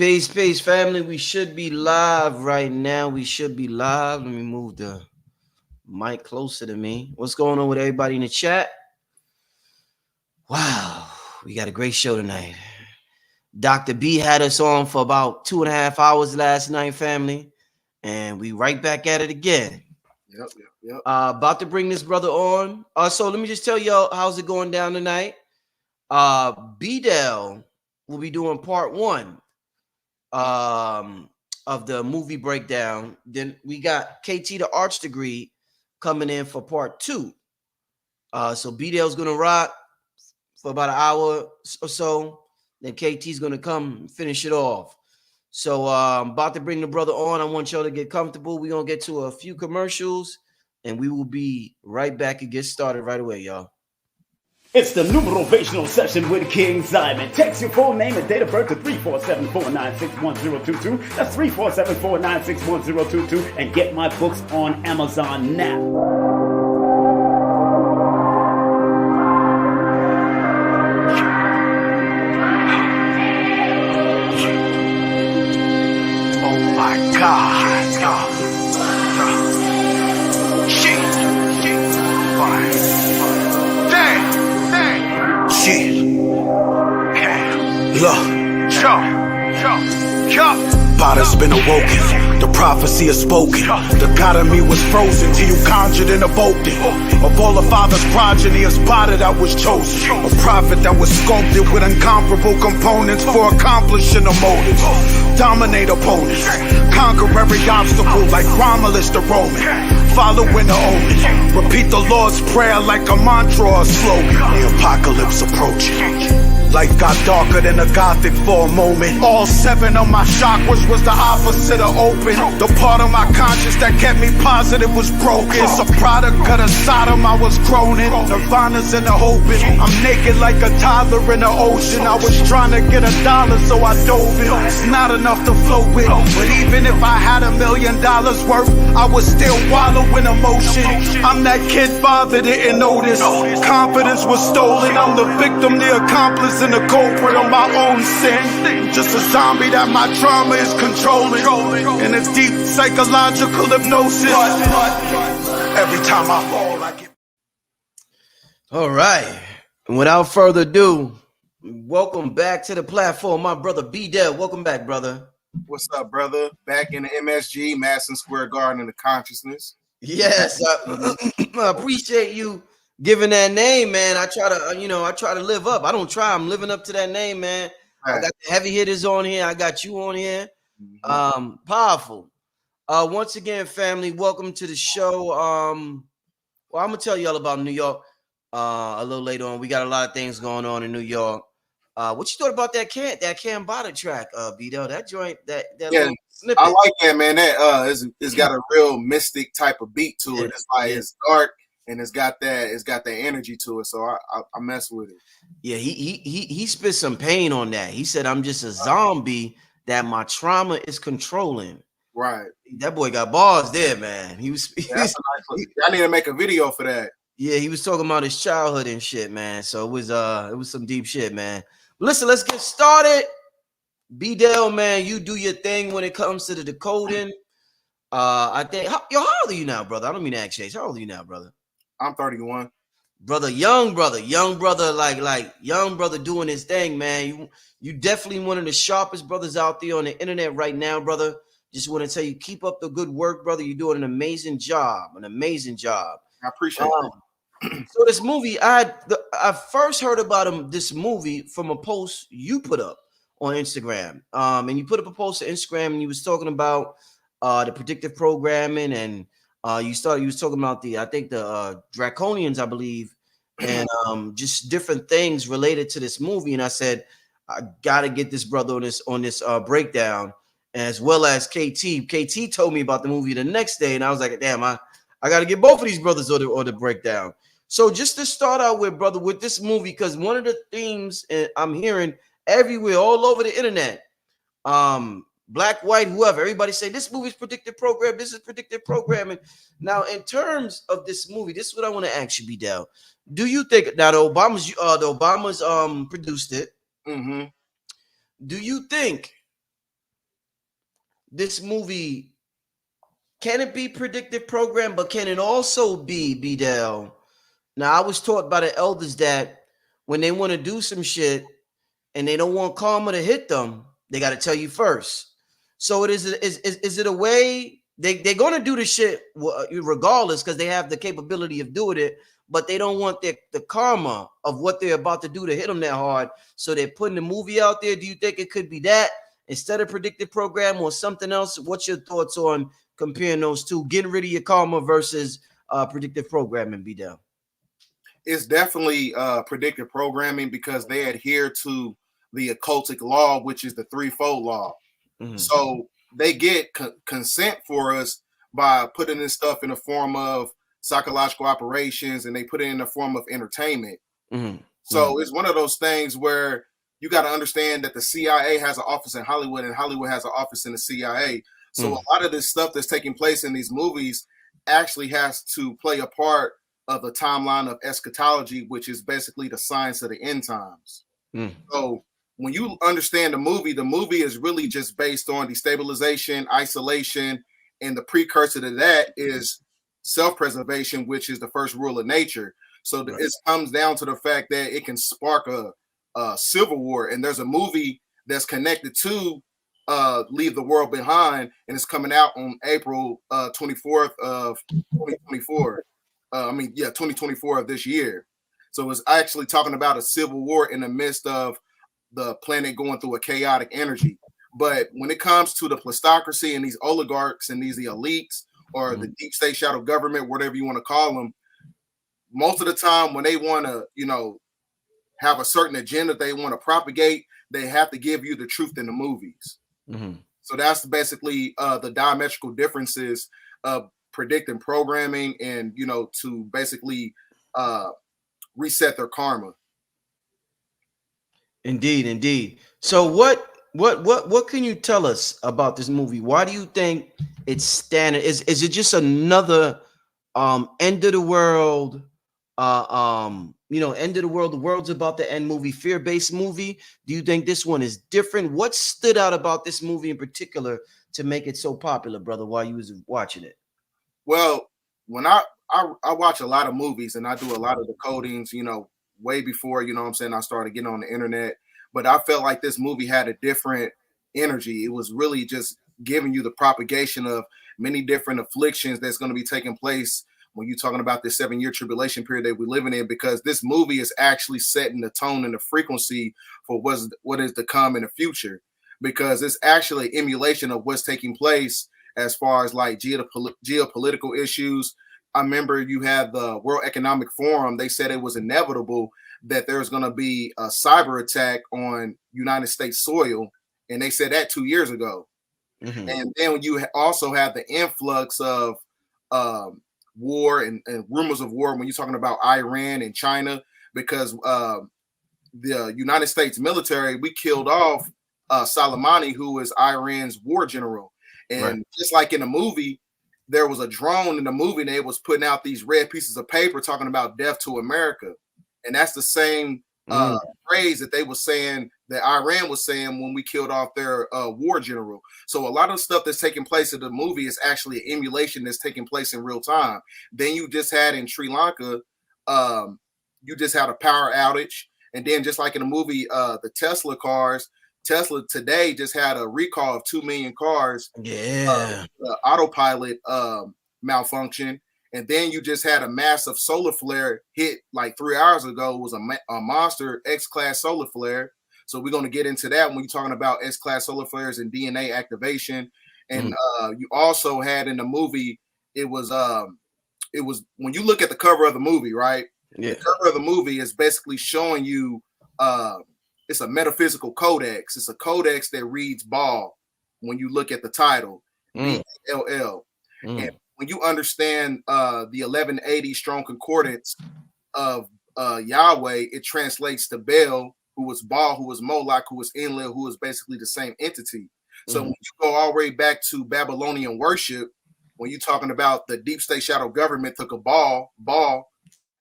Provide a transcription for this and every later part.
Peace, family. We should be live right now. We should be live. Let me move the mic closer to me. What's going on with everybody in the chat? Wow, we got a great show tonight. Dr. B had us on for about 2.5 hours last night, family, and we right back at it again. Yep. About to bring this brother on. So let me just tell y'all how's it going down tonight. BDell will be doing part 1 of the movie breakdown. Then we got KT the Arch Degree coming in for part 2. So BDell's gonna rock for about an hour or so. Then KT's gonna come and finish it off. So I'm about to bring the brother on. I want y'all to get comfortable. We're gonna get to a few commercials and we will be right back and get started right away, y'all. It's the numerational session with King Simon. Text your full name and date of birth to 347-496-1022. That's 347-496-1022. And get my books on Amazon now. Body's been awoken, the prophecy is spoken. The God of me was frozen till you conjured and evoked it. Of all the father's progeny, a spotter that was chosen, a prophet that was sculpted with incomparable components for accomplishing a motive. Dominate opponents, conquer every obstacle like Romulus the Roman. Following the omen, repeat the Lord's prayer like a mantra or a slogan. The apocalypse approaching. Life got darker than a gothic for a moment. All 7 of my chakras was the opposite of open. The part of my conscience that kept me positive was broken. It's a product of the Sodom I was grown in. Nirvana's in the hoping. I'm naked like a toddler in the ocean. I was trying to get $1, so I dove in. It's not enough to float with, but even if I had $1 million worth, I would still wallow in emotion. I'm that kid father didn't notice. Confidence was stolen. I'm the victim, the accomplice, and the culprit of my own sin. Just a zombie that my trauma is controlling. And it's deep psychological hypnosis. Every time I fall, I get. All right. And without further ado, welcome back to the platform, my brother BDell. Welcome back, brother. What's up, brother? Back in the MSG, Madison Square Garden of the Consciousness. Yes, I appreciate you giving that name, man. I try to live up. I don't try. I'm living up to that name, man. Right. I got the heavy hitters on here. I got you on here. Powerful. Once again, family, welcome to the show. Well, I'm gonna tell you all about New York a little later on. We got a lot of things going on in New York. What you thought about that Cambada track, BDell? That joint, that yeah, snippet. I like that, man. That it's got a real mystic type of beat to it. It's like it's dark. And it's got that energy to it, so I mess with it. Yeah, he spit some pain on that. He said, "I'm just a zombie that my trauma is controlling." Right. That boy got bars there, man. I need to make a video for that. Yeah, he was talking about his childhood and shit, man. So it was some deep shit, man. Listen, let's get started. BDell, man, you do your thing when it comes to the decoding. I think how old are you now, brother? I don't mean to ask you. How old are you now, brother? I'm 31. Brother, like young brother doing his thing, man. You definitely one of the sharpest brothers out there on the internet right now, brother. Just want to tell you, keep up the good work, brother. You're doing an amazing job. I appreciate it. So this movie, I first heard about this movie from a post you put up on Instagram. And you put up a post on Instagram and you was talking about the predictive programming and you was talking about the draconians, I believe, and just different things related to this movie. And I said, I gotta get this brother on this breakdown, as well as KT. KT told me about the movie the next day, and I was like, damn, I gotta get both of these brothers on the breakdown. So just to start out with, brother, with this movie, because one of the themes I'm hearing everywhere, all over the internet, black, white, whoever, everybody say this movie's predictive program. This is predictive programming. Now, in terms of this movie, this is what I want to ask you, BDell. Do you think now the Obamas produced it? Mm-hmm. Do you think this movie, can it be predictive program, but can it also be BDell? Now, I was taught by the elders that when they want to do some shit and they don't want karma to hit them, they got to tell you first. So is it a way they're going to do the shit regardless because they have the capability of doing it, but they don't want the karma of what they're about to do to hit them that hard. So they're putting the movie out there. Do you think it could be that instead of predictive program or something else? What's your thoughts on comparing those two, getting rid of your karma versus predictive programming, BDell? It's definitely predictive programming because they adhere to the occultic law, which is the threefold law. Mm-hmm. So they get consent for us by putting this stuff in the form of psychological operations, and they put it in the form of entertainment. Mm-hmm. So it's one of those things where you got to understand that the CIA has an office in Hollywood and Hollywood has an office in the CIA. So a lot of this stuff that's taking place in these movies actually has to play a part of the timeline of eschatology, which is basically the science of the end times. So when you understand the movie is really just based on destabilization, isolation, and the precursor to that is self-preservation, which is the first rule of nature. So it comes down to the fact that it can spark a civil war. And there's a movie that's connected to Leave the World Behind, and it's coming out on April 24th of 2024. 2024 of this year. So it's actually talking about a civil war in the midst of the planet going through a chaotic energy. But when it comes to the plutocracy and these oligarchs and these elites or the deep state shadow government, whatever you want to call them, most of the time when they want to, have a certain agenda they want to propagate, they have to give you the truth in the movies. Mm-hmm. So that's basically the diametrical differences of predicting programming and to basically reset their karma. Indeed. So what can you tell us about this movie? Why do you think it's standard? Is it just another end of the world end of the world, the world's about to end movie, fear-based movie? Do you think this one is different? What stood out about this movie in particular to make it so popular, brother, while you was watching it? Well, when I watch a lot of movies and I do a lot of decodings, way before, I started getting on the internet, but I felt like this movie had a different energy. It was really just giving you the propagation of many different afflictions that's going to be taking place when you're talking about this 7-year tribulation period that we're living in, because this movie is actually setting the tone and the frequency for what is to come in the future, because it's actually an emulation of what's taking place as far as like geopolitical issues. I remember you had the World Economic Forum. They said it was inevitable that there's going to be a cyber attack on United States soil. And they said that 2 years ago. Mm-hmm. And then you also have the influx of war and rumors of war when you're talking about Iran and China, because the United States military, we killed off Soleimani, who is Iran's war general. And just like in the movie, there was a drone in the movie and they was putting out these red pieces of paper talking about death to America. And that's the same phrase that they were saying, that Iran was saying when we killed off their war general. So a lot of stuff that's taking place in the movie is actually an emulation that's taking place in real time. Then you just had in Sri Lanka, you just had a power outage. And then just like in the movie, the Tesla cars, Tesla today just had a recall of 2 million cars. Yeah. Autopilot malfunction. And then you just had a massive solar flare hit like 3 hours ago. It was a monster X-class solar flare. So we're going to get into that when you're talking about X-class solar flares and DNA activation. And you also had in the movie, it was when you look at the cover of the movie, right? Yeah. The cover of the movie is basically showing you it's a metaphysical codex. It's a codex that reads Baal when you look at the title, BDell. And when you understand the 1180 strong concordance of Yahweh, it translates to Baal, who was Baal, who was Moloch, who was Enlil, who is basically the same entity. So when you go all the way back to Babylonian worship, when you're talking about the deep state shadow government took a Baal,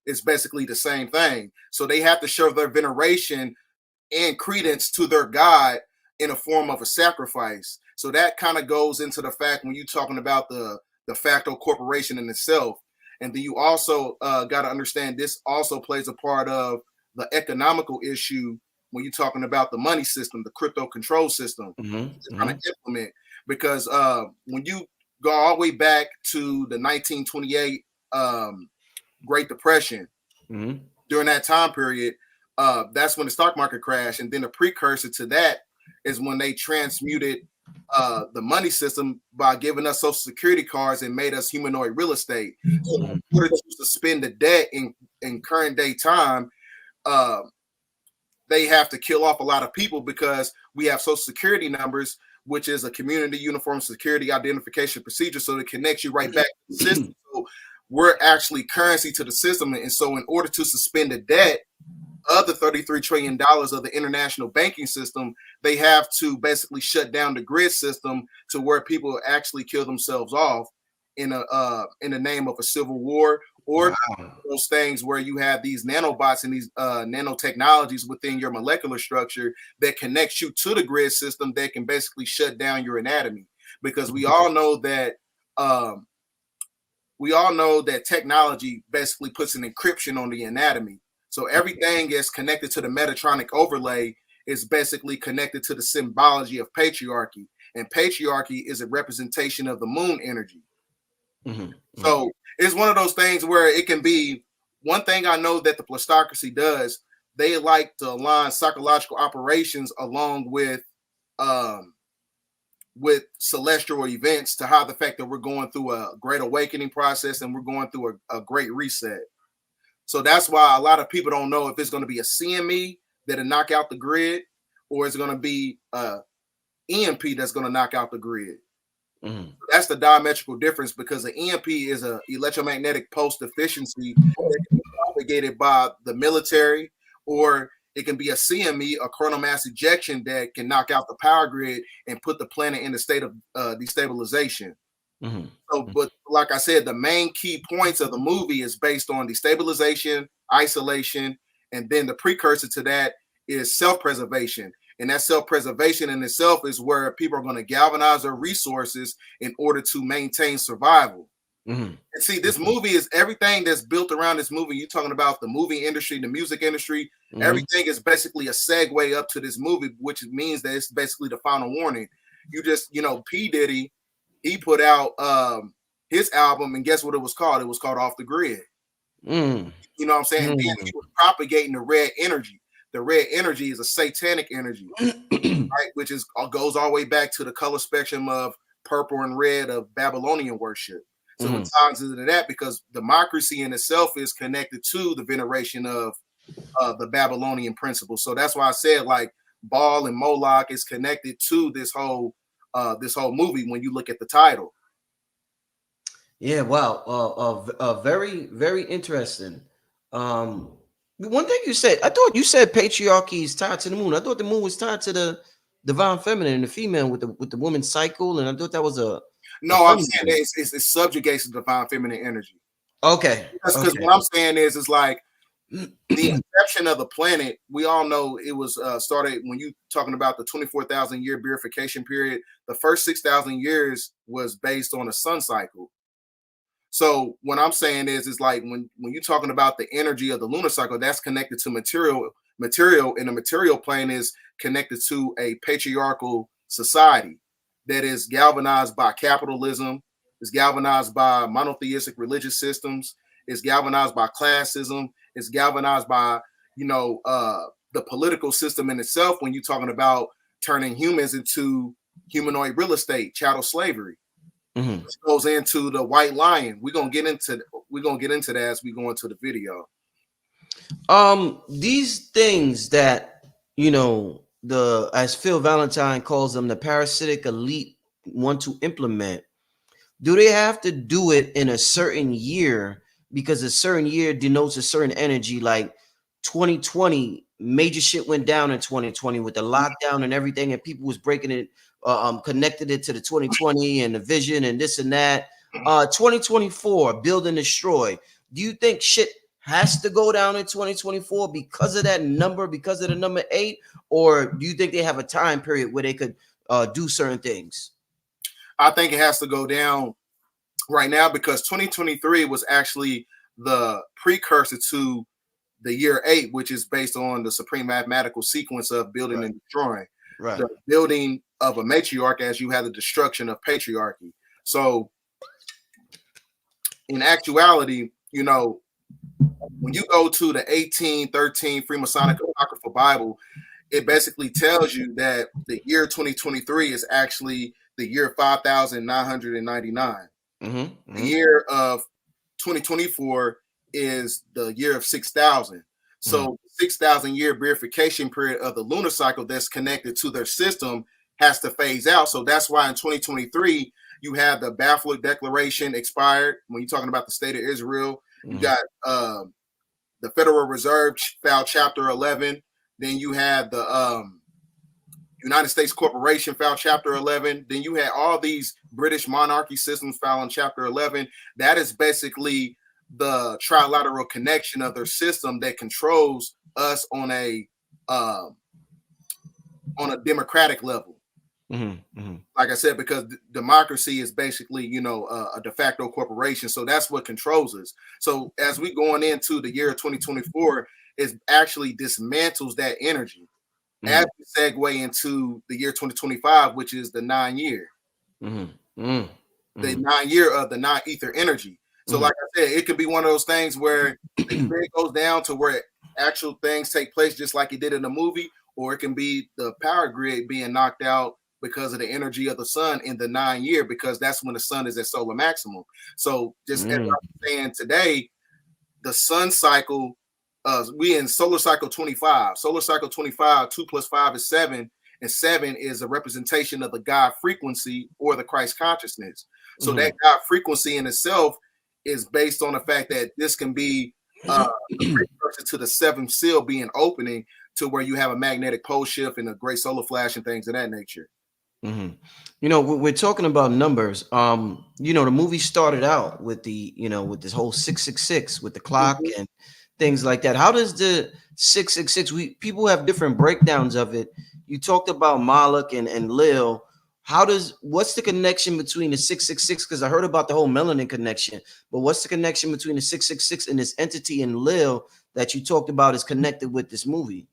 it's basically the same thing. So they have to show their veneration and credence to their God in a form of a sacrifice. So that kind of goes into the fact when you're talking about the de facto corporation in itself. And then you also got to understand this also plays a part of the economical issue when you're talking about the money system, the crypto control system, trying to implement. Because when you go all the way back to the 1928 Great Depression, during that time period, that's when the stock market crashed. And then the precursor to that is when they transmuted the money system by giving us social security cards and made us humanoid real estate. So in order to suspend the debt in current day time, they have to kill off a lot of people because we have social security numbers, which is a community uniform security identification procedure. So it connects you right back to the system. So we're actually currency to the system. And so in order to suspend the debt of the $33 trillion of the international banking system, they have to basically shut down the grid system to where people actually kill themselves off in the name of a civil war, or those things where you have these nanobots and these nanotechnologies within your molecular structure that connects you to the grid system that can basically shut down your anatomy. Because we all know that technology basically puts an encryption on the anatomy. So everything is connected to the Metatronic overlay is basically connected to the symbology of patriarchy. And patriarchy is a representation of the moon energy. So it's one of those things where it can be one thing I know that the plutocracy does. They like to align psychological operations along with celestial events to hide the fact that we're going through a great awakening process and we're going through a great reset. So that's why a lot of people don't know if it's going to be a CME that'll knock out the grid, or it's going to be a EMP that's going to knock out the grid. That's the diametrical difference, because the EMP is an electromagnetic pulse deficiency that can be propagated by the military, or it can be a CME, a coronal mass ejection, that can knock out the power grid and put the planet in a state of destabilization. So, but like I said, the main key points of the movie is based on destabilization, isolation, and then the precursor to that is self-preservation. And that self-preservation in itself is where people are going to galvanize their resources in order to maintain survival. And see, this movie is everything that's built around this movie. You're talking about the movie industry, the music industry, everything is basically a segue up to this movie, which means that it's basically the final warning. You just, P. Diddy, he put out his album, and guess what it was called? It was called Off the Grid. You know what I'm saying? Then he was propagating the red energy. The red energy is a satanic energy, right? Which goes all the way back to the color spectrum of purple and red of Babylonian worship. So it ties into that because democracy in itself is connected to the veneration of the Babylonian principles. So that's why I said like Baal and Moloch is connected to this whole movie when you look at the title. Yeah, wow. Very, very interesting. One thing you said, I thought you said patriarchy is tied to the moon. I thought the moon was tied to the divine feminine and the female with the woman's cycle, and I thought that was a no. I'm saying that it subjugates the divine feminine energy. Okay, because what I'm saying is like the inception of the planet. We all know it was started when you talking about the 24,000 year beatification period. The first 6,000 years was based on a sun cycle. So what I'm saying is like when you're talking about the energy of the lunar cycle, that's connected to material, and the material plane is connected to a patriarchal society that is galvanized by capitalism, is galvanized by monotheistic religious systems, is galvanized by classism, is galvanized by, the political system in itself when you're talking about turning humans into humanoid real estate, chattel slavery. Which goes into the white lion. We're gonna get into that as we go into the video. These things that as Phil Valentine calls them, the parasitic elite want to implement, do they have to do it in a certain year? Because a certain year denotes a certain energy. Like 2020, major shit went down in 2020 with the lockdown and everything, and people was breaking it. Connected it to the 2020 and the vision and this and that. 2024, build and destroy. Do you think shit has to go down in 2024 because of that number, because of the number 8, or do you think they have a time period where they could do certain things? I think it has to go down right now because 2023 was actually the precursor to the year 8, which is based on the supreme mathematical sequence of building and destroying. The building of a matriarch as you have the destruction of patriarchy. So in actuality, you know, when you go to the 1813 Freemasonic Apocryphal Bible, it basically tells you that the year 2023 is actually the year 5,999. The year of 2024 is the year of 6,000. So 6,000 year verification period of the lunar cycle that's connected to their system has to phase out. So that's why in 2023, you have the Balfour Declaration expired. When you're talking about the state of Israel, you got the Federal Reserve filed Chapter 11. Then you had the United States Corporation filed Chapter 11. Then you had all these British monarchy systems filing Chapter 11. That is basically the trilateral connection of their system that controls us on a democratic level. Like I said, because democracy is basically, you know, a de facto corporation. So that's what controls us. So as we going into the year 2024, it actually dismantles that energy. As we segue into the year 2025, which is the 9 year, the 9 year of the non-ether energy. So like I said, it could be one of those things where the grid goes down to where actual things take place just like it did in the movie, or it can be the power grid being knocked out because of the energy of the sun in the 9 year, because that's when the sun is at solar maximum. So just as I'm saying today, the sun cycle, we in solar cycle 25. Solar cycle 25, 2 + 5 is 7, and 7 is a representation of the God frequency or the Christ consciousness. So that God frequency in itself is based on the fact that this can be the precursor to the 7th seal being opening to where you have a magnetic pole shift and a great solar flash and things of that nature. You know, we're talking about numbers. You know, the movie started out with the, you know, with this whole 666 with the clock and things like that. How does the 666? People have different breakdowns of it. You talked about Moloch and Lil. What's the connection between the 666? Because I heard about the whole melanin connection, but what's the connection between the 666 and this entity in Lil that you talked about is connected with this movie?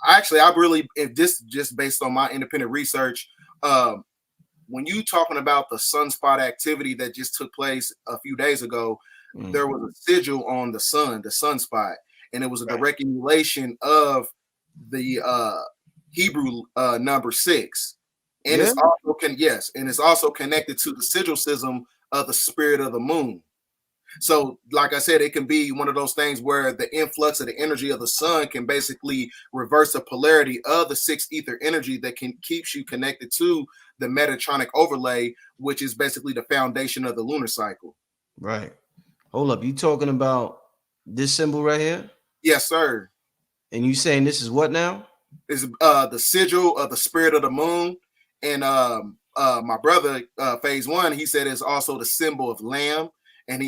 Actually, if this just based on my independent research, when you talking about the sunspot activity that just took place a few days ago, there was a sigil on the sunspot, and it was a direct emulation of the Hebrew number 6. And it's also connected to the sigil system of the spirit of the moon. So, like I said, it can be one of those things where the influx of the energy of the sun can basically reverse the polarity of the 6th ether energy that keeps you connected to the Metatronic overlay, which is basically the foundation of the lunar cycle. Right. Hold up. You talking about this symbol right here? Yes, sir. And you saying this is what now? Is the sigil of the spirit of the moon. And my brother, phase 1, he said it's also the symbol of lamb. And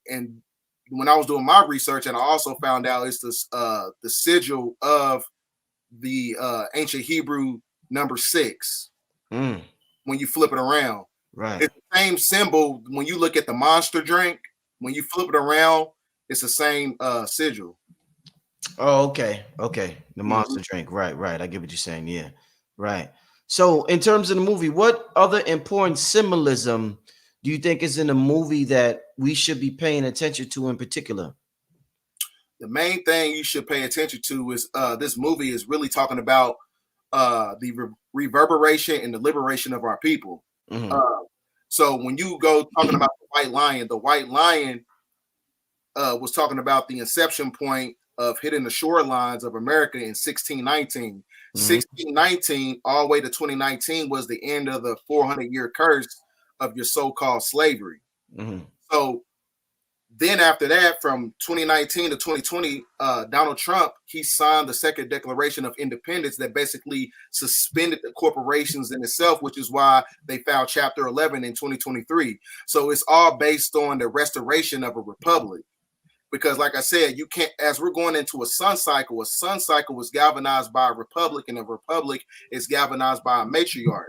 and when I was doing my research, and I also found out it's the sigil of the ancient Hebrew number 6. When you flip it around, right, it's the same symbol. When you look at the monster drink, when you flip it around, it's the same sigil. Oh, okay. The monster drink, right. I get what you're saying. Yeah, right. So, in terms of the movie, what other important symbolism do you think is in the movie that we should be paying attention to in particular? The main thing you should pay attention to is this movie is really talking about the reverberation and the liberation of our people. So when you go talking about the White Lion was talking about the inception point of hitting the shorelines of America in 1619. 1619 all the way to 2019 was the end of the 400-year curse of your so-called slavery. So then after that, from 2019 to 2020, Donald Trump, he signed the Second Declaration of Independence that basically suspended the corporations in itself, which is why they filed Chapter 11 in 2023. So it's all based on the restoration of a republic. because like I said, you can't, as we're going into a sun cycle is galvanized by a republic, and a republic is galvanized by a matriarch.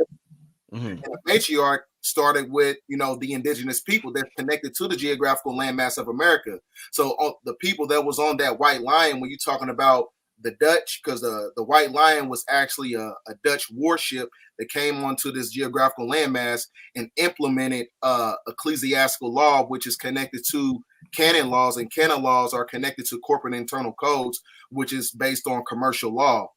And the matriarch started with, the indigenous people that's connected to the geographical landmass of America. So the people that was on that white lion, when you're talking about the Dutch, because the white lion was actually a Dutch warship that came onto this geographical landmass and implemented ecclesiastical law, which is connected to canon laws, and canon laws are connected to corporate internal codes, which is based on commercial law.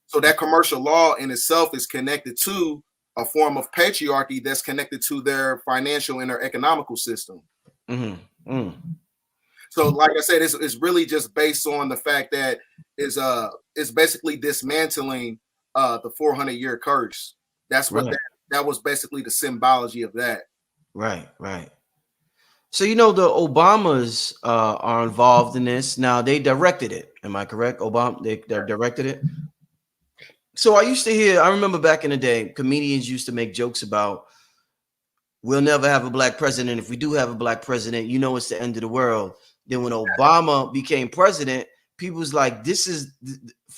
So that commercial law in itself is connected to a form of patriarchy that's connected to their financial and their economical system. So, like I said, it's really just based on the fact that it's basically dismantling the 400-year curse. That's what that was basically the symbology of that. Right. So the Obamas are involved in this now. They directed it. Am I correct? Obama, they directed it. So I remember back in the day, comedians used to make jokes about, we'll never have a black president. If we do have a black president, it's the end of the world. Then when Obama became president, people was like,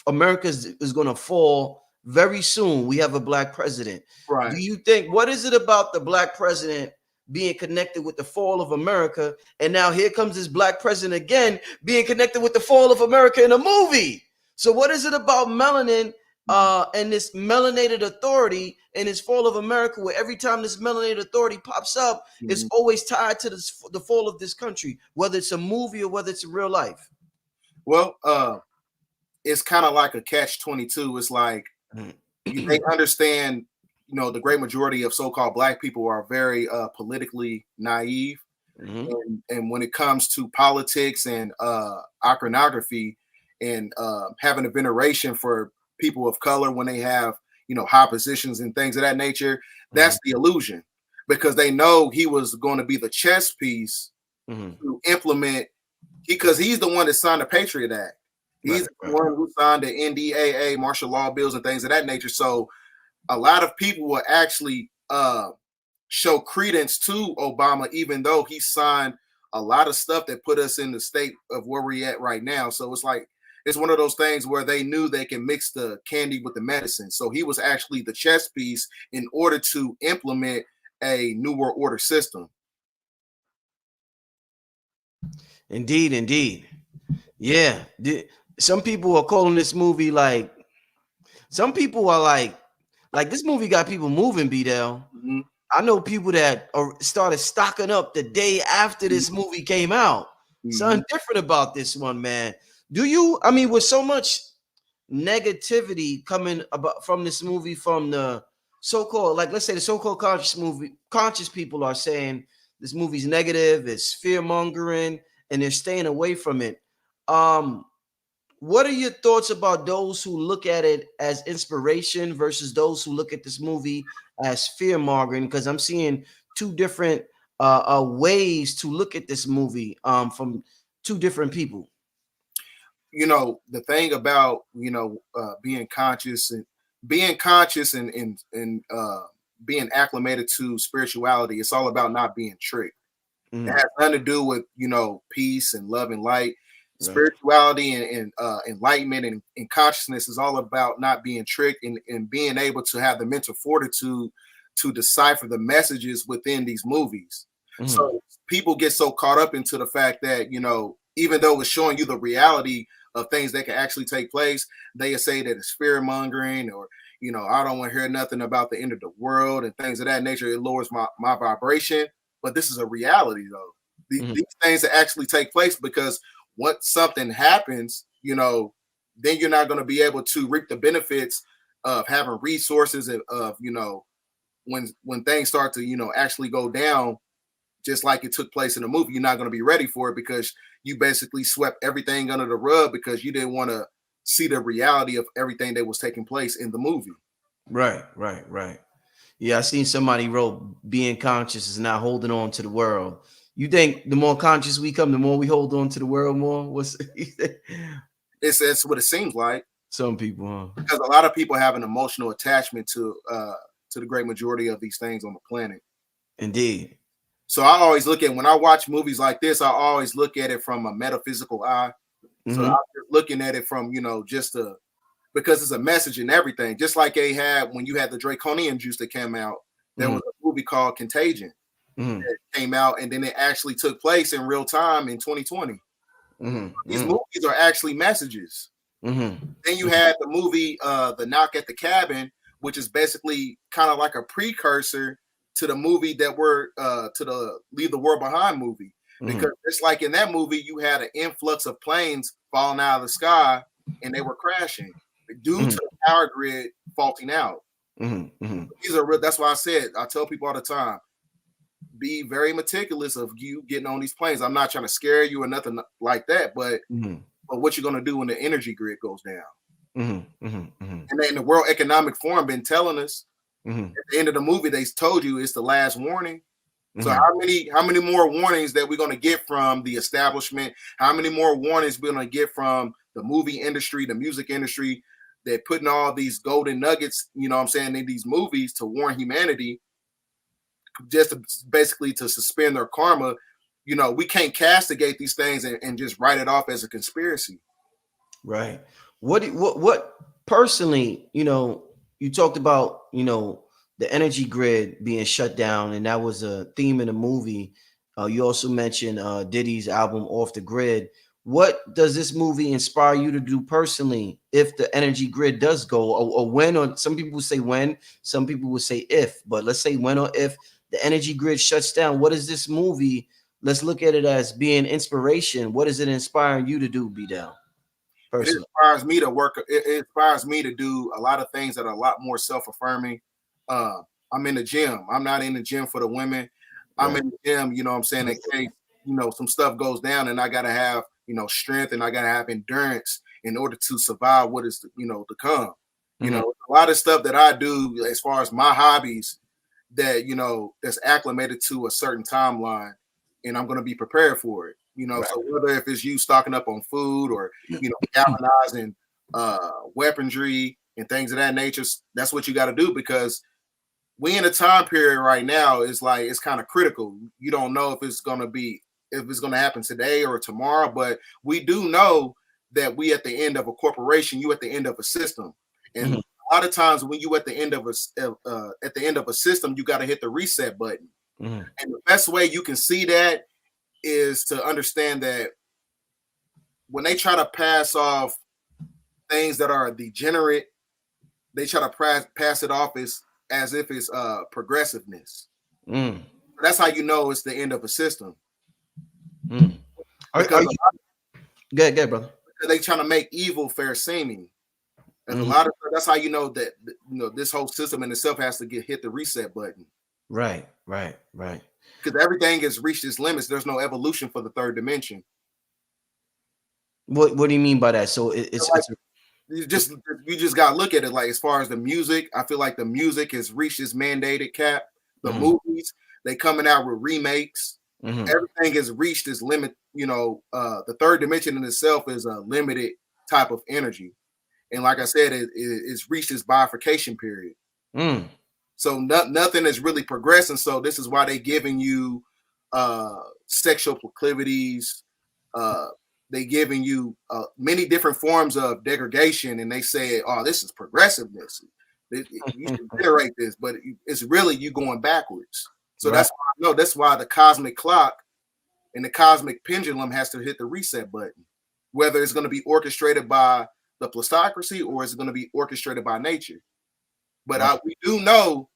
America is going to fall very soon. We have a black president. Right. Do you think, what is it about the black president being connected with the fall of America? And now here comes this black president again being connected with the fall of America in a movie. So what is it about melanin and this melanated authority and this fall of America, where every time this melanated authority pops up, it's always tied to the fall of this country, whether it's a movie or whether it's in real life? Well, it's kind of like a catch-22. It's like they understand, the great majority of so-called black people are very politically naive. And when it comes to politics and iconography and having a veneration for people of color when they have, high positions and things of that nature, that's the illusion, because they know he was going to be the chess piece to implement, because he's the one that signed the Patriot Act. He's the one who signed the NDAA, martial law bills and things of that nature. So a lot of people will actually show credence to Obama, even though he signed a lot of stuff that put us in the state of where we're at right now. So it's like, it's one of those things where they knew they can mix the candy with the medicine. So he was actually the chess piece in order to implement a New World Order system. Indeed. Yeah. Some people are calling this movie some people are like this movie got people moving, BDell. I know people that started stocking up the day after this movie came out. Something different about this one, man. With so much negativity coming about from this movie, from the so-called, let's say the so-called conscious people are saying this movie's negative, it's fear-mongering, and they're staying away from it. What are your thoughts about those who look at it as inspiration versus those who look at this movie as fear-mongering? Because I'm seeing two different ways to look at this movie from two different people. The thing about being conscious and being acclimated to spirituality, it's all about not being tricked. It has nothing to do with peace and love and light. Spirituality and enlightenment and consciousness is all about not being tricked and being able to have the mental fortitude to decipher the messages within these movies. So people get so caught up into the fact that even though it's showing you the reality of things that can actually take place, they say that it's fear mongering, or I don't want to hear nothing about the end of the world and things of that nature. It lowers my vibration. But this is a reality, though. These things that actually take place, because once something happens, then you're not going to be able to reap the benefits of having resources of when things start to actually go down, just like it took place in the movie. You're not going to be ready for it, because you basically swept everything under the rug because you didn't want to see the reality of everything that was taking place in the movie. Right. Yeah, I seen somebody wrote, being conscious is not holding on to the world. You think the more conscious we come, the more we hold on to the world more? It's what it seems like. Some people, huh? Because a lot of people have an emotional attachment to the great majority of these things on the planet. Indeed. So I always look at when I watch movies like this, I always look at it from a metaphysical eye. So I'm just looking at it from, just because it's a message and everything. Just like they had when you had the Draconian juice that came out, there was a movie called Contagion that came out, and then it actually took place in real time in 2020. These movies are actually messages. Then you had the movie The Knock at the Cabin, which is basically kind of like a precursor to the movie that we're to the Leave the World Behind movie. Because it's like in that movie, you had an influx of planes falling out of the sky and they were crashing due to the power grid faulting out. These are real. That's why I tell people all the time, be very meticulous of you getting on these planes. I'm not trying to scare you or nothing like that, but what you're going to do when the energy grid goes down. And then the World Economic Forum been telling us at the end of the movie, they told you it's the last warning. So how many more warnings that we're going to get from the establishment? How many more warnings we're going to get from the movie industry, the music industry, that putting all these golden nuggets, in these movies to warn humanity, just to, basically to suspend their karma. We can't castigate these things and just write it off as a conspiracy. Right. What personally, you talked about, the energy grid being shut down, and that was a theme in the movie. You also mentioned Diddy's album Off the Grid. What does this movie inspire you to do personally if the energy grid does go, or when? Or some people would say when, some people would say if, but let's say when or if the energy grid shuts down. What is this movie? Let's look at it as being inspiration. What is it inspiring you to do, BDell? It inspires me to work. It inspires me to do a lot of things that are a lot more self-affirming. I'm in the gym. I'm not in the gym for the women. I'm in the gym, in case, some stuff goes down and I got to have, strength, and I got to have endurance in order to survive what is, to come. A lot of stuff that I do as far as my hobbies that, that's acclimated to a certain timeline, and I'm going to be prepared for it. So whether if it's you stocking up on food or, galvanizing weaponry and things of that nature, that's what you got to do, because we in a time period right now is like, it's kind of critical. You don't know if it's going to happen today or tomorrow, but we do know that we at the end of a corporation, you at the end of a system. And a lot of times when you at the end of a system, you got to hit the reset button. And the best way you can see that is to understand that when they try to pass off things that are degenerate, they try to pass it off as if it's progressiveness. That's how you know it's the end of a system. Because Go ahead, brother. Because they trying to make evil fair seeming. And a lot of that's how you know that this whole system in itself has to hit the reset button. Right. Because everything has reached its limits. There's no evolution for the third dimension. What do you mean by that? So it's you just gotta look at it like, as far as the music, I feel like the music has reached its mandated cap. The movies, they coming out with remakes. Everything has reached its limit. The third dimension in itself is a limited type of energy, and like I said, it's reached its bifurcation period. So nothing is really progressing. So this is why they giving you sexual proclivities. They giving you many different forms of degradation, and they say, "Oh, this is progressiveness. You should generate this," but it's really you going backwards. So that's why the cosmic clock and the cosmic pendulum has to hit the reset button, whether it's going to be orchestrated by the plutocracy or it's going to be orchestrated by nature. But we do know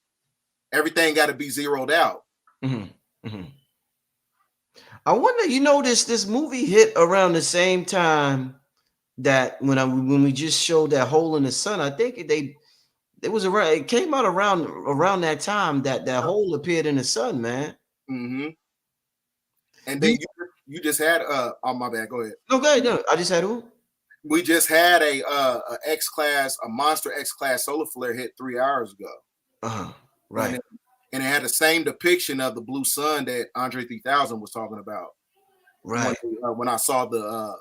everything got to be zeroed out. I wonder, this movie hit around the same time that when we just showed that hole in the sun. I think it came out around that time that hole appeared in the sun, man. And then you just had oh, my bad, go ahead. No, go ahead. No, I just had who? We just had a monster X-class solar flare hit 3 hours ago. Right. And it had the same depiction of the blue sun that Andre 3000 was talking about. Right. When I saw the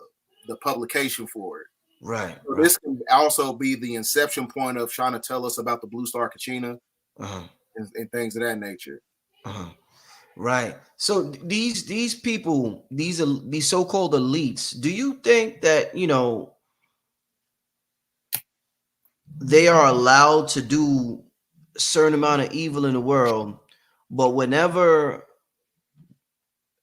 publication for it. Right. So this can also be the inception point of trying to tell us about the blue star Kachina and things of that nature. Right. So these people, these so-called elites, do you think that, they are allowed to do a certain amount of evil in the world, but whenever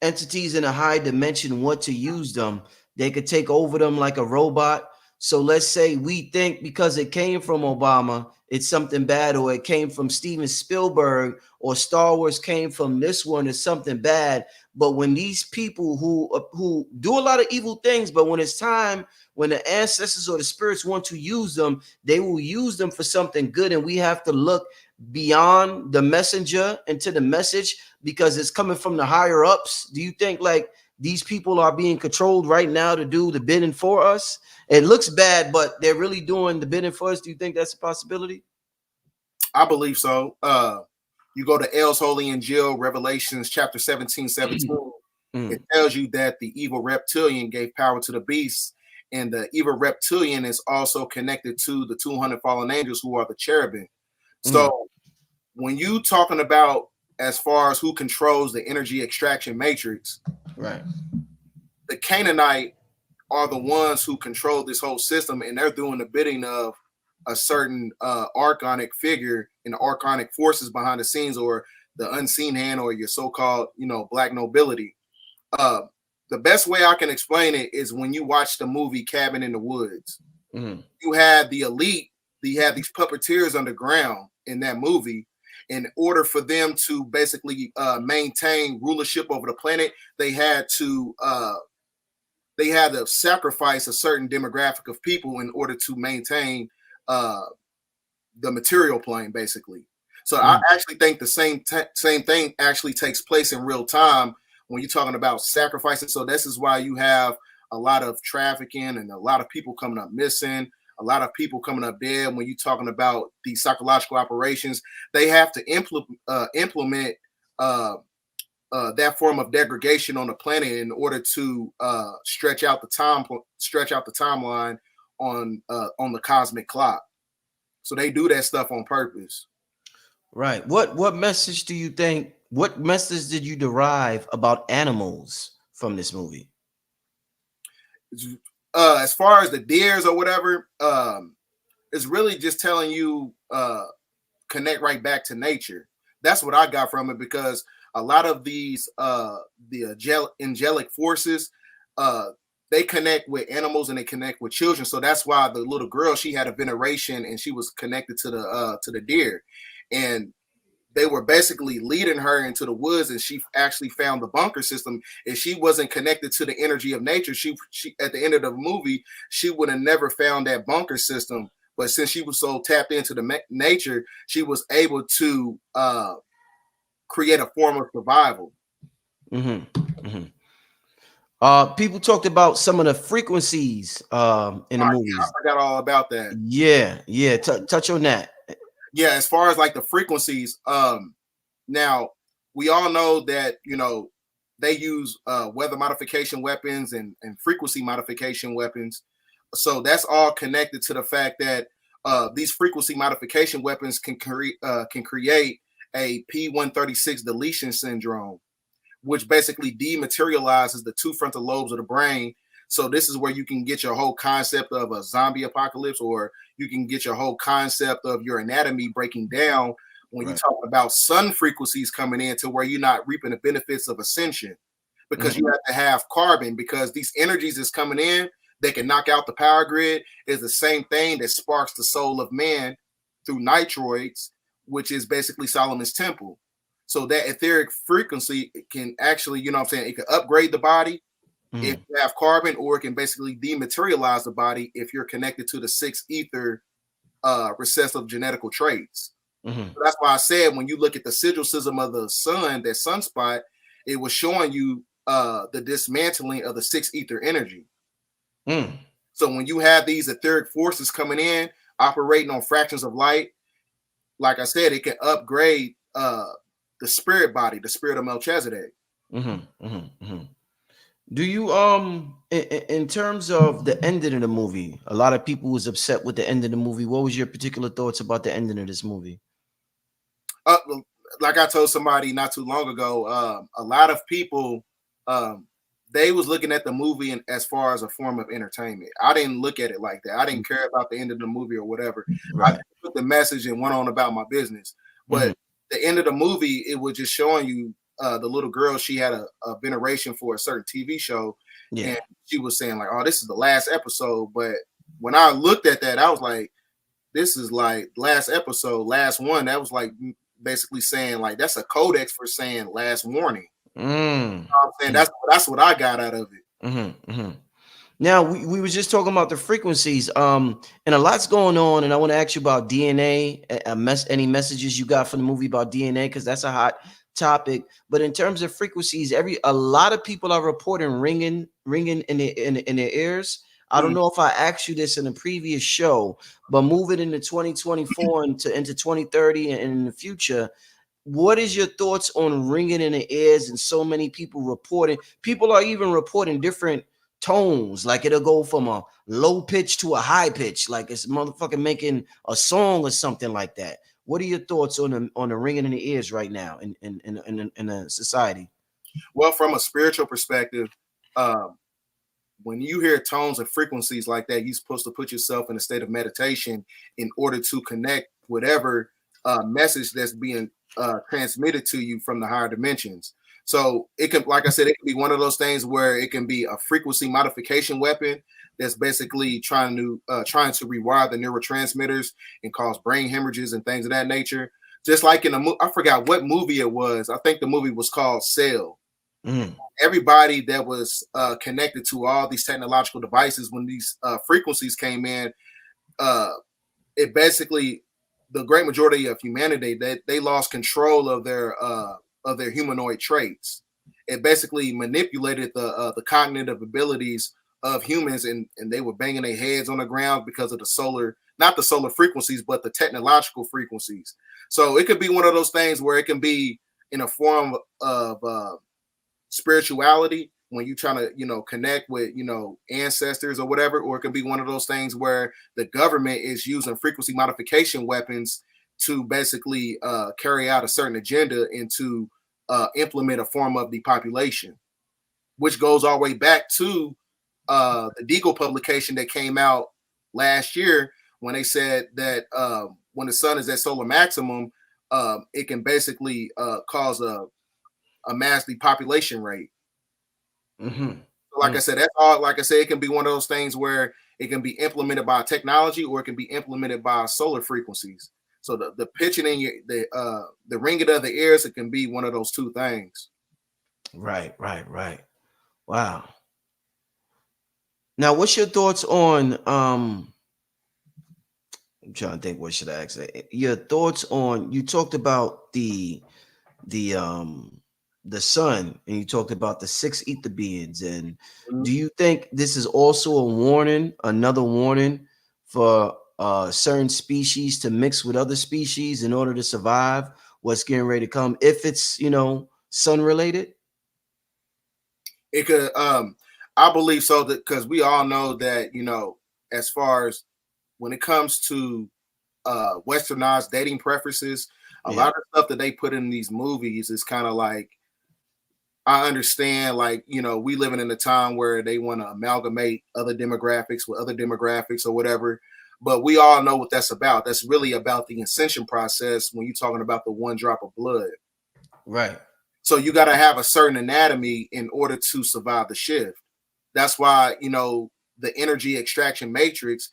entities in a high dimension want to use them, they could take over them like a robot? So let's say we think because it came from Obama, it's something bad, or it came from Steven Spielberg, or Star Wars came from this one, it's something bad. But when these people who do a lot of evil things, but when it's time, when the ancestors or the spirits want to use them, they will use them for something good, and we have to look beyond the messenger into the message because it's coming from the higher ups. Do you think like these people are being controlled right now to do the bidding for us? It looks bad, but they're really doing the bidding for us. Do you think that's a possibility? I believe so. You go to L's Holy and Jill, Revelations chapter 17. It tells you that the evil reptilian gave power to the beast, and the evil reptilian is also connected to the 200 fallen angels who are the cherubim. So when you talking about as far as who controls the energy extraction matrix, right, the Canaanite are the ones who control this whole system, and they're doing the bidding of a certain archonic figure and the archonic forces behind the scenes, or the unseen hand, or your so-called, black nobility. The best way I can explain it is when you watch the movie Cabin in the Woods. You had the elite, you had these puppeteers underground in that movie. In order for them to basically maintain rulership over the planet, they had to sacrifice a certain demographic of people in order to maintain the material plane, basically. So I actually think the same thing actually takes place in real time when you're talking about sacrificing. So this is why you have a lot of trafficking and a lot of people coming up missing, a lot of people coming up dead. When you're talking about these psychological operations, they have to implement that form of degradation on the planet in order to stretch out the timeline on the cosmic clock. So they do that stuff on purpose. Right. What message do you think? What message did you derive about animals from this movie? As far as the deers or whatever, it's really just telling you connect right back to nature. That's what I got from it, because a lot of these the angelic forces, they connect with animals and they connect with children. So that's why the little girl, she had a veneration and she was connected to the deer, and they were basically leading her into the woods, and she actually found the bunker system. If she wasn't connected to the energy of nature, she at the end of the movie, she would have never found that bunker system. But since she was so tapped into the nature, she was able to create a form of survival. People talked about some of the frequencies in the movies. I forgot all about that. Yeah. Touch on that. Yeah, as far as like the frequencies, now we all know that they use weather modification weapons and frequency modification weapons. So that's all connected to the fact that these frequency modification weapons can create a P136 deletion syndrome, which basically dematerializes the two frontal lobes of the brain. So this is where you can get your whole concept of a zombie apocalypse, or you can get your whole concept of your anatomy breaking down when you talk about sun frequencies coming in, to where you're not reaping the benefits of ascension, because you have to have carbon, because these energies is coming in, they can knock out the power grid. Is the same thing that sparks the soul of man through nitroids, which is basically Solomon's temple. So that etheric frequency can actually, it can upgrade the body if you have carbon, or it can basically dematerialize the body if you're connected to the 6 ether recessive genetical traits. So that's why I said, when you look at the sigil system of the sun, that sunspot, it was showing you the dismantling of the 6 ether energy. So when you have these etheric forces coming in, operating on fractions of light, like I said, it can upgrade the spirit body, the spirit of Melchizedek. Do you in terms of the ending of the movie, a lot of people was upset with the end of the movie. What was your particular thoughts about the ending of this movie? like I told somebody not too long ago, a lot of people, they was looking at the movie as far as a form of entertainment. I didn't look at it like that. I didn't care about the end of the movie or whatever. Right. I put the message and went on about my business. But the end of the movie, it was just showing you the little girl. She had a veneration for a certain TV show, and she was saying like, "Oh, this is the last episode." But when I looked at that, I was like, "This is like last episode, last one." That was like basically saying like that's a codex for saying last warning. You know what I'm saying? That's what I got out of it. Now we were just talking about the frequencies, and a lot's going on, and I want to ask you about DNA. Any messages you got from the movie about DNA, because that's a hot topic. But in terms of frequencies, a lot of people are reporting ringing in their ears. I don't know if I asked you this in a previous show, but moving into 2024 into 2030 and in the future, what is your thoughts on ringing in the ears and so many people reporting? People are even reporting different tones, like it'll go from a low pitch to a high pitch, like it's motherfucking making a song or something like that. What are your thoughts on the ringing in the ears right now in a society? Well, from a spiritual perspective, when you hear tones and frequencies like that, you're supposed to put yourself in a state of meditation in order to connect whatever message that's being transmitted to you from the higher dimensions. So it can, like I said, it can be one of those things where it can be a frequency modification weapon that's basically trying to rewire the neurotransmitters and cause brain hemorrhages and things of that nature. Just like in I forgot what movie it was. I think the movie was called Cell. Everybody that was connected to all these technological devices, when these frequencies came in, it basically, the great majority of humanity, they lost control of their humanoid traits. It basically manipulated the cognitive abilities of humans, and they were banging their heads on the ground because of not the solar frequencies, but the technological frequencies. So it could be one of those things where it can be in a form of spirituality when you're trying to, connect with, ancestors or whatever, or it can be one of those things where the government is using frequency modification weapons to basically carry out a certain agenda and to implement a form of depopulation, which goes all the way back to the Decoded publication that came out last year when they said that when the sun is at solar maximum, it can basically cause a mass depopulation rate. So like I said, that's all. Like I said, it can be one of those things where it can be implemented by technology, or it can be implemented by solar frequencies. So the pitching in the ringing of the ears, it can be one of those two things. Right. Wow. Now, what's your thoughts on I'm trying to think, what should I ask? Your thoughts on, you talked about the sun, and you talked about the 6 ether beings, and do you think this is also a warning, another warning for certain species to mix with other species in order to survive what's getting ready to come, if it's sun related? It could I believe so, that because we all know that as far as when it comes to westernized dating preferences, a lot of stuff that they put in these movies is kind of like, I understand, like, we living in a time where they want to amalgamate other demographics with other demographics or whatever, but we all know what that's about. That's really about the ascension process when you're talking about the one drop of blood. Right. So you got to have a certain anatomy in order to survive the shift. That's why, the energy extraction matrix,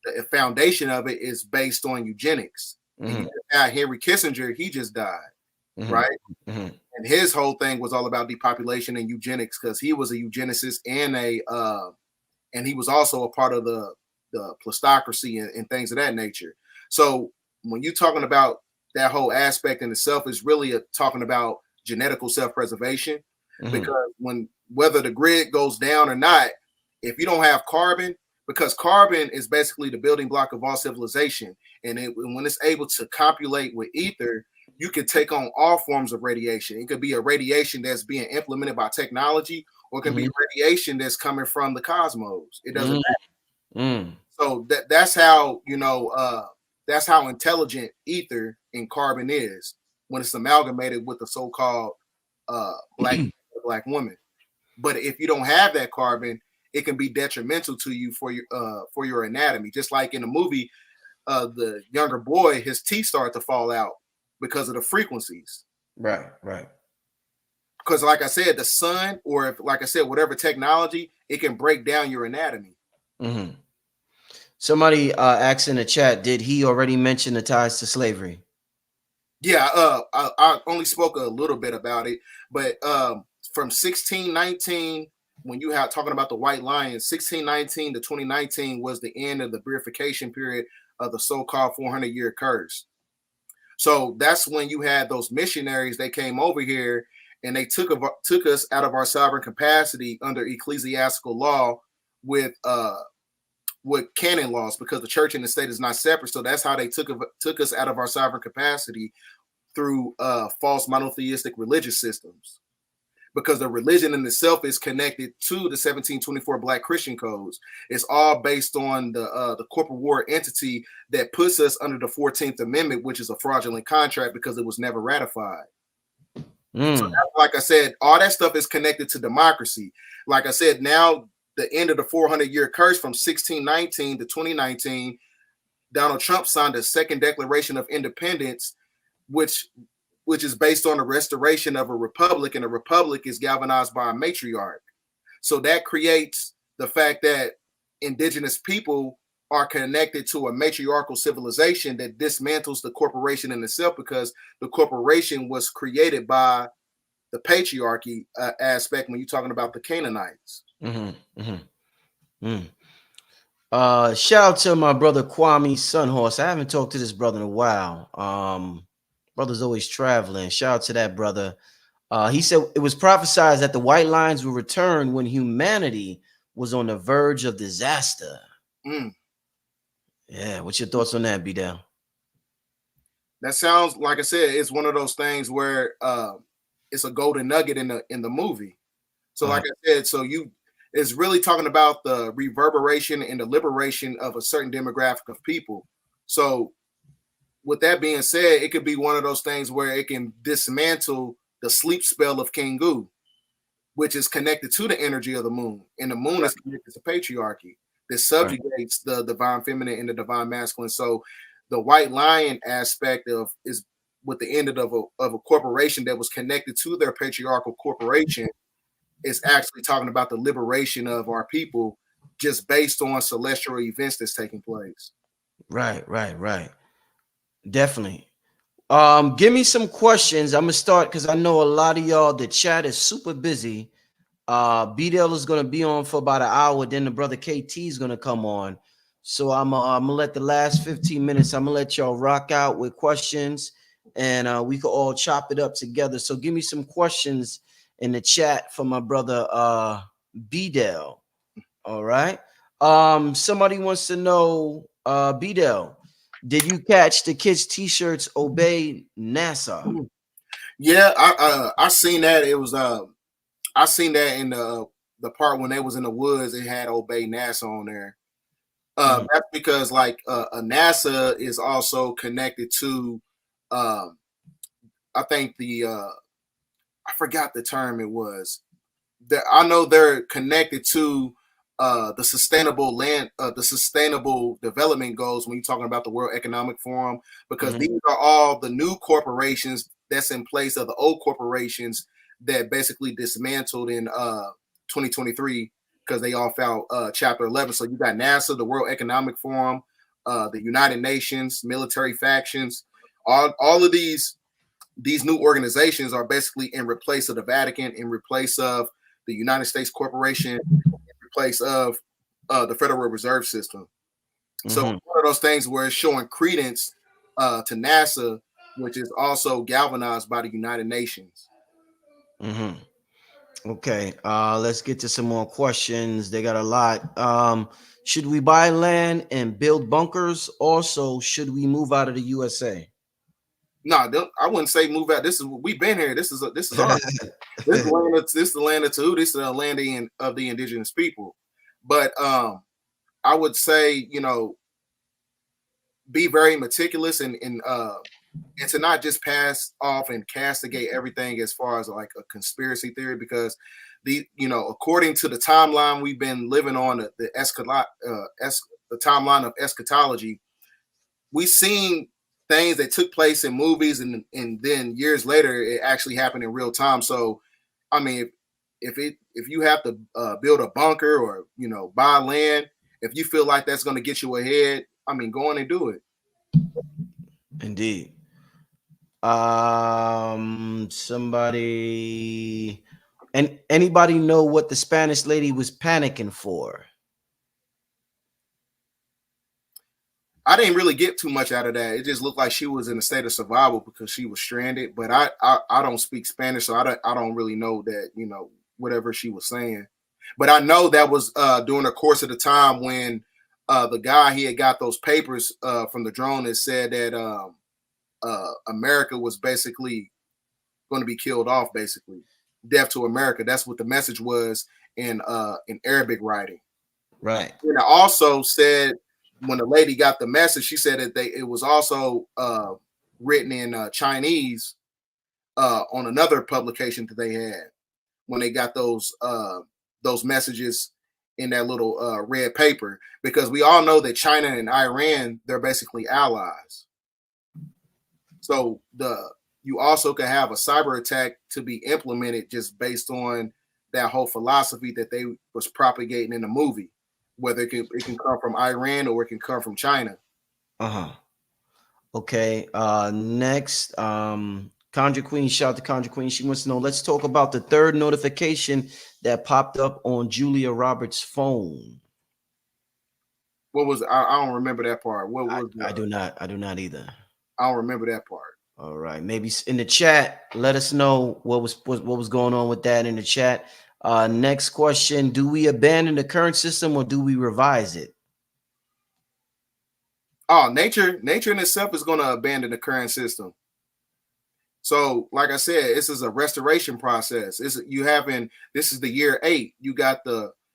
the foundation of it is based on eugenics. And Henry Kissinger, he just died, right? And his whole thing was all about depopulation and eugenics, because he was a eugenicist and he was also a part of the plutocracy and things of that nature. So when you're talking about that whole aspect in itself, is really talking about genetical self-preservation, because whether the grid goes down or not, if you don't have carbon, because carbon is basically the building block of all civilization, and when it's able to copulate with ether, you can take on all forms of radiation. It could be a radiation that's being implemented by technology, or it can be radiation that's coming from the cosmos. It doesn't matter. So that's how that's how intelligent ether and carbon is. when it's amalgamated with the so-called black woman. But if you don't have that carbon, it can be detrimental to you for your anatomy. Just like in the movie, the younger boy, his teeth start to fall out because of the frequencies. Right. Because like I said, the sun, or if, like I said, whatever technology, it can break down your anatomy. Mm-hmm. Somebody asked in the chat, did he already mention the ties to slavery? Yeah, I only spoke a little bit about it, but from 1619, when you have talking about the White Lions, 1619 to 2019 was the end of the purification period of the so-called 400-year curse. So that's when you had those missionaries. They came over here and they took us out of our sovereign capacity under ecclesiastical law with canon laws, because the church and the state is not separate. So that's how they took us out of our sovereign capacity, through false monotheistic religious systems, because the religion in itself is connected to the 1724 Black Christian codes. It's all based on the corporate war entity that puts us under the 14th Amendment, which is a fraudulent contract because it was never ratified. So like I said, all that stuff is connected to democracy. Like I said, now the end of the 400-year curse from 1619 to 2019, Donald Trump signed a second Declaration of Independence, which is based on the restoration of a republic, and a republic is galvanized by a matriarch. So that creates the fact that indigenous people are connected to a matriarchal civilization that dismantles the corporation in itself, because the corporation was created by the patriarchy aspect when you're talking about the Canaanites. Shout out to my brother Kwame Sunhorse. I haven't talked to this brother in a while. Brother's always traveling. Shout out to that brother. He said it was prophesied that the white lines will return when humanity was on the verge of disaster. Yeah, what's your thoughts on that, BDell? That sounds, like I said, it's one of those things where it's a golden nugget in the movie. So like I said, it's really talking about the reverberation and the liberation of a certain demographic of people. So with that being said, it could be one of those things where it can dismantle the sleep spell of Kingu, which is connected to the energy of the moon. And the moon is connected to patriarchy that subjugates the divine feminine and the divine masculine. So the white lion aspect is with the end of a corporation that was connected to their patriarchal corporation, is actually talking about the liberation of our people just based on celestial events that's taking place. Right. Definitely. Give me some questions. I'm gonna start because I know a lot of y'all, the chat is super busy. BDell is gonna be on for about an hour, then the brother KT is gonna come on. So I'm gonna let the last 15 minutes, I'm gonna let y'all rock out with questions, and we could all chop it up together. So give me some questions in the chat for my brother BDell. All right. Somebody wants to know, BDell, did you catch the kids' t-shirts obey NASA? Yeah, I seen that. It was I seen that in the part when they was in the woods, it had obey NASA on there. That's because like NASA is also connected to I think I forgot the term it was. I know they're connected to the sustainable development goals when you're talking about the World Economic Forum, because these are all the new corporations that's in place of the old corporations that basically dismantled in 2023 because they all filed Chapter 11. So you got NASA, the World Economic Forum, the United Nations, military factions, all of these new organizations are basically in replace of the Vatican, in replace of the United States Corporation, in place of the Federal Reserve System. So one of those things where it's showing credence to NASA, which is also galvanized by the United Nations. Okay, let's get to some more questions. They got a lot. Should we buy land and build bunkers? Also, should we move out of the USA? No, I wouldn't say move out. We've been here. This is ours. This is the land of Tahu. This is the land of the indigenous people. But I would say, be very meticulous and and to not just pass off and castigate everything as far as like a conspiracy theory, because according to the timeline we've been living on, the timeline of eschatology, we've seen things that took place in movies, and then years later it actually happened in real time. So, I mean, if you have to build a bunker or buy land, if you feel like that's going to get you ahead, I mean, go on and do it. Indeed. Somebody, and anybody know what the Spanish lady was panicking for? I didn't really get too much out of that. It just looked like she was in a state of survival because she was stranded. But I don't speak Spanish, so I don't really know that, whatever she was saying. But I know that was during the course of the time when the guy, he had got those papers from the drone that said that America was basically going to be killed off, basically. Death to America. That's what the message was in Arabic writing. Right. And I also said, when the lady got the message, she said that it was also written in Chinese on another publication that they had when they got those messages in that little red paper, because we all know that China and Iran, they're basically allies. So you also could have a cyber attack to be implemented just based on that whole philosophy that they was propagating in the movie. Whether it can come from Iran or it can come from China. Okay. Next, Conjure Queen. Shout out to Conjure Queen. She wants to know. Let's talk about the third notification that popped up on Julia Roberts' phone. What was? I don't remember that part. What was? I do not either. I don't remember that part. All right. Maybe in the chat, let us know what was going on with that in the chat. Next question: do we abandon the current system or do we revise it? Oh, nature in itself is going to abandon the current system. So, like I said, this is a restoration process. This is the year 8. You got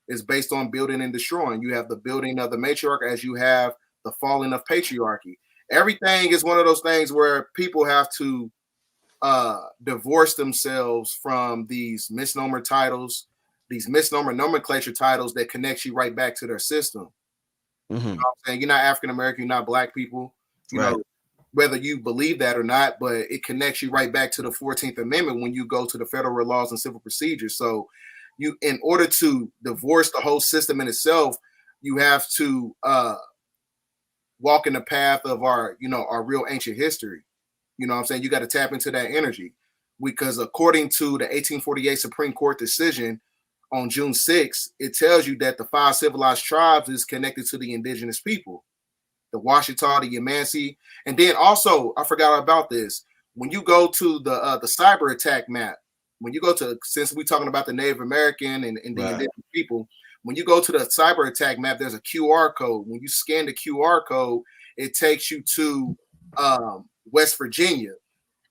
it's based on building and destroying. You have the building of the matriarch as you have the falling of patriarchy. Everything is one of those things where people have to divorce themselves from these misnomer titles, these misnomer nomenclature titles that connect you right back to their system. You know what I'm saying? You're not African American, you're not Black people, you know, whether you believe that or not, but it connects you right back to the 14th Amendment when you go to the federal laws and civil procedures. So in order to divorce the whole system in itself, you have to walk in the path of our real ancient history. You know what I'm saying? You got to tap into that energy, because according to the 1848 Supreme Court decision on June 6th, it tells you that the 5 civilized tribes is connected to the indigenous people, the Washita, the Yamasee. And then also, I forgot about this. When you go to the cyber attack map, when you go to, since we're talking about the Native American and the indigenous people, when you go to the cyber attack map, there's a QR code. When you scan the QR code, it takes you to West Virginia,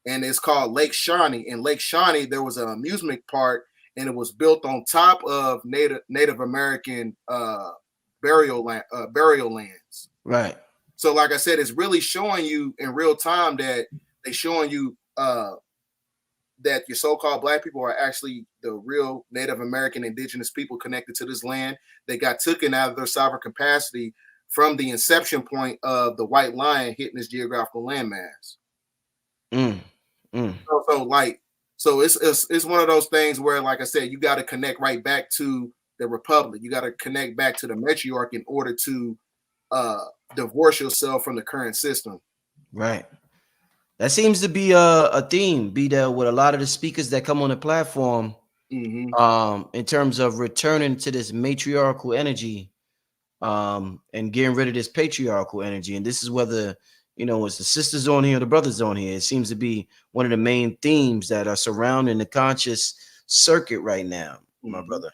and it's called Lake Shawnee. In Lake Shawnee, there was an amusement park, and it was built on top of Native American burial lands. Right. So, like I said, it's really showing you in real time that they're showing you that your so-called Black people are actually the real Native American indigenous people connected to this land. They got taken out of their sovereign capacity from the inception point of the white lion hitting this geographical landmass. So it's one of those things where, like I said, you got to connect right back to the Republic. You got to connect back to the matriarch in order to divorce yourself from the current system. Right. That seems to be a theme, BDell, with a lot of the speakers that come on the platform, in terms of returning to this matriarchal energy, and getting rid of this patriarchal energy. And this is whether, it's the sisters on here or the brothers on here. It seems to be one of the main themes that are surrounding the conscious circuit right now, my brother.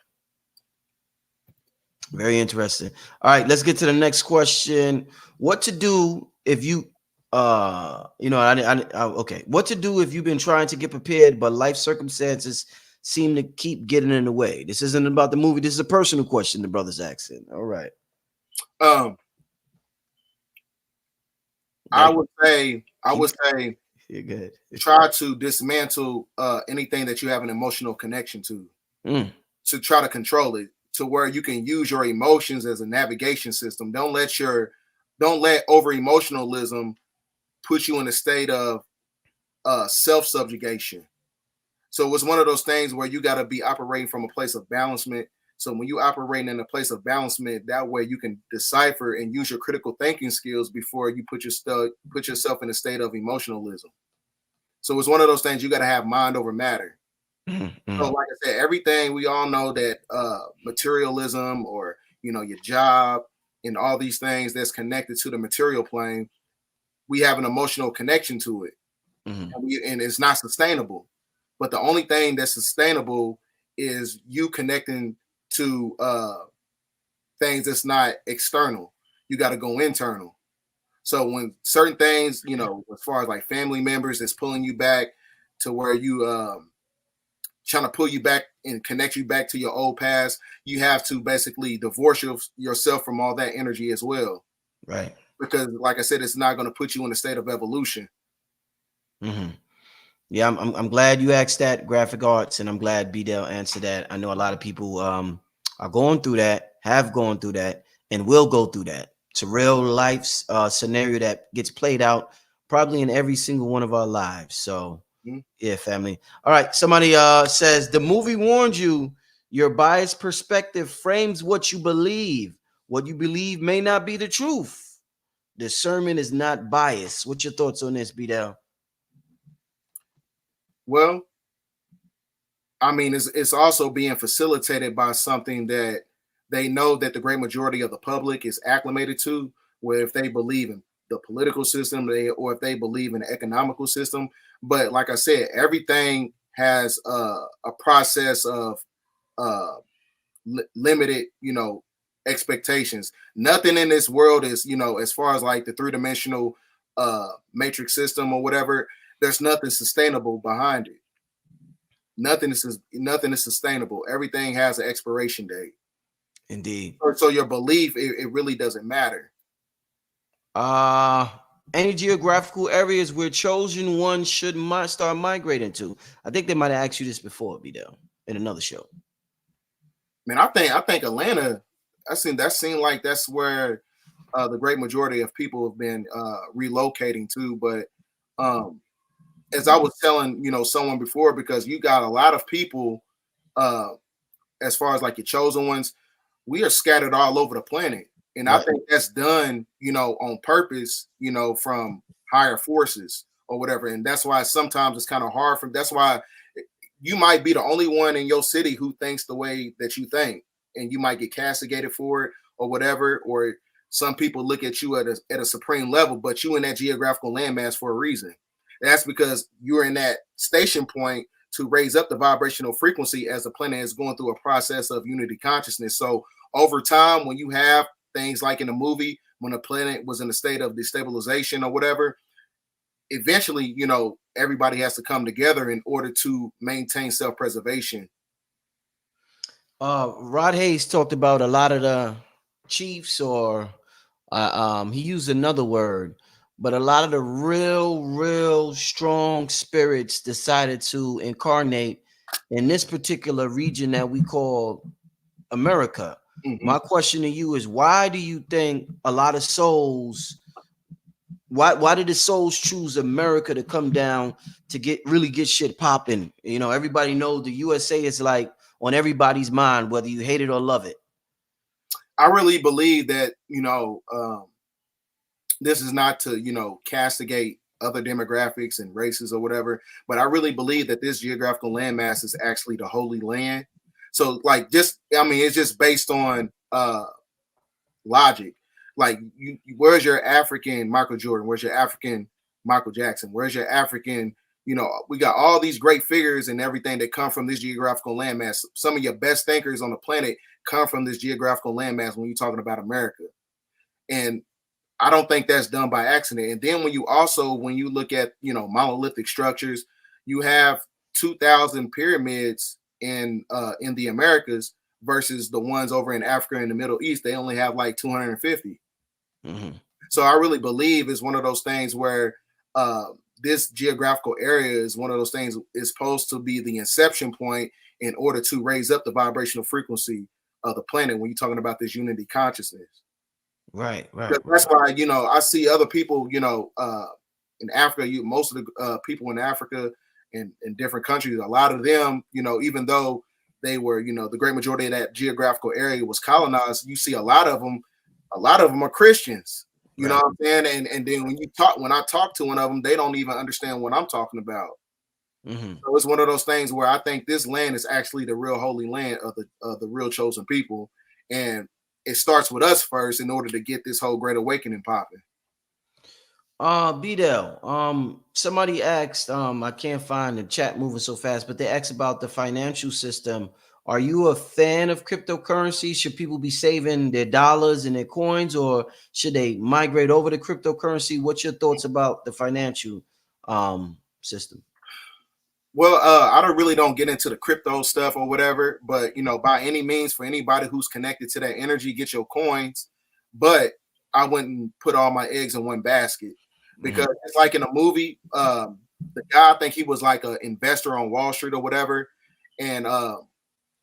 Very interesting. All right, let's get to the next question. What to do if you what to do if you've been trying to get prepared, but life circumstances seem to keep getting in the way? This isn't about the movie. This is a personal question the brother's asking. All right. I would say You're good. try to dismantle anything that you have an emotional connection to try to control it, to where you can use your emotions as a navigation system. Don't let over emotionalism put you in a state of self-subjugation. So it's one of those things where you got to be operating from a place of balancement. So when you operate in a place of balancement, that way you can decipher and use your critical thinking skills before you put yourself in a state of emotionalism. So it's one of those things you got to have mind over matter. So like I said, everything, we all know that materialism, or your job and all these things that's connected to the material plane, we have an emotional connection to it, and it's not sustainable. But the only thing that's sustainable is you connecting to things that's not external. You got to go internal. So when certain things, as far as like family members that's pulling you back to where you trying to pull you back and connect you back to your old past, you have to basically divorce yourself from all that energy as well. Right. Because like I said, it's not going to put you in a state of evolution. Yeah, I'm glad you asked that, graphic arts, and I'm glad BDell answered that. I know a lot of people are going through that, have gone through that, and will go through that. It's a real life scenario that gets played out probably in every single one of our lives. So yeah, family. All right. Somebody says the movie warned you your biased perspective frames what you believe. What you believe may not be the truth. Discernment is not bias. What's your thoughts on this, BDell? Well, I mean, it's also being facilitated by something that they know that the great majority of the public is acclimated to, where if they believe in the political system, or if they believe in the economical system. But like I said, everything has a process of limited, expectations. Nothing in this world is, as far as like the three-dimensional matrix system or whatever, there's nothing sustainable behind it. Nothing is sustainable. Everything has an expiration date. Indeed. So your belief, it really doesn't matter. Any geographical areas where chosen ones should start migrating to? I think they might have asked you this before, BDell, in another show. Man, I think Atlanta, that seemed like that's where the great majority of people have been relocating to. But as I was telling someone before, because you got a lot of people, as far as like your chosen ones, we are scattered all over the planet. And right. I think that's done, on purpose, from higher forces or whatever. And that's why sometimes it's kind of hard that's why you might be the only one in your city who thinks the way that you think, and you might get castigated for it or whatever. Or some people look at you at a supreme level, but you in that geographical landmass for a reason. That's because you're in that station point to raise up the vibrational frequency as the planet is going through a process of unity consciousness. So over time, when you have things like in the movie, when the planet was in a state of destabilization or whatever, eventually, everybody has to come together in order to maintain self-preservation. Rod Hayes talked about a lot of the chiefs, or he used another word, but a lot of the real strong spirits decided to incarnate in this particular region that we call America. My question to you is, why do you think a lot of souls, why did the souls choose America to come down to really get shit popping? Everybody knows the USA is like on everybody's mind, whether you hate it or love it. I really believe that, this is not to, castigate other demographics and races or whatever, but I really believe that this geographical landmass is actually the Holy Land. So like it's just based on logic. Like where's your African Michael Jordan? Where's your African Michael Jackson? Where's your African, we got all these great figures and everything that come from this geographical landmass. Some of your best thinkers on the planet come from this geographical landmass when you're talking about America. And I don't think that's done by accident. And then when you look at, monolithic structures, you have 2,000 pyramids in the Americas versus the ones over in Africa and the Middle East. They only have like 250. So I really believe it's one of those things where this geographical area is one of those things is supposed to be the inception point in order to raise up the vibrational frequency of the planet when you're talking about this unity consciousness. Right. That's why, I see other people, in Africa, most of the people in Africa and in different countries, a lot of them, even though they were, the great majority of that geographical area was colonized, you see a lot of them are Christians. You know what I'm saying? And then when I talk to one of them, they don't even understand what I'm talking about. So it's one of those things where I think this land is actually the real holy land of the real chosen people. And it starts with us first in order to get this whole great awakening popping. BDell, somebody asked, I can't find the chat moving so fast, but they asked about the financial system. Are you a fan of cryptocurrency? Should people be saving their dollars and their coins, or should they migrate over to cryptocurrency? What's your thoughts about the financial system? Well, I don't get into the crypto stuff or whatever, but by any means, for anybody who's connected to that energy, get your coins. But I wouldn't put all my eggs in one basket, because it's like in a movie, the guy, I think he was like an investor on Wall Street or whatever, and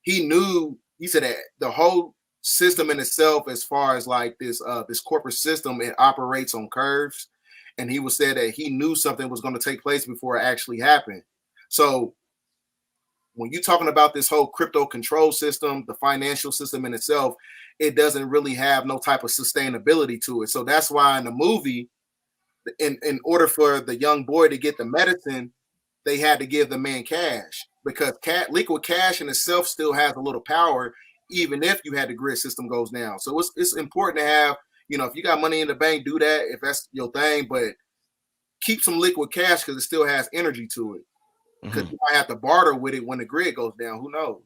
he said that the whole system in itself, as far as like this corporate system, it operates on curves, and he was said that he knew something was going to take place before it actually happened. So when you're talking about this whole crypto control system, the financial system in itself, it doesn't really have no type of sustainability to it. So that's why in the movie, in order for the young boy to get the medicine, they had to give the man cash, because liquid cash in itself still has a little power, even if you had the grid system goes down. So it's important to have, if you got money in the bank, do that if that's your thing, but keep some liquid cash because it still has energy to it. Because you might have to barter with it when the grid goes down. Who knows?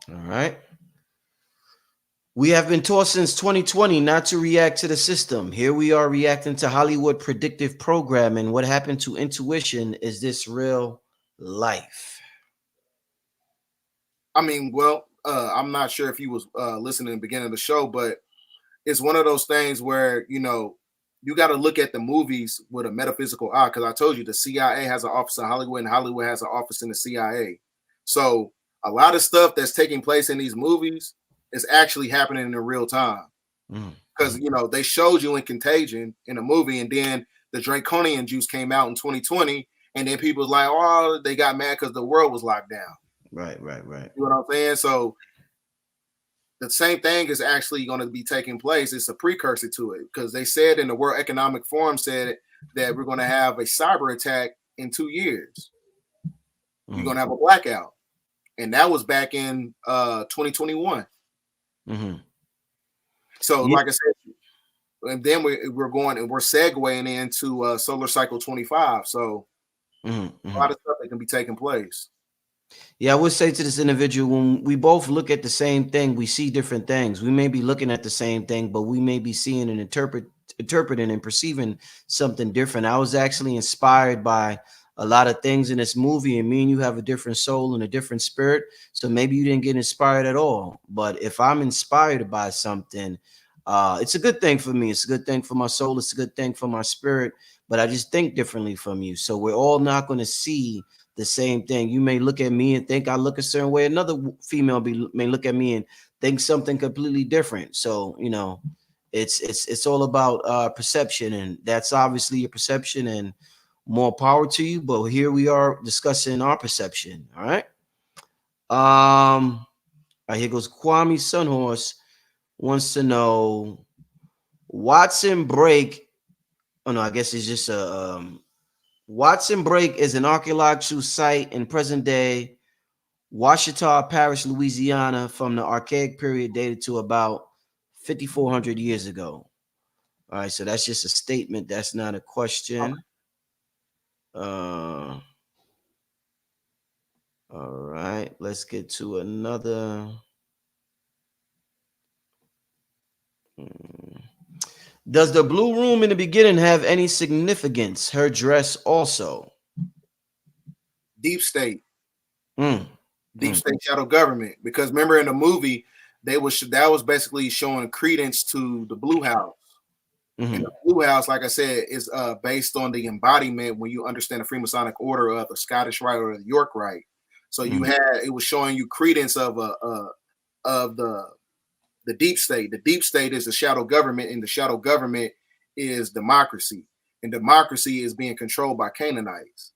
All right. We have been taught since 2020 not to react to the system. Here we are reacting to Hollywood predictive programming. What happened to intuition? Is this real life? I mean, well, I'm not sure if you was listening in the beginning of the show, but it's one of those things where, you got to look at the movies with a metaphysical eye, because I told you the CIA has an office in Hollywood and Hollywood has an office in the CIA. So a lot of stuff that's taking place in these movies is actually happening in real time. Because, they showed you in Contagion in a movie, and then the draconian juice came out in 2020, and then people was like, oh, they got mad because the world was locked down. Right. You know what I'm saying? So the same thing is actually going to be taking place. It's a precursor to it, because they said in the World Economic Forum said that we're going to have a cyber attack in 2 years. You're going to have a blackout. And that was back in 2021. So like I said, and then we're going and we're segueing into solar cycle 25. So a lot of stuff that can be taking place. Yeah, I would say to this individual, when we both look at the same thing, we see different things. We may be looking at the same thing, but we may be seeing and interpreting and perceiving something different. I was actually inspired by a lot of things in this movie, and me and you have a different soul and a different spirit. So maybe you didn't get inspired at all. But if I'm inspired by something, it's a good thing for me. It's a good thing for my soul. It's a good thing for my spirit. But I just think differently from you. So we're all not going to see the same thing. You may look at me and think I look a certain way. Another female may look at me and think something completely different. So, it's all about perception, and that's obviously your perception, and more power to you. But here we are discussing our perception. All right. All right, here goes Kwame Sunhorse wants to know Watson Break. Oh no, I guess it's just a Watson Break is an archaeological site in present day Ouachita Parish, Louisiana, from the Archaic period dated to about 5,400 years ago. All right, so that's just a statement. That's not a question. All right, let's get to another. Does the blue room in the beginning have any significance? Her dress also. Deep state. Deep state shadow government. Because remember in the movie, that was basically showing credence to the Blue House. And the blue house, like I said, is based on the embodiment when you understand the Freemasonic order of the Scottish Rite or the York Rite. So you had, it was showing you credence of the deep state. The deep state is the shadow government, and the shadow government is democracy. And democracy is being controlled by Canaanites.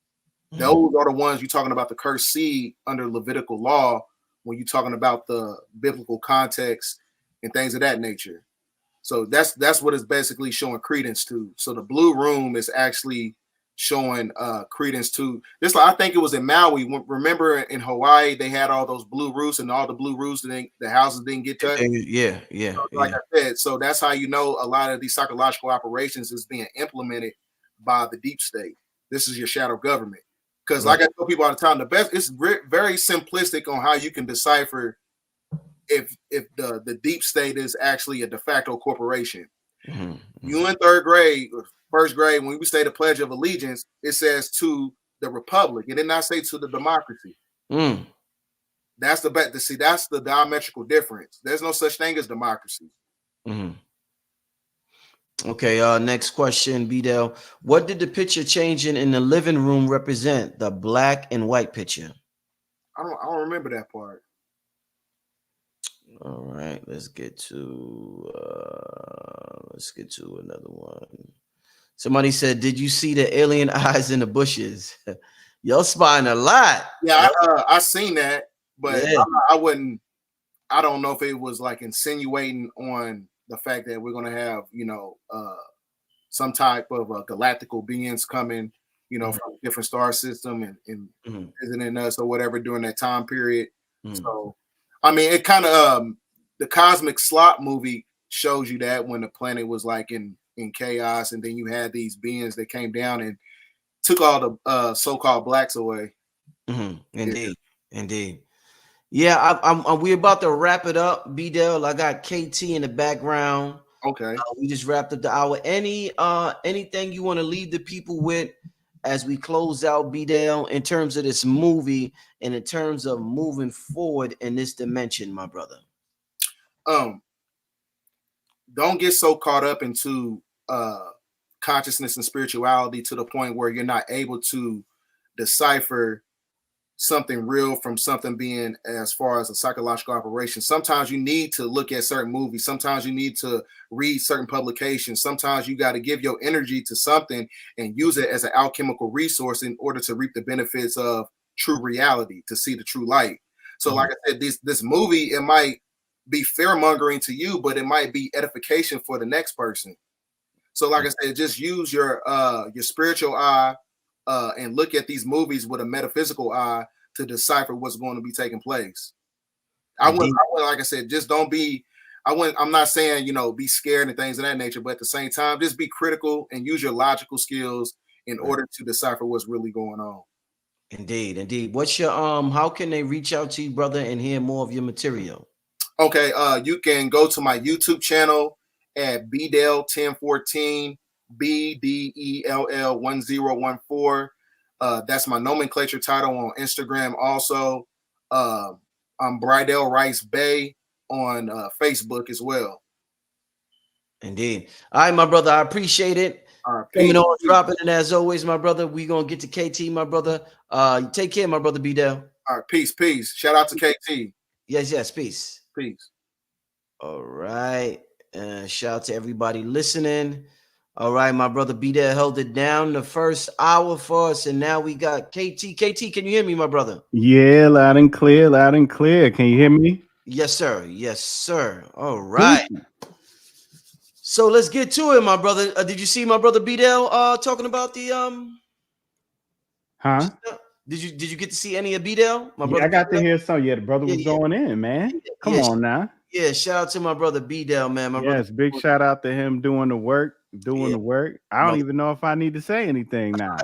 Those are the ones you're talking about, the cursed seed under Levitical law, when you're talking about the biblical context and things of that nature. So that's what it's basically showing credence to. So the blue room is actually showing credence to this. I think it was in Maui. Remember in Hawaii, they had all those blue roofs, and all the blue roofs, the houses didn't get touched. Yeah. So, like I said, so that's how you know a lot of these psychological operations is being implemented by the deep state. This is your shadow government. Because like I tell people all the time, the best, it's very simplistic on how you can decipher if the deep state is actually a de facto corporation. You in third grade, first grade, when we say the Pledge of Allegiance, it says to the republic. It did not say to the democracy. That's that's the diametrical difference. There's no such thing as democracy. Okay, next question, BDell. What did the picture changing in the living room represent? The black and white picture. I don't remember that part. All right, let's get to another one. Somebody said, "Did you see the alien eyes in the bushes?" Y'all spying a lot. Yeah, I seen that, but I wouldn't. I don't know if it was like insinuating on the fact that we're gonna have, some type of galactical beings coming, from a different star system and visiting us or whatever during that time period. So, I mean, it kind of the Cosmic Slot movie shows you that when the planet was like in chaos, and then you had these beings that came down and took all the so-called blacks away. Indeed. Yeah, we're about to wrap it up, BDell. I got KT in the background. Okay. We just wrapped up the hour. Anything you want to leave the people with as we close out, BDell, in terms of this movie and in terms of moving forward in this dimension, my brother? Don't get so caught up into consciousness and spirituality to the point where you're not able to decipher something real from something being as far as a psychological operation. Sometimes you need to look at certain movies. Sometimes you need to read certain publications. Sometimes you got to give your energy to something and use it as an alchemical resource in order to reap the benefits of true reality, to see the true light. So like I said, this movie, it might be fear-mongering to you, but it might be edification for the next person. So like I said, just use your spiritual eye and look at these movies with a metaphysical eye to decipher what's going to be taking place. I wouldn't, like I said, just don't be. I'm not saying be scared and things of that nature, but at the same time, just be critical and use your logical skills in order to decipher what's really going on. Indeed. What's your how can they reach out to you, brother, and hear more of your material? Okay, you can go to my YouTube channel at BDell1014. BDell1014. That's my nomenclature title on Instagram. Also, I'm Bridell Rice Bay on Facebook as well. Indeed. All right, my brother. I appreciate it. Coming on, dropping, and as always, my brother, we gonna get to KT, my brother. Take care, my brother BDell. All right, peace. Shout out to KT. Yes, peace. All right. Shout out to everybody listening. All right, my brother BDell held it down the first hour for us, and now we got KT. KT, can you hear me, my brother? Yeah, loud and clear. Can you hear me? Yes, sir. All right. So let's get to it, my brother. Did you see my brother BDell talking about the Huh? Did you get to see any of BDell? My brother, I got to hear some. Yeah, the brother was going in, man. Come on now. Yeah, shout out to my brother BDell, man. Yes, big shout out to him doing the work. The work. I don't even know if I need to say anything now.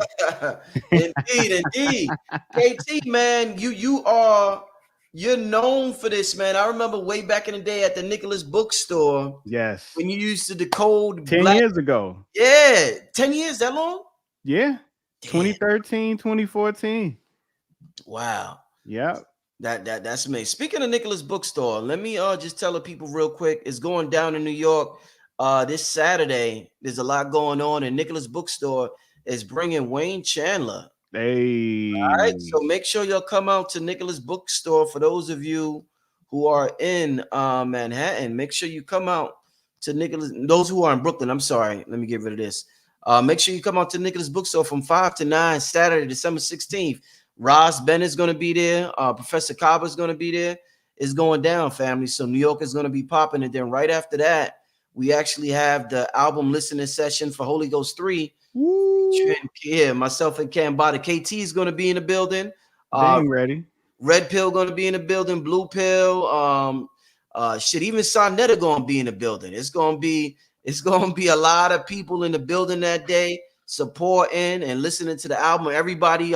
Indeed. KT, man, you're known for this, man. I remember way back in the day at the Nicholas bookstore. Yes. When you used to decode 10 years ago. Yeah. 10 years, that long? Yeah. 2013, 2014. Wow. Yep. That's amazing. Speaking of Nicholas bookstore, let me just tell the people real quick. It's going down in New York. this Saturday, there's a lot going on, and Nicholas Bookstore is bringing Wayne Chandler. Hey. All right, so make sure you'll come out to Nicholas Bookstore. For those of you who are in Manhattan, make sure you come out to Nicholas. Those who are in Brooklyn, I'm sorry, let me get rid of this. Make sure you come out to Nicholas Bookstore from 5 to 9 Saturday, December 16th. Ross Bennett is going to be there. Professor Cabal is going to be there. It's going down, family. So New York is going to be popping. And then right after that, we actually have the album listening session for Holy Ghost 3. Yeah, myself and Cambada. KT is going to be in the building. Being ready. Red Pill going to be in the building. Blue Pill. Even Sonetta going to be in the building. It's going to be a lot of people in the building that day supporting and listening to the album. Everybody,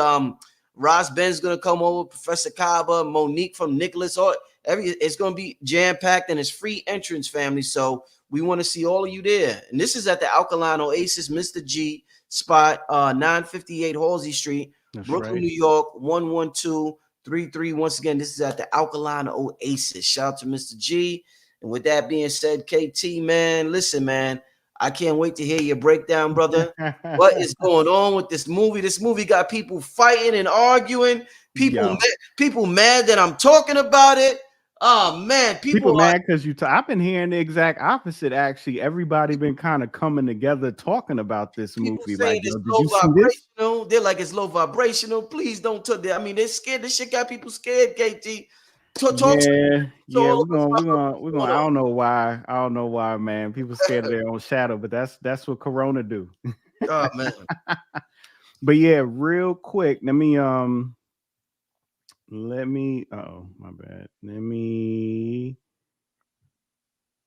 Ross Ben's going to come over, Professor Kaba, Monique from Nicholas, it's going to be jam-packed, and it's free entrance, family. So we want to see all of you there. And this is at the Alkaline Oasis, Mr. G spot, 958 Halsey Street, That's Brooklyn, right. New York, 11233. Once again, this is at the Alkaline Oasis. Shout out to Mr. G. And with that being said, KT, man, listen, man, I can't wait to hear your breakdown, brother. What is going on with this movie? This movie got people fighting and arguing. People mad that I'm talking about it. Oh man, people mad because I've been hearing the exact opposite. Actually, everybody been kind of coming together talking about this movie. Like, it's did low you see vibrational? They're like, it's low vibrational. Please don't touch that. I mean, they're scared. This shit got people scared. KT. We're gonna. I don't know why, man. People scared of their own shadow, but that's what Corona do. Oh man. But yeah, real quick, let me oh my bad. Let me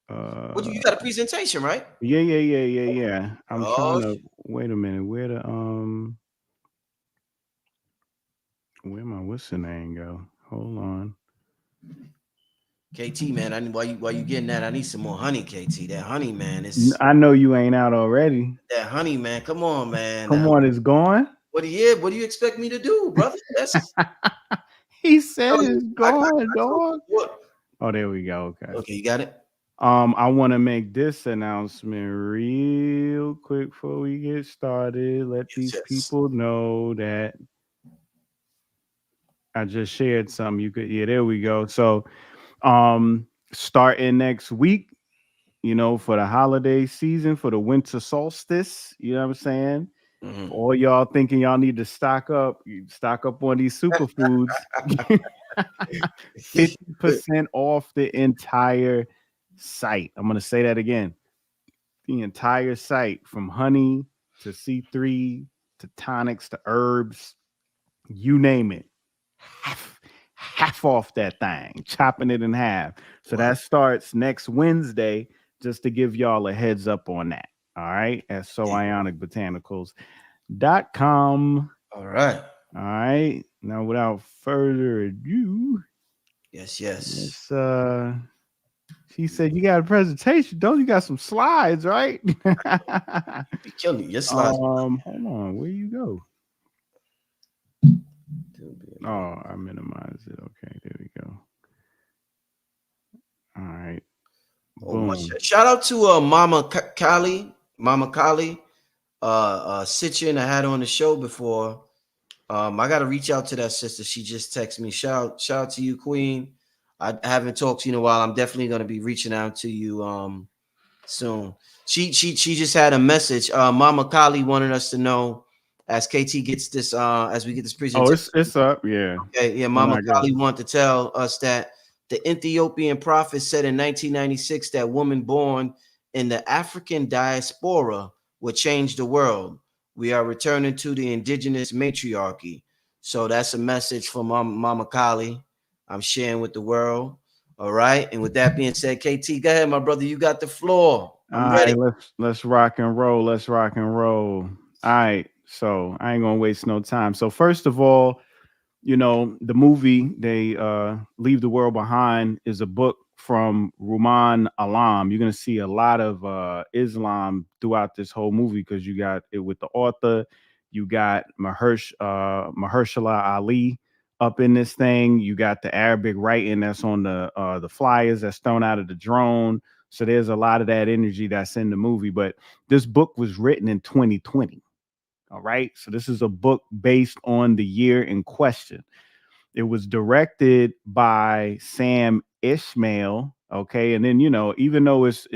What you got a presentation, right? Yeah. I'm trying to wait a minute. Where my what's the name go? Hold on. KT, man, why you getting that? I need some more honey, KT. That honey, man, is. I know you ain't out already. That honey, man. Come on, man. Come on, it's gone. What do you expect me to do, brother? He said it's gone, dog. Oh, there we go. Okay, you got it. I want to make this announcement real quick before we get started. Let these people know that I just shared something. There we go. So, starting next week, for the holiday season, for the winter solstice, you know what I'm saying? Mm-hmm. All y'all thinking y'all need to stock up on these superfoods. 50% off the entire site. I'm gonna say that again. The entire site, from honey to C3 to tonics to herbs, you name it. Half off that thing, chopping it in half. So that starts next Wednesday, just to give y'all a heads up on that. All right, at soionicbotanicals.com. All right. Now, without further ado, yes. She said you got a presentation, don't you? Got some slides, right? You killing me. Your slides. Hold on, where you go? Oh, I minimized it. Okay, there we go. All right. Shout out to Mama Kali, Sitchin. I had on the show before. I got to reach out to that sister. She just texted me. Shout out to you, Queen. I haven't talked to you in a while. I'm definitely going to be reaching out to you soon. She just had a message. Mama Kali wanted us to know, as KT gets this, as we get this presentation. Oh, it's up, yeah. Okay, yeah. Mama Kali wanted to tell us that the Ethiopian prophet said in 1996 that women born in the African diaspora would change the world. We are returning to the indigenous matriarchy. So that's a message from Mama Kali. I'm sharing with the world. All right. And with that being said, KT, go ahead, my brother. You got the floor. I'm ready. Right, let's rock and roll. All right. So I ain't gonna waste no time. So first of all, the movie They Leave the World Behind is a book from Ruman Alam. You're gonna see a lot of Islam throughout this whole movie because you got it with the author. You got Mahershala Ali up in this thing. You got the Arabic writing that's on the flyers that's thrown out of the drone. So there's a lot of that energy that's in the movie. But this book was written in 2020. All right. So this is a book based on the year in question. It was directed by Sam Ishmael. Okay. And then, even though it's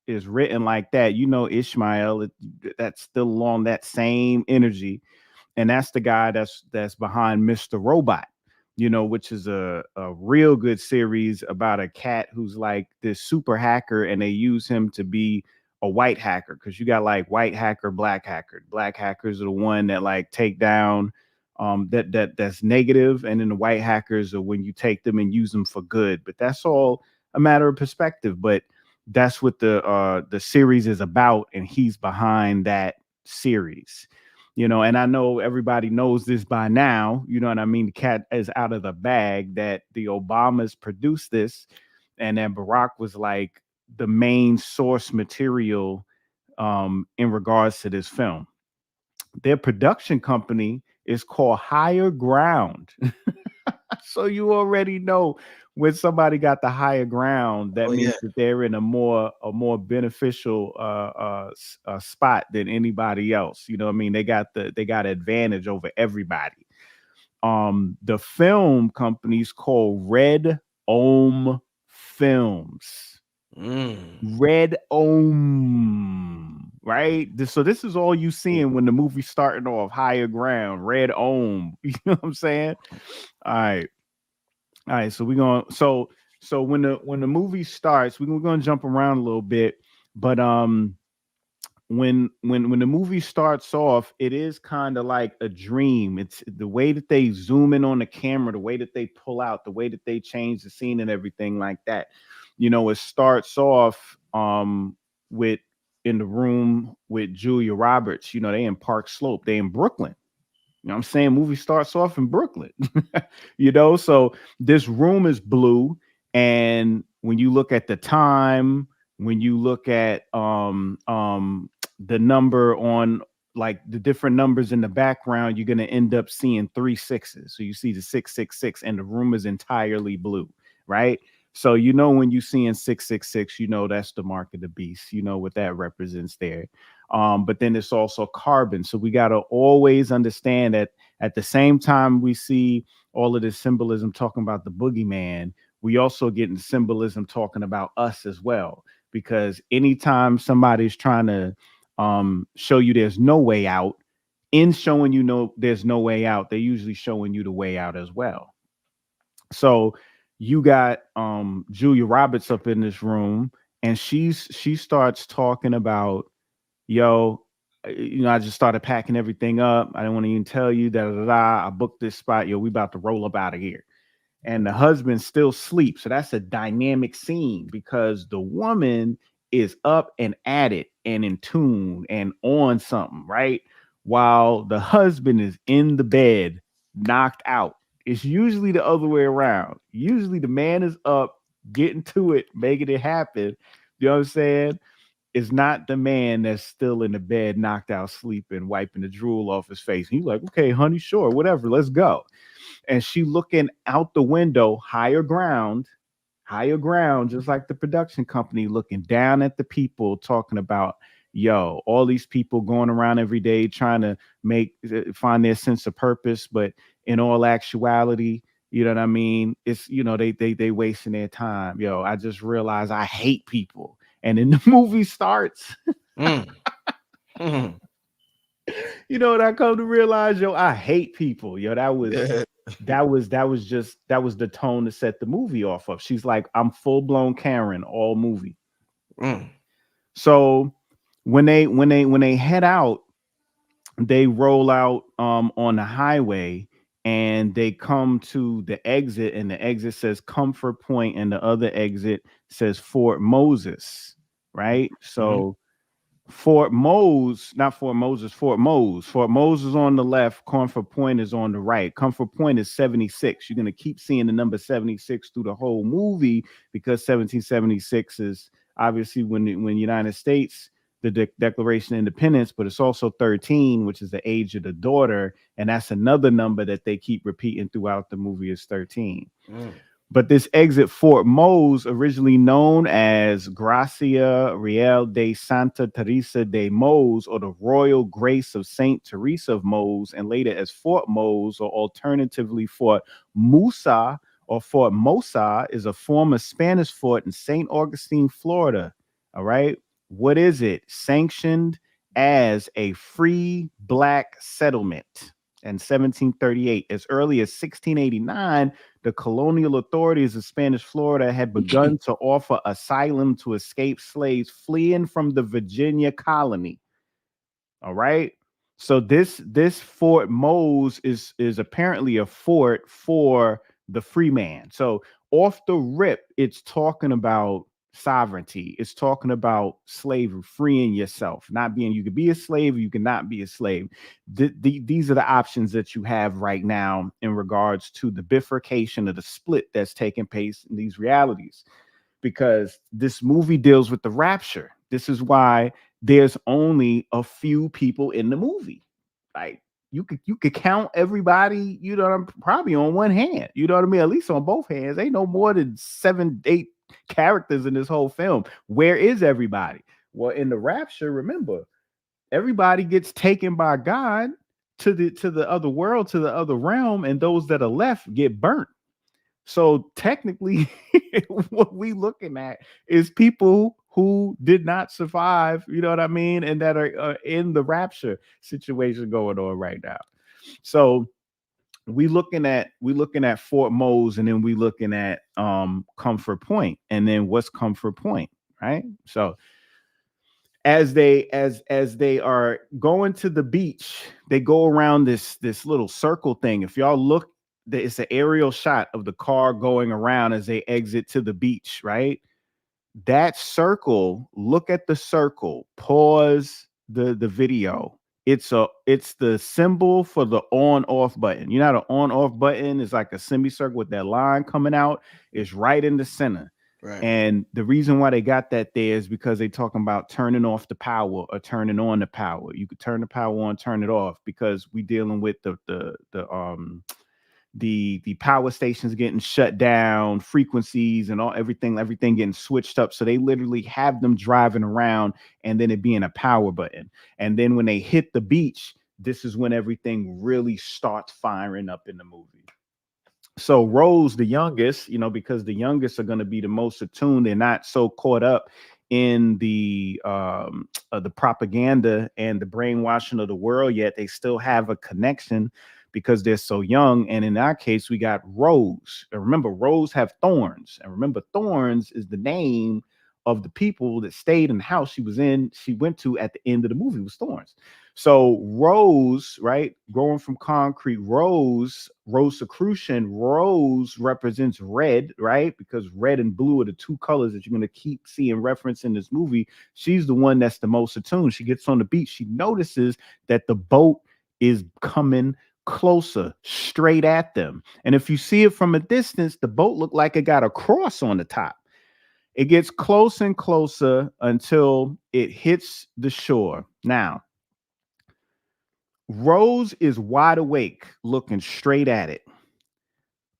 written like that, Ishmael, that's still along that same energy. And that's the guy that's behind Mr. Robot, which is a real good series about a cat who's like this super hacker, and they use him to be a white hacker, because you got like white hacker, black hacker. Black hackers are the one that like take down that's negative, and then the white hackers are when you take them and use them for good. But that's all a matter of perspective. But that's what the series is about, and he's behind that series. And I know everybody knows this by now. You know what I mean? The cat is out of the bag that the Obamas produced this, and then Barack was like the main source material in regards to this film. Their production company is called Higher Ground. So you already know when somebody got the higher ground, that means that they're in a more beneficial spot than anybody else. You know what I mean? They got advantage over everybody. The film company's called Red Ohm Films. Red Ohm, right? So this is all you seeing when the movie's starting off. Higher Ground, Red Ohm. You know what I'm saying? All right. So we're going. So when the movie starts, we're gonna jump around a little bit, but when the movie starts off, it is kind of like a dream. It's the way that they zoom in on the camera, the way that they pull out, the way that they change the scene and everything like that. It starts off with in the room with Julia Roberts. They in Park Slope, they in Brooklyn. You know what I'm saying? Movie starts off in Brooklyn. So this room is blue, and when you look at the time, when you look at the number on like the different numbers in the background, you're going to end up seeing 3 6s. So you see the 666, and the room is entirely blue, right? So when you see in 666, that's the mark of the beast. What that represents there. But then it's also carbon. So we got to always understand that at the same time we see all of this symbolism talking about the boogeyman, we also get in symbolism talking about us as well. Because anytime somebody's trying to show you there's no way out, in showing there's no way out, they're usually showing you the way out as well. So you got Julia Roberts up in this room, and she starts talking about, I just started packing everything up. I didn't want to even tell you that I booked this spot. We about to roll up out of here. And the husband still sleeps. So that's a dynamic scene, because the woman is up and at it and in tune and on something, right? While the husband is in the bed, knocked out. It's usually the other way around. Usually the man is up, getting to it, making it happen. You know what I'm saying? It's not the man that's still in the bed, knocked out, sleeping, wiping the drool off his face. He's like, okay, honey, sure, whatever, let's go. And she looking out the window, higher ground, just like the production company, looking down at the people, talking about, all these people going around every day trying to find their sense of purpose, but in all actuality, you know what I mean? It's, they wasting their time. I just realized I hate people. And then the movie starts. I come to realize, I hate people. That was the tone to set the movie off of. She's like, I'm full blown Karen all movie. So when they head out, they roll out on the highway, and they come to the exit, and the exit says Comfort Point, and the other exit says Fort Moses, right? So Fort Moos on the left, Comfort Point is on the right. Comfort Point is 76. You're going to keep seeing the number 76 through the whole movie, because 1776 is obviously when United States, the Declaration of Independence, but it's also 13, which is the age of the daughter, and that's another number that they keep repeating throughout the movie is 13. But this exit Fort Moos, originally known as Gracia Real de Santa Teresa de Moos, or the Royal Grace of Saint Teresa of Moos, and later as Fort Moos, or alternatively Fort Musa or Fort Mosa, is a former Spanish fort in St. Augustine, Florida. All right. What is it? Sanctioned as a free black settlement in 1738. As early as 1689, the colonial authorities of Spanish Florida had begun to offer asylum to escaped slaves fleeing from the Virginia colony. All right. So this Fort Moos is apparently a fort for the free man. So off the rip, it's talking about sovereignty. It's talking about slavery, freeing yourself, not being, you could be a slave or you cannot be a slave. These are the options that you have right now in regards to the bifurcation of the split that's taking place in these realities, because this movie deals with the rapture. This is why there's only a few people in the movie. Like, you could count everybody, you know, I'm probably on one hand, you know what I mean? At least on both hands. Ain't no more than 7, 8 characters in this whole film. Where is everybody? Well, in the rapture, remember, everybody gets taken by God to the other world, to the other realm, and those that are left get burnt. So technically, what we looking at is people who did not survive, you know what I mean, and that are in the rapture situation going on right now. So we looking at Fort Moos, and then we looking at Comfort Point, and then what's Comfort Point, right? So as they are going to the beach, they go around this little circle thing. If y'all look, it's an aerial shot of the car going around as they exit to the beach, right? That circle, look at the circle, pause the video. It's the symbol for the on-off button. You know, the on-off button is like a semicircle with that line coming out. It's right in the center. Right. And the reason why they got that there is because they're talking about turning off the power or turning on the power. You could turn the power on, turn it off, because we're dealing with the power stations getting shut down, frequencies and everything getting switched up. So they literally have them driving around and then it being a power button. And then when they hit the beach, this is when everything really starts firing up in the movie. So Rose, the youngest, you know, because the youngest are going to be the most attuned. They're not so caught up in the propaganda and the brainwashing of the world yet. They still have a connection because they're so young. And in our case, we got Rose. And remember, Rose have thorns. And remember, thorns is the name of the people that stayed in the house she went to at the end of the movie, was thorns. So Rose, right, growing from concrete, Rosicrucian, Rose represents red, right? Because red and blue are the two colors that you're going to keep seeing reference in this movie. She's the one that's the most attuned. She gets on the beach. She notices that the boat is coming closer, straight at them. And if you see it from a distance, the boat looked like it got a cross on the top. It gets closer and closer until it hits the shore. Now, Rose is wide awake, looking straight at it.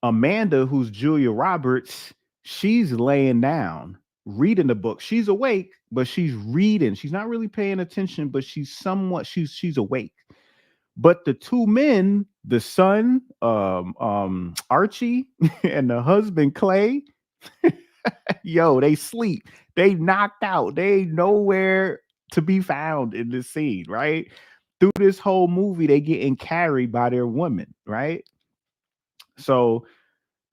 Amanda, who's Julia Roberts, she's laying down, reading the book. She's awake, but she's reading. She's not really paying attention, but she's awake. But the two men, the son, Archie, and the husband, Clay, yo, they sleep. They knocked out. They ain't nowhere to be found in this scene, right? Through this whole movie, they getting carried by their women, right? So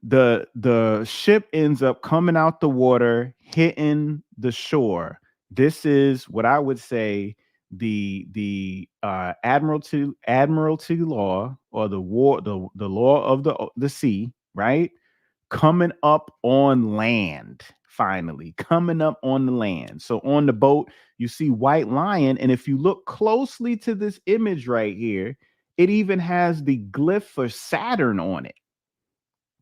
the ship ends up coming out the water, hitting the shore. This is what I would say the admiralty law, or the law of the sea, right? Coming up on land, finally coming up on the land. So on the boat, you see White Lion, and if you look closely to this image right here, it even has the glyph for Saturn on it.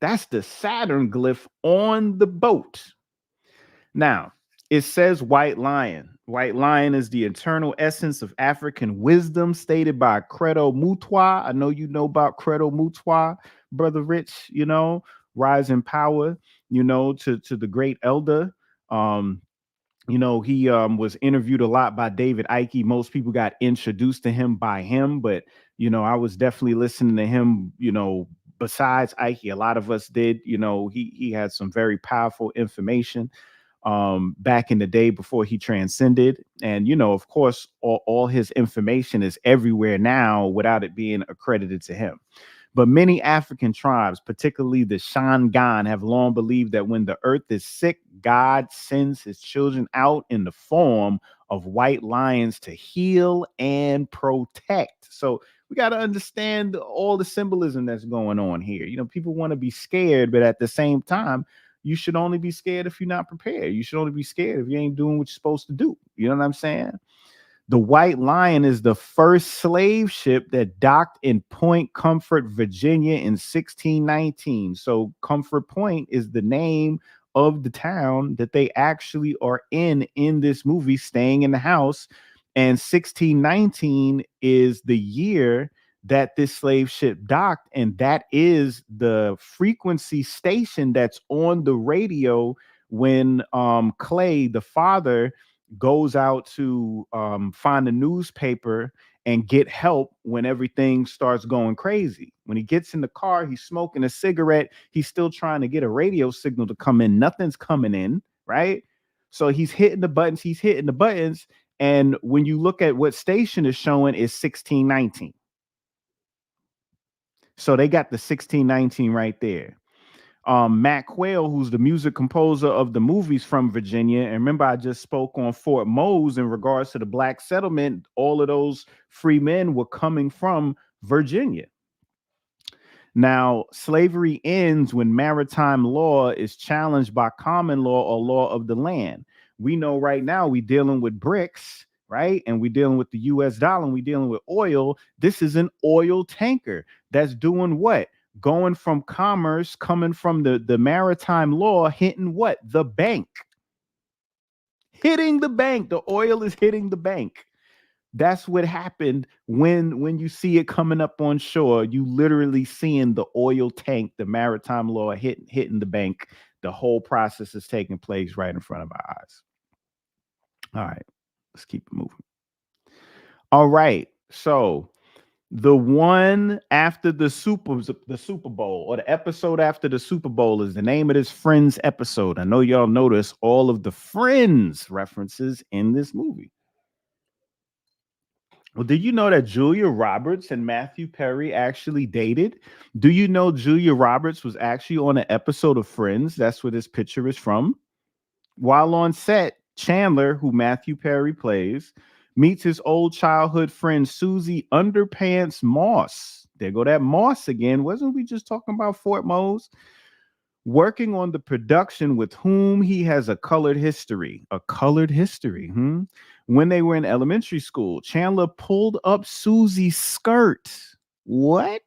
That's the Saturn glyph on the boat. Now, it says White Lion. White Lion is the eternal essence of African wisdom, stated by Credo Mutwa. I know you know about Credo Mutwa, Brother Rich, you know. rise in power, to the great elder. He was interviewed a lot by David Icke. Most people got introduced to him by him, but I was definitely listening to him, besides Icke. A lot of us did. He had some very powerful information back in the day before he transcended. And of course, all his information is everywhere now without it being accredited to him. But many African tribes, particularly the Shangaan, have long believed that when the earth is sick, God sends his children out in the form of white lions to heal and protect. So we got to understand all the symbolism that's going on here. People want to be scared, but at the same time, you should only be scared if you're not prepared. You should only be scared if you ain't doing what you're supposed to do. You know what I'm saying? The White Lion is the first slave ship that docked in Point Comfort, Virginia in 1619. So Comfort Point is the name of the town that they actually are in this movie, staying in the house. And 1619 is the year that this slave ship docked. And that is the frequency station that's on the radio when Clay, the father, goes out to find a newspaper and get help when everything starts going crazy. When he gets in the car, he's smoking a cigarette. He's still trying to get a radio signal to come in. Nothing's coming in, right? So he's hitting the buttons. And when you look at what station is showing, is 1619. So they got the 1619 right there. Matt Quayle, who's the music composer of the movies from Virginia. And remember, I just spoke on Fort Moos in regards to the black settlement. All of those free men were coming from Virginia. Now, slavery ends when maritime law is challenged by common law or law of the land. We know right now we're dealing with BRICS, right? And we're dealing with the US dollar, and we're dealing with oil. This is an oil tanker that's doing what? Going from commerce, coming from the maritime law, hitting what? The bank. Hitting the bank. The oil is hitting the bank. That's what happened when you see it coming up on shore. You literally seeing the oil tank, the maritime law hitting the bank. The whole process is taking place right in front of our eyes. All right, let's keep it moving. All right, so the one after the Super Bowl, or the episode after the Super Bowl, is the name of this Friends episode. I know y'all notice all of the Friends references in this movie. Well, did you know that Julia Roberts and Matthew Perry actually dated? Do you know Julia Roberts was actually on an episode of Friends? That's where this picture is from. While on set, Chandler, who Matthew Perry plays, meets his old childhood friend Susie Underpants Moss. There go that Moss again. Wasn't we just talking about Fort Moos? Working on the production with whom he has a colored history. A colored history. When they were in elementary school, Chandler pulled up Susie's skirt. What?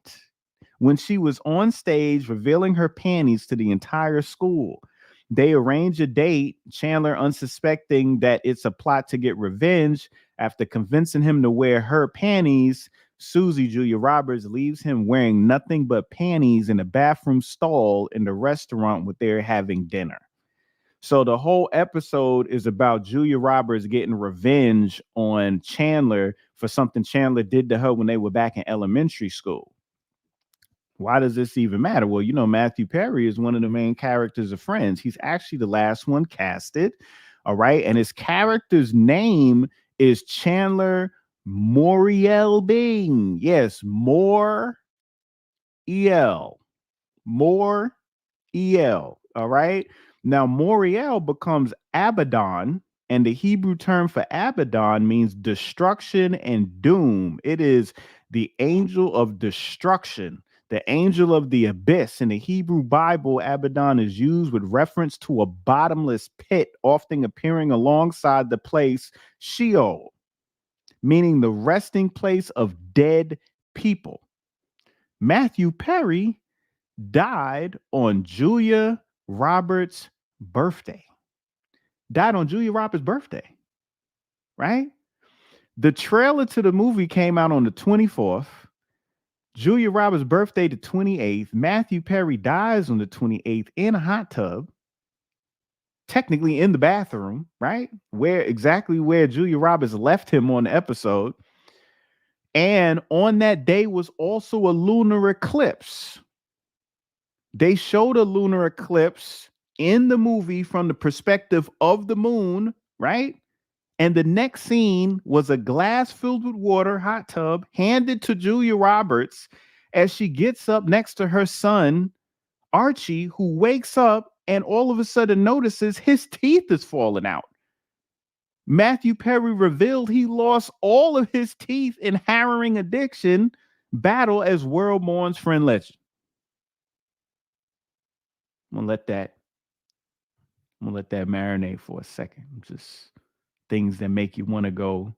When she was on stage revealing her panties to the entire school. They arrange a date, Chandler unsuspecting that it's a plot to get revenge. After convincing him to wear her panties, Susie, Julia Roberts, leaves him wearing nothing but panties in a bathroom stall in the restaurant where they're having dinner. So the whole episode is about Julia Roberts getting revenge on Chandler for something Chandler did to her when they were back in elementary school. Why does this even matter? Well, Matthew Perry is one of the main characters of Friends. He's actually the last one casted. All right. And his character's name is Chandler Moriel Bing. Yes, Moriel. Moriel. All right. Now, Moriel becomes Abaddon, and the Hebrew term for Abaddon means destruction and doom. It is the angel of destruction, the angel of the abyss. In the Hebrew Bible, Abaddon is used with reference to a bottomless pit, often appearing alongside the place Sheol, meaning the resting place of dead people. Matthew Perry died on Julia Roberts' birthday. Died on Julia Roberts' birthday, right? The trailer to the movie came out on the 24th. Julia Roberts' birthday the 28th. Matthew Perry dies on the 28th in a hot tub. Technically in the bathroom, right? Where Julia Roberts left him on the episode. And on that day was also a lunar eclipse. They showed a lunar eclipse in the movie from the perspective of the moon, right? And the next scene was a glass filled with water, hot tub, handed to Julia Roberts as she gets up next to her son, Archie, who wakes up and all of a sudden notices his teeth is falling out. Matthew Perry revealed he lost all of his teeth in harrowing addiction battle as world mourns friend legend. I'm gonna let that marinate for a second. Just things that make you want to go.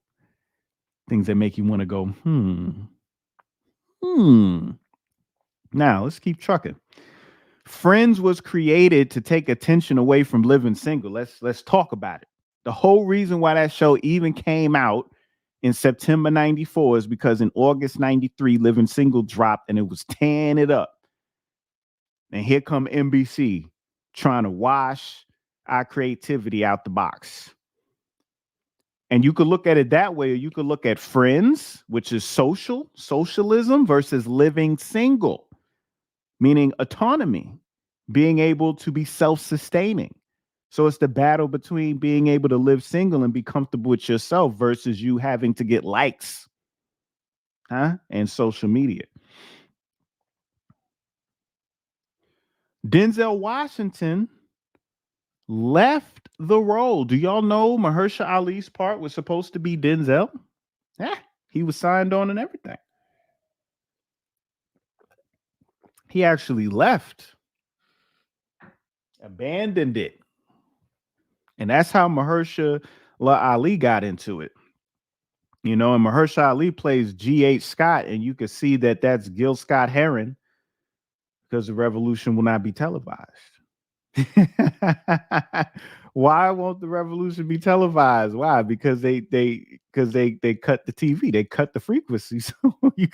Now let's keep trucking. Friends was created to take attention away from living single. Let's talk about it. The whole reason why that show even came out in September 94 is because in August 93, Living Single dropped and it was tearing it up. And here come NBC trying to wash our creativity out the box. And you could look at it that way, or you could look at Friends, which is socialism versus living single, meaning autonomy, being able to be self-sustaining. So it's the battle between being able to live single and be comfortable with yourself versus you having to get likes, and social media. Denzel Washington left the role. Do y'all know Mahershala Ali's part was supposed to be Denzel? Yeah, he was signed on and everything. He actually left, abandoned it. And that's how Mahershala Ali got into it. You know, and Mahershala Ali plays G.H. Scott, and you can see that that's Gil Scott Heron because the revolution will not be televised. Why won't the revolution be televised? Why? Because they cut the TV, they cut the frequency, so you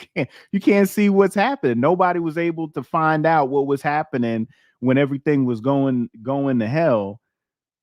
can't see what's happening. Nobody was able to find out what was happening when everything was going to hell,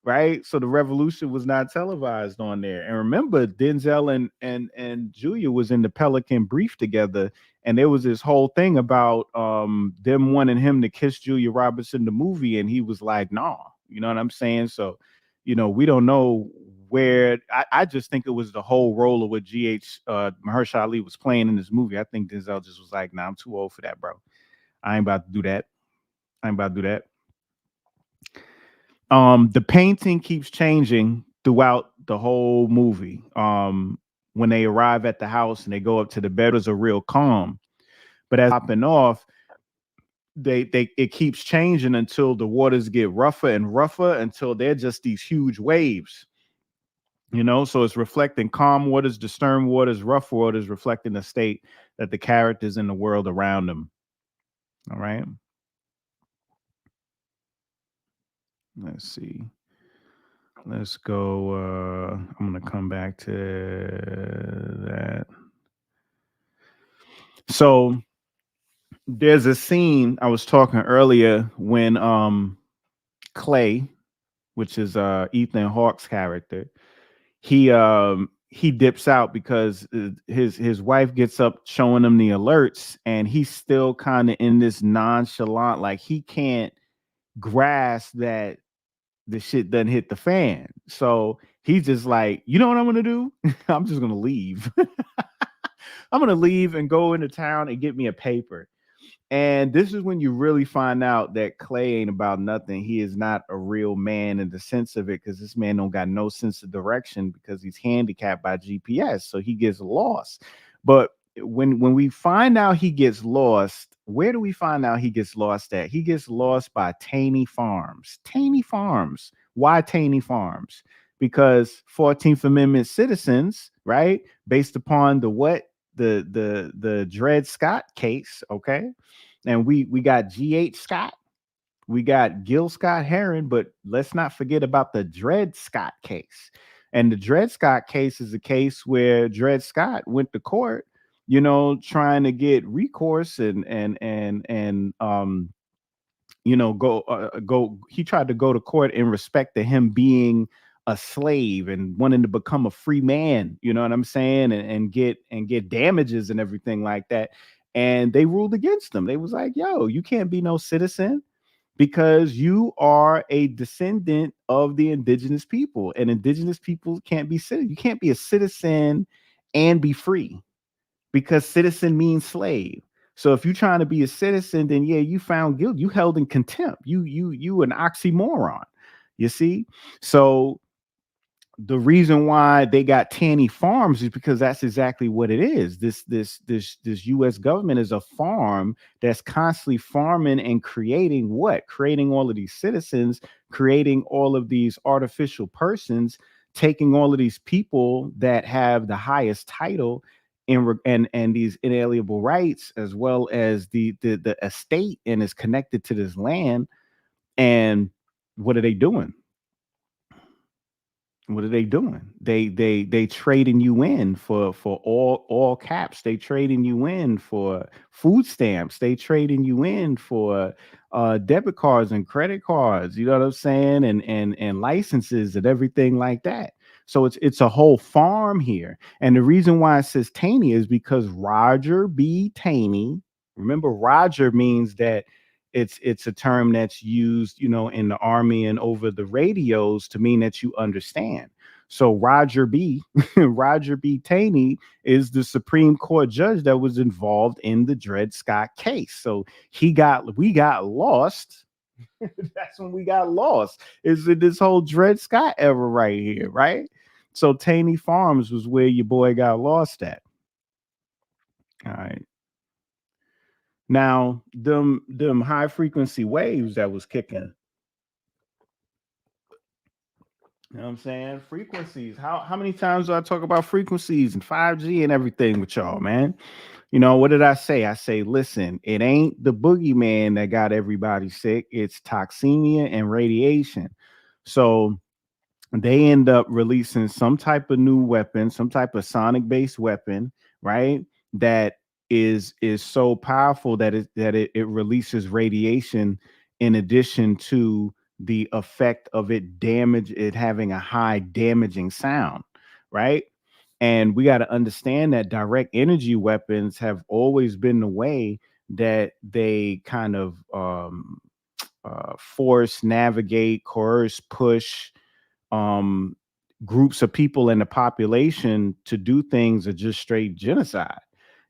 right? So the revolution was not televised on there. And remember, Denzel and Julia was in the Pelican Brief together, and there was this whole thing about them wanting him to kiss Julia Roberts in the movie, and he was like, "Nah," you know what I'm saying? So, you know, we don't know where. I just think it was the whole role of what Mahershala Ali was playing in this movie. I think Denzel just was like, "Nah, I'm too old for that, bro. I ain't about to do that. The painting keeps changing throughout the whole movie. When they arrive at the house and they go up to the bed, was a real calm. But as hopping off, it keeps changing until the waters get rougher and rougher until they're just these huge waves. You know, so it's reflecting calm waters, the stern waters, rough waters, reflecting the state that the characters in the world around them. All right. Let's see. Let's go. I'm going to come back to that. So there's a scene I was talking earlier when Clay, which is Ethan Hawke's character, he dips out because his wife gets up showing him the alerts, and he's still kind of in this nonchalant, like he can't grasp that the shit doesn't hit the fan. So he's just like, you know what I'm gonna do? I'm just gonna leave. I'm gonna leave and go into town and get me a paper. And this is when you really find out that Clay ain't about nothing. He is not a real man in the sense of it, because this man don't got no sense of direction because he's handicapped by GPS. So he gets lost. But when we find out he gets lost, where do we find out he gets lost at? He gets lost by Tanny Farms. Tanny Farms. Why Tanny Farms? Because 14th Amendment citizens, right? Based upon the Dred Scott case, okay? And we got G.H. Scott, we got Gil Scott Heron, but let's not forget about the Dred Scott case. And the Dred Scott case is a case where Dred Scott went to court you know, trying to get recourse and you know, go. He tried to go to court in respect to him being a slave and wanting to become a free man. You know what I'm saying? And get damages and everything like that. And they ruled against him. They was like, "Yo, you can't be no citizen because you are a descendant of the indigenous people, and indigenous people can't be citizen. You can't be a citizen and be free." Because citizen means slave. So if you're trying to be a citizen, then yeah, you found guilty. You held in contempt. You an oxymoron. You see? So the reason why they got Tanny Farms is because that's exactly what it is. This U.S. government is a farm that's constantly farming and creating what? Creating all of these citizens, creating all of these artificial persons, taking all of these people that have the highest title and these inalienable rights, as well as the estate, and is connected to this land. And what are they doing? What are they doing? They trading you in for all caps. They trading you in for food stamps. They trading you in for debit cards and credit cards. You know what I'm saying? And licenses and everything like that. So it's a whole farm here. And the reason why it says Taney is because Roger B. Taney. Remember, Roger means that it's a term that's used, you know, in the army and over the radios to mean that you understand. So Roger B. Roger B. Taney is the Supreme Court judge that was involved in the Dred Scott case. So we got lost. That's when we got lost. Is in this whole Dred Scott era right here, right? So Taney Farms was where your boy got lost at. All right. Now, them high frequency waves that was kicking. You know what I'm saying? Frequencies. How many times do I talk about frequencies and 5G and everything with y'all, man? You know, what did I say? I say, listen, it ain't the boogeyman that got everybody sick. It's toxemia and radiation. So they end up releasing some type of new weapon, some type of sonic based weapon, right? That is so powerful that it releases radiation in addition to the effect of it having a high damaging sound, right? And we got to understand that direct energy weapons have always been the way that they kind of force, navigate, coerce, push groups of people in the population to do things are just straight genocide,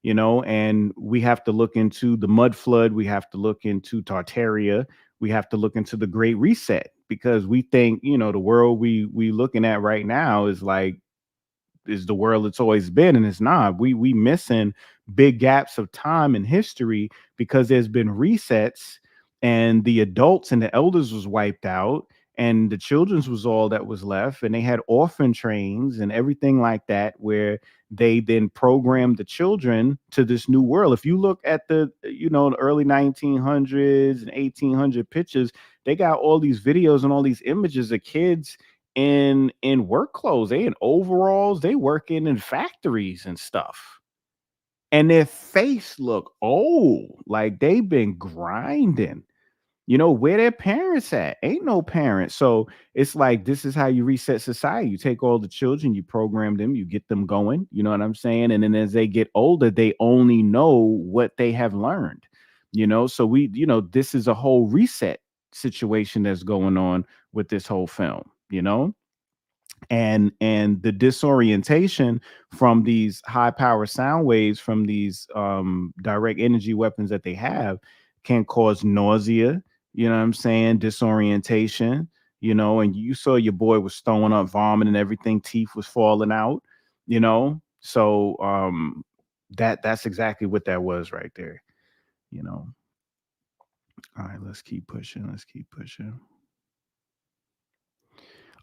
you know. And we have to look into the mud flood, we have to look into Tartaria, we have to look into the Great Reset, because we think, you know, the world we looking at right now is the world it's always been, and it's not. We missing big gaps of time in history because there's been resets, and the adults and the elders was wiped out, and the children's was all that was left, and they had orphan trains and everything like that, where they then programmed the children to this new world. If you look at the, you know, the early 1900s and 1800 pictures, they got all these videos and all these images of kids in work clothes, they in overalls, they working in factories and stuff, and their face look old, like they've been grinding. You know, where their parents at? Ain't no parents. So it's like, this is how you reset society. You take all the children, you program them, you get them going, you know what I'm saying? And then as they get older, they only know what they have learned, you know? So we, you know, this is a whole reset situation that's going on with this whole film, you know? And the disorientation from these high power sound waves, from these direct energy weapons that they have, can cause nausea, you know what I'm saying, disorientation, you know. And you saw your boy was throwing up vomit and everything, teeth was falling out, you know. So that's exactly what that was right there, you know. All right, let's keep pushing.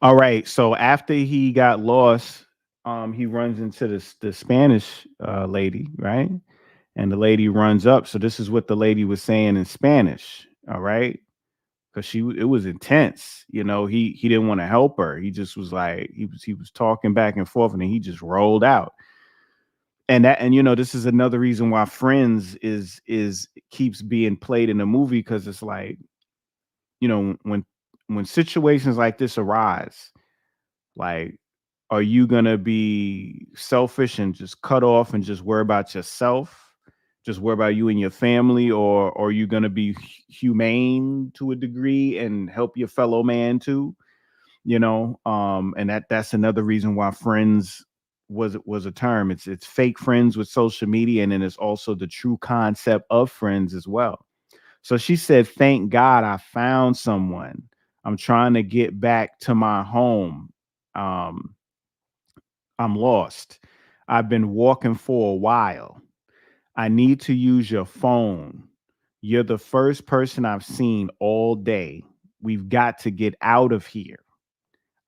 All right. So after he got lost, he runs into the Spanish lady, right? And the lady runs up. So this is what the lady was saying in Spanish. All right. Because it was intense. You know, he didn't want to help her. He just was like, he was talking back and forth, and then he just rolled out. And you know, this is another reason why Friends is keeps being played in the movie, because it's like, you know, when situations like this arise, like, are you gonna be selfish and just cut off and just worry about yourself, just worry about you and your family, or are you gonna be humane to a degree and help your fellow man too? You know, and that's another reason why Friends was a term. It's fake friends with social media, and then it's also the true concept of friends as well. So she said, "Thank God I found someone. I'm trying to get back to my home. Um, I'm lost. I've been walking for a while. I need to use your phone. You're the first person I've seen all day. We've got to get out of here.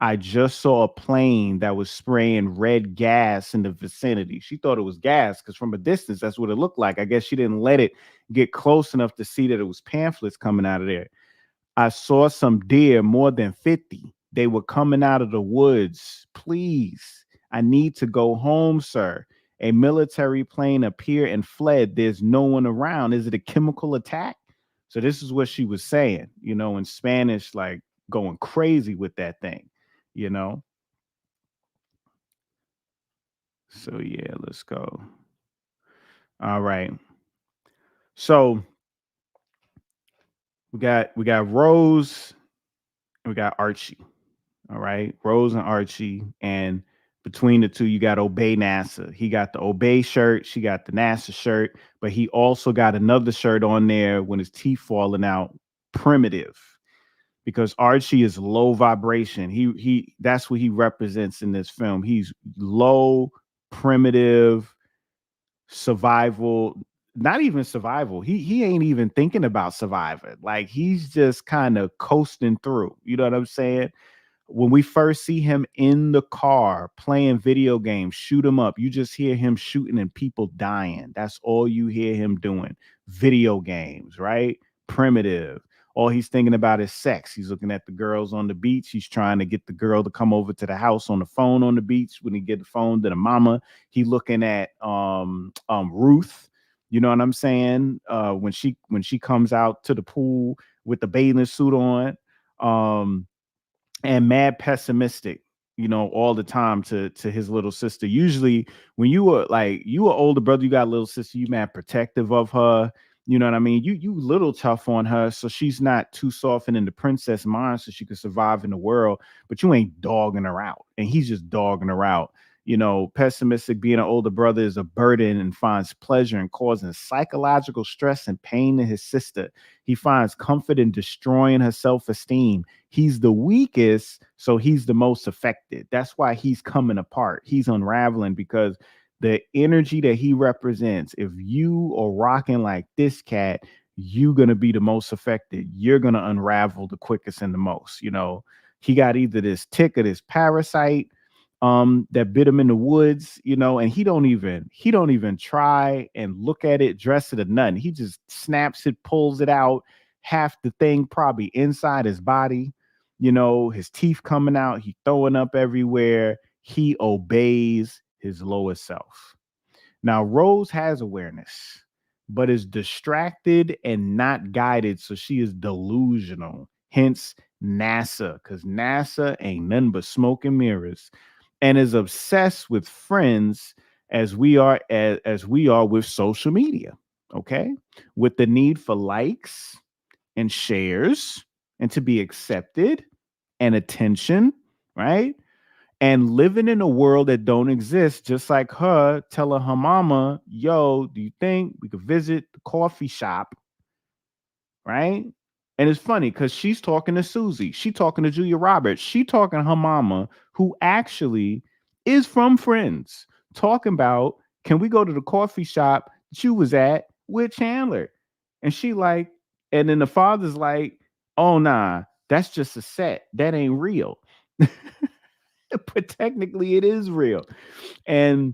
I just saw a plane that was spraying red gas in the vicinity." She thought it was gas because from a distance, that's what it looked like. I guess she didn't let it get close enough to see that it was pamphlets coming out of there. "I saw some deer, more than 50. They were coming out of the woods. Please, I need to go home, sir. A military plane appeared and fled. There's no one around. Is it a chemical attack?" So this is what she was saying, you know, in Spanish, like going crazy with that thing, you know? So yeah, let's go. All right. So we got Rose and we got Archie. All right. Rose and Archie. And between the two, you got Obey NASA. He got the Obey shirt. She got the NASA shirt. But he also got another shirt on there when his teeth falling out. Primitive. Because Archie is low vibration. He that's what he represents in this film. He's low, primitive, survival, not even survival. He ain't even thinking about surviving. Like he's just kind of coasting through. You know what I'm saying? When we first see him in the car playing video games, shoot him up, you just hear him shooting and people dying. That's all you hear him doing. Video games, right? Primitive. All he's thinking about is sex. He's looking at the girls on the beach. He's trying to get the girl to come over to the house on the phone on the beach. When he get the phone to the mama, he looking at Ruth. You know what I'm saying? When she comes out to the pool with the bathing suit on. And mad pessimistic, you know, all the time to his little sister. Usually when you were older brother, you got a little sister, you mad protective of her. You know what I mean? You little tough on her, so she's not too softened in the princess mind, so she could survive in the world, but you ain't dogging her out. And he's just dogging her out. You know, pessimistic, being an older brother is a burden and finds pleasure in causing psychological stress and pain to his sister. He finds comfort in destroying her self-esteem. He's the weakest, so he's the most affected. That's why he's coming apart. He's unraveling because the energy that he represents, if you are rocking like this cat, you're going to be the most affected. You're going to unravel the quickest and the most. You know, he got either this tick or this parasite that bit him in the woods, you know, and he don't even try and look at it, dress it or nothing. He just snaps it, pulls it out, half the thing probably inside his body, you know, his teeth coming out, he throwing up everywhere. He obeys his lower self. Now, Rose has awareness, but is distracted and not guided, so she is delusional. Hence NASA, because NASA ain't nothing but smoke and mirrors, and is obsessed with friends as we are with social media. Okay, with the need for likes and shares and to be accepted and attention, right? And living in a world that don't exist, just like her telling her mama, "Yo, do you think we could visit the coffee shop?" Right? And it's funny because she's talking to Susie, she talking to Julia Roberts, she talking to her mama, who actually is from Friends, talking about, "Can we go to the coffee shop that you was at with Chandler?" And she like, and then the father's like, "Oh nah, that's just a set. That ain't real." But technically it is real. And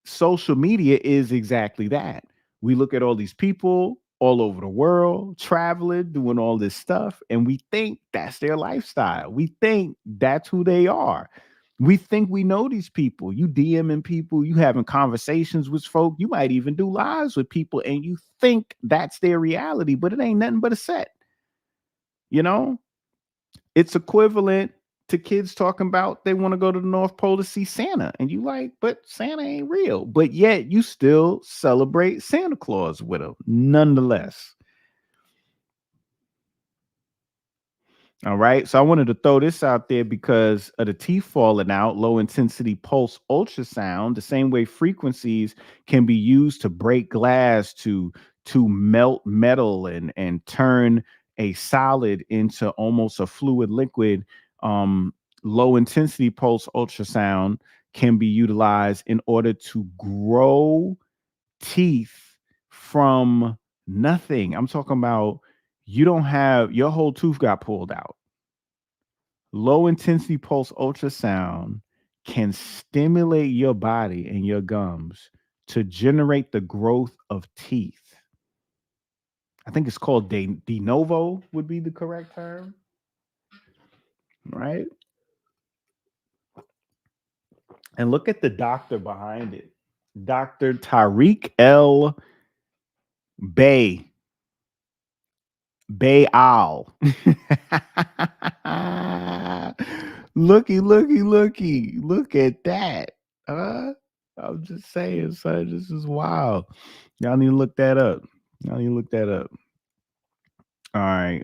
social media is exactly that. We look at all these people all over the world, traveling, doing all this stuff, and we think that's their lifestyle. We think that's who they are. We think we know these people. You DMing people, you having conversations with folk, you might even do lives with people, and you think that's their reality, but it ain't nothing but a set. You know, it's equivalent to kids talking about they want to go to the North Pole to see Santa, and you like, but Santa ain't real. But yet you still celebrate Santa Claus with them, nonetheless. All right. So I wanted to throw this out there because of the teeth falling out, low intensity pulse ultrasound, the same way frequencies can be used to break glass, to melt metal and turn a solid into almost a fluid liquid. Low intensity pulse ultrasound can be utilized in order to grow teeth from nothing. I'm talking about you don't have your whole tooth got pulled out. Low intensity pulse ultrasound can stimulate your body and your gums to generate the growth of teeth. I think it's called de novo would be the correct term, right? And look at the doctor behind it, Dr. Tariq L. Bayal. Looky. Look at that. I'm just saying, son, this is wild. Y'all need to look that up. All right.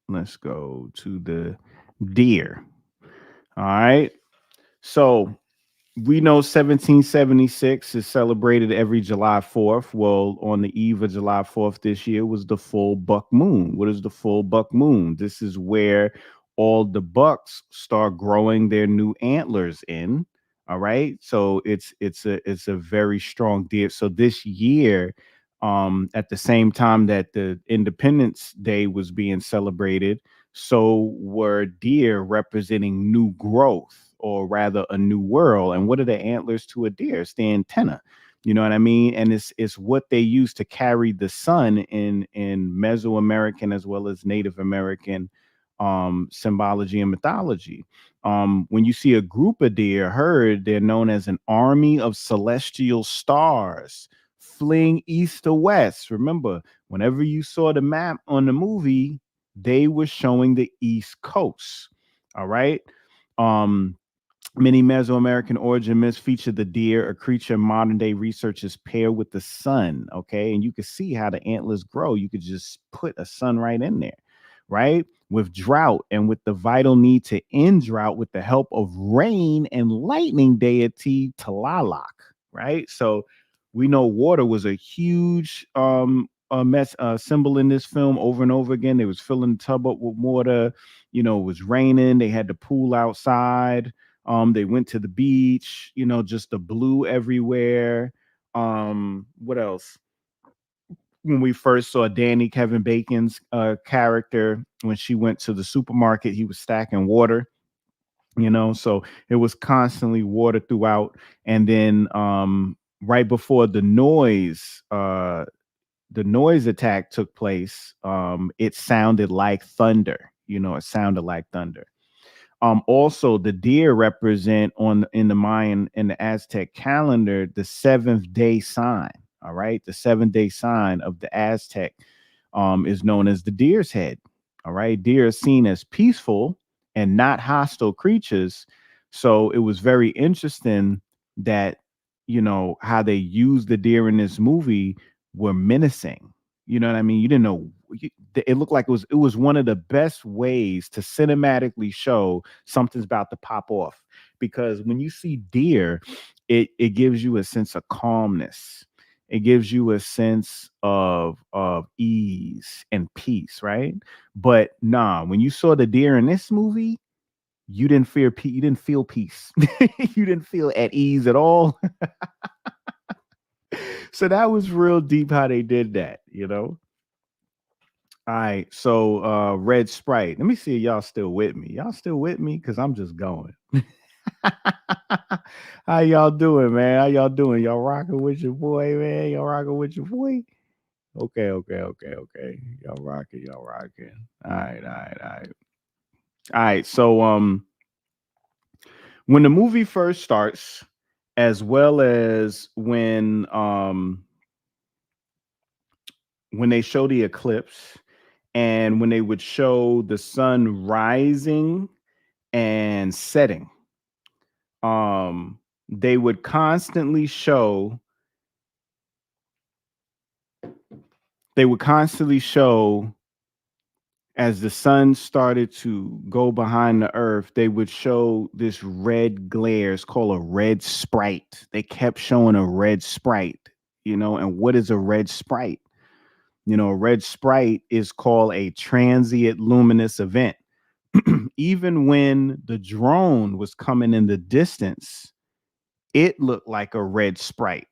Let's go to the deer. All right. So we know 1776 is celebrated every July 4th. Well, on the eve of July 4th this year was the full buck moon. What is the full buck moon? This is where all the bucks start growing their new antlers in. All right. So it's a very strong deer. So this year, at the same time that the Independence Day was being celebrated, so were deer representing new growth, or rather a new world. And what are the antlers to a deer? It's the antenna. You know what I mean? And it's what they use to carry the sun in Mesoamerican as well as Native American symbology and mythology. When you see a group of deer, herd, they're known as an army of celestial stars fleeing east to west. Remember, whenever you saw the map on the movie, they were showing the East Coast. All right. Many Mesoamerican origin myths feature the deer, a creature modern day researchers pair with the sun. Okay. And you can see how the antlers grow. You could just put a sun right in there, right? With drought and with the vital need to end drought with the help of rain and lightning deity Tlaloc, right? So we know water was a huge symbol in this film over and over again. They was filling the tub up with water. You know, it was raining. They had the pool outside. They went to the beach, you know, just the blue everywhere. What else? When we first saw Danny, Kevin Bacon's character, when she went to the supermarket, he was stacking water, you know, so it was constantly water throughout. And then right before the noise attack took place, it sounded like thunder, you know, it sounded like thunder. Also, the deer represent in the Mayan and the Aztec calendar the seventh day sign. All right, the 7-day sign of the Aztec is known as the deer's head. All right, deer are seen as peaceful and not hostile creatures. So it was very interesting that, you know, how they used the deer in this movie were menacing. You know what I mean? You didn't know. It looked like it was one of the best ways to cinematically show something's about to pop off, because when you see deer, it gives you a sense of calmness. It gives you a sense of ease and peace, right? But nah, when you saw the deer in this movie, you didn't fear peace. You didn't feel peace. You didn't feel at ease at all. So that was real deep how they did that, you know. All right, so Red Sprite. Let me see if y'all still with me. Y'all still with me? Because I'm just going. How y'all doing, man? How y'all doing? Y'all rocking with your boy, man? Y'all rocking with your boy? Okay. Y'all rocking. All right. So when the movie first starts, as well as when they show the eclipse and when they would show the sun rising and setting, they would constantly show as the sun started to go behind the earth, they would show this red glare. It's called a red sprite. They kept showing a red sprite, and what is a red sprite? A red sprite is called a transient luminous event. Even when the drone was coming in the distance, it looked like a red sprite.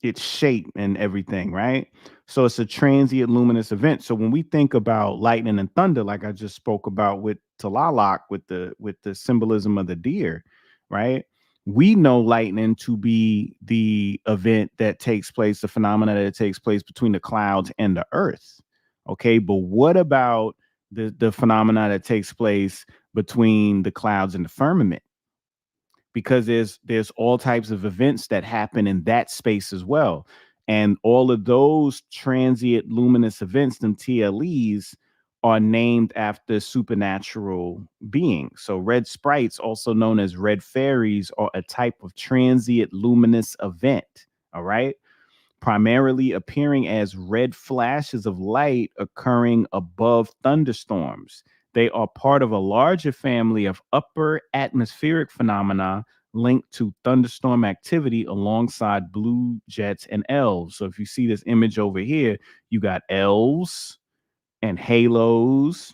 Its shape and everything, right? So it's a transient luminous event. So when we think about lightning and thunder, like I just spoke about with Talalak, with the symbolism of the deer, right? We know lightning to be the event that takes place, the phenomena that takes place between the clouds and the earth. Okay, but what about the phenomena that takes place between the clouds and the firmament? Because there's all types of events that happen in that space as well. And all of those transient luminous events, them TLEs, are named after supernatural beings. So red sprites, also known as red fairies, are a type of transient luminous event. All right. Primarily appearing as red flashes of light occurring above thunderstorms. They are part of a larger family of upper atmospheric phenomena linked to thunderstorm activity alongside blue jets and elves. So if you see this image over here, you got elves and halos,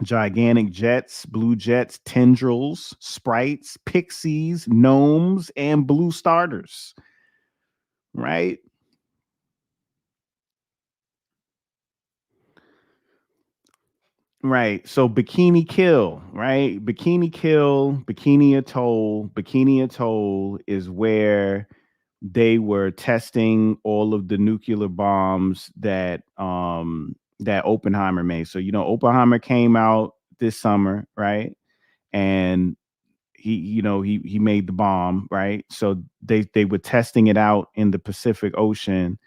gigantic jets, blue jets, tendrils, sprites, pixies, gnomes, and blue starters, right? Right. So Bikini Kill, right? Bikini Kill, Bikini Atoll. Bikini Atoll is where they were testing all of the nuclear bombs that Oppenheimer made. So Oppenheimer came out this summer, right? And he made the bomb, right? So they were testing it out in the Pacific Ocean,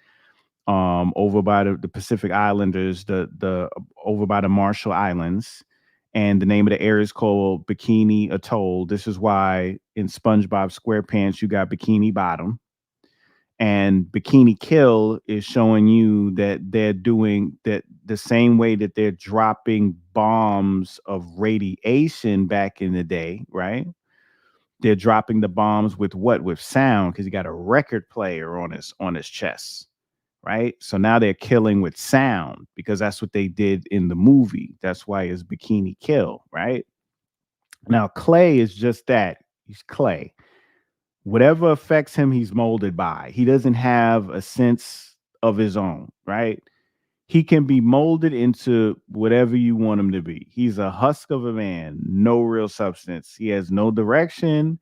over by the Pacific Islanders, the over by the Marshall Islands, and the name of the area is called Bikini Atoll. This is why in SpongeBob SquarePants you got Bikini Bottom, and Bikini Kill is showing you that they're doing that the same way that they're dropping bombs of radiation back in the day, right? They're dropping the bombs with what? With sound, because he got a record player on his chest. Right. So now they're killing with sound because that's what they did in the movie. That's why it's Bikini Kill. Right. Now, clay is just that. He's clay. Whatever affects him, he's molded by. He doesn't have a sense of his own. Right. He can be molded into whatever you want him to be. He's a husk of a man, no real substance. He has no direction,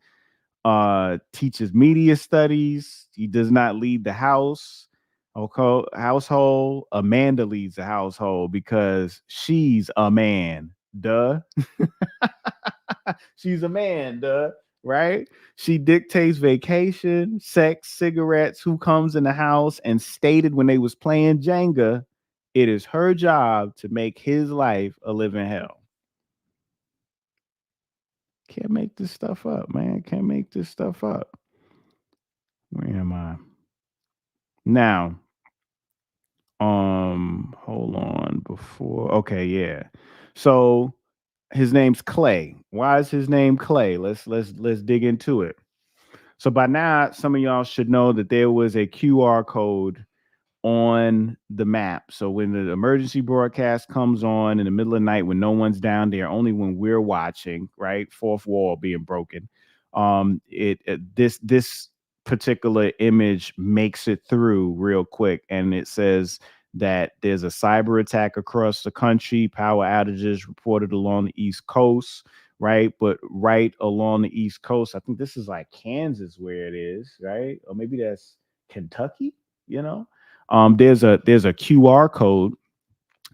teaches media studies. He does not lead the household. Amanda leads the household because she's a man. Duh. She's a man. Duh. Right? She dictates vacation, sex, cigarettes, who comes in the house, and stated when they was playing Jenga, it is her job to make his life a living hell. Can't make this stuff up, man. Can't make this stuff up. Where am I? Now, hold on before. Okay, yeah. So his name's Clay. Why is his name Clay? Let's dig into it. So by now, some of y'all should know that there was a QR code on the map. So when the emergency broadcast comes on in the middle of the night, when no one's down there, only when we're watching, right? Fourth wall being broken. This particular image makes it through real quick, and it says that there's a cyber attack across the country, power outages reported along the East Coast, right? But right along the East Coast, I think this is like Kansas where it is, right? Or maybe that's Kentucky, there's a QR code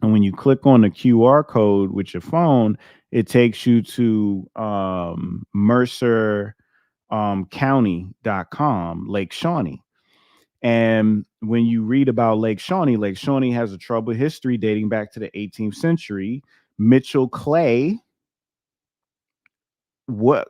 And when you click on the QR code with your phone, it takes you to Mercer County.com, Lake Shawnee. And when you read about Lake Shawnee has a troubled history dating back to the 18th century. Mitchell Clay. What?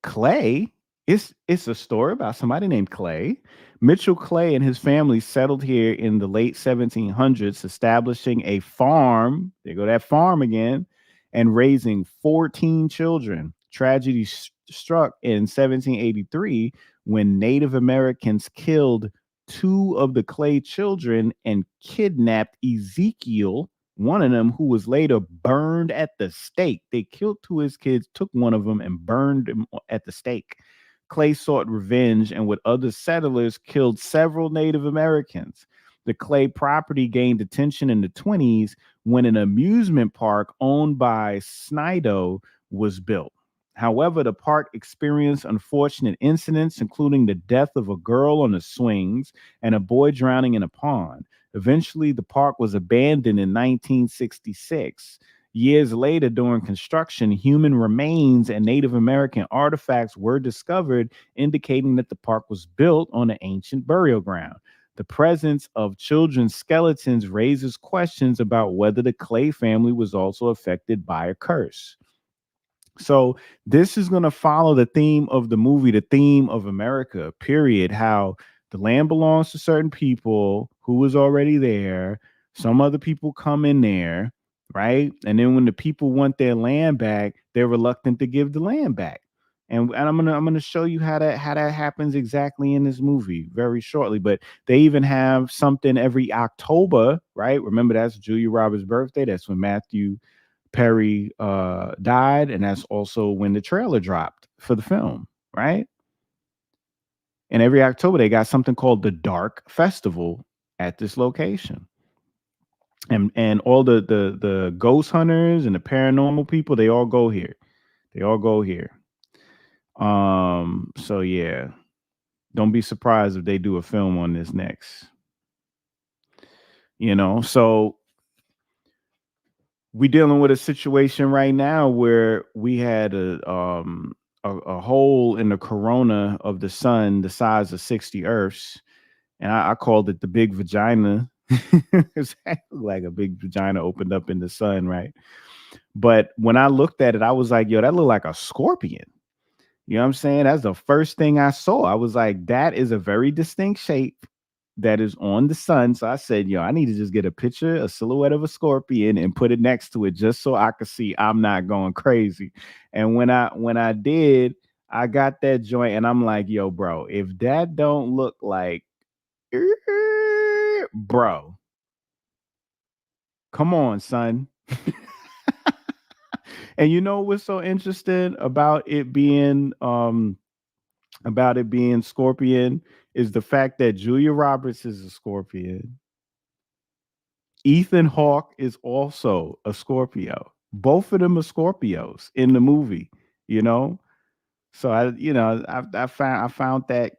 Clay? It's a story about somebody named Clay. Mitchell Clay and his family settled here in the late 1700s, establishing a farm. There go that farm again, and raising 14 children. Tragedy struck in 1783 when Native Americans killed 2 of the Clay children and kidnapped Ezekiel, one of them, who was later burned at the stake. They killed 2 of his kids, took one of them, and burned him at the stake. Clay sought revenge and with other settlers killed several Native Americans. The Clay property gained attention in the 20s when an amusement park owned by Snido was built. However, the park experienced unfortunate incidents, including the death of a girl on the swings and a boy drowning in a pond. Eventually, the park was abandoned in 1966. Years later, during construction, human remains and Native American artifacts were discovered, indicating that the park was built on an ancient burial ground. The presence of children's skeletons raises questions about whether the Clay family was also affected by a curse. So this is going to follow the theme of the movie, the theme of America, period. How the land belongs to certain people who was already there. Some other people come in there, right? And then when the people want their land back, they're reluctant to give the land back. And I'm gonna show you how that happens exactly in this movie very shortly. But they even have something every October, right? Remember, that's Julia Roberts' birthday. That's when Matthew Perry died, and that's also when the trailer dropped for the film, right? And every October they got something called the Dark Festival at this location. And all the ghost hunters and the paranormal people, they all go here. So yeah, don't be surprised if they do a film on this next. So we're dealing with a situation right now where we had a hole in the corona of the sun the size of 60 Earths, and I called it the big vagina. It's like a big vagina opened up in the sun, right? But when I looked at it, I was like, yo, that looked like a scorpion. You know what I'm saying? That's the first thing I saw. I was like, that is a very distinct shape that is on the sun. So I said, yo, I need to just get a picture, a silhouette of a scorpion, and put it next to it just so I could see I'm not going crazy. And when I did, I got that joint and I'm like, yo, bro, if that don't look like, bro, come on, son. And you know what's so interesting about it being Scorpion is the fact that Julia Roberts is a Scorpion. Ethan Hawke is also a Scorpio. Both of them are Scorpios in the movie, So I found that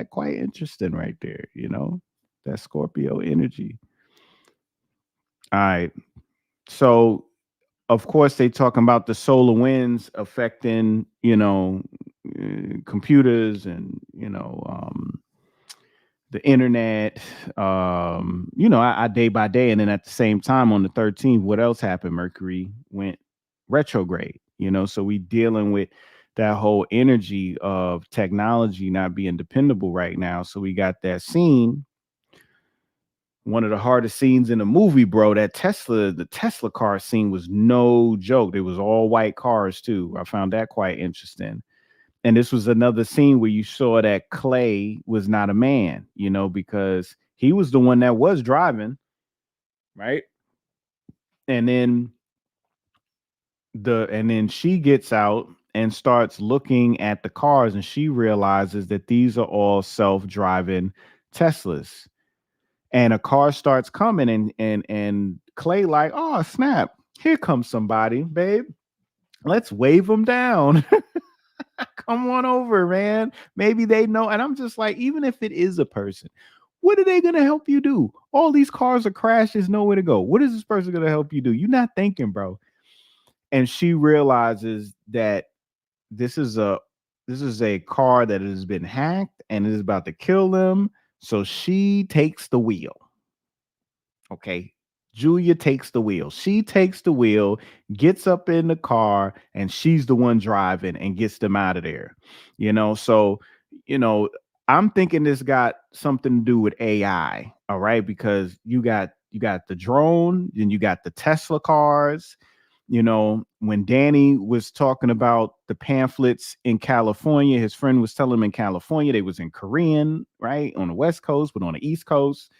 quite interesting right there, that Scorpio energy. All right. So of course they talking about the solar winds affecting, computers and, the internet, I day by day. And then at the same time on the 13th, what else happened? Mercury went retrograde, so we dealing with that whole energy of technology not being dependable right now. So we got that scene. One of the hardest scenes in the movie, bro, the Tesla car scene was no joke. It was all white cars too. I found that quite interesting. And this was another scene where you saw that Clay was not a man, because he was the one that was driving, right? And then she gets out and starts looking at the cars, and she realizes that these are all self-driving Teslas. And a car starts coming, and Clay like, oh snap, here comes somebody, babe. Let's wave them down. Come on over, man. Maybe they know. And I'm just like, even if it is a person, What are they going to help you do? All these cars are crashed. There's nowhere to go. What is this person going to help you do? You're not thinking, bro. And she realizes that this is a car that has been hacked and is about to kill them. So she takes the wheel. Okay. Julia takes the wheel. She takes the wheel, gets up in the car, and she's the one driving and gets them out of there. So, I'm thinking this got something to do with AI. All right. Because you got the drone, and you got the Tesla cars. When Danny was talking about the pamphlets in California, his friend was telling him in California, they was in Korean, right? On the West Coast, but on the East Coast,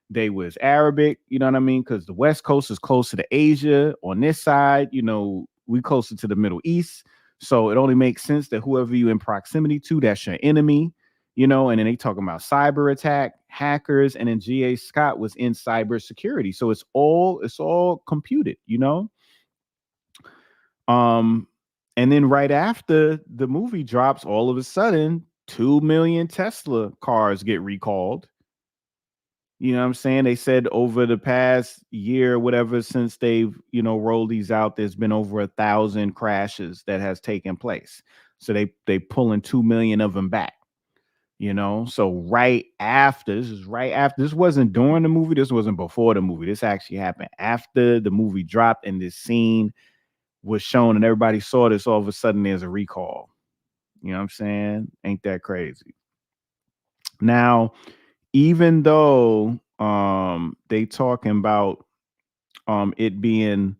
they was Arabic, you know what I mean? Because the West Coast is closer to Asia. On this side, we closer to the Middle East. So it only makes sense that whoever you in proximity to, that's your enemy, and then they talking about cyber attack, hackers, and then G.A. Scott was in cybersecurity. So it's all computed, And then right after the movie drops, all of a sudden, 2 million Tesla cars get recalled. You know what I'm saying? They said over the past year or whatever, since they've, rolled these out, there's been over 1,000 crashes that has taken place. So they pulling 2 million of them back. So this wasn't during the movie. This wasn't before the movie. This actually happened after the movie dropped and this scene was shown and everybody saw this. All of a sudden there's a recall. You know what I'm saying? Ain't that crazy? Now, even though they talking about it being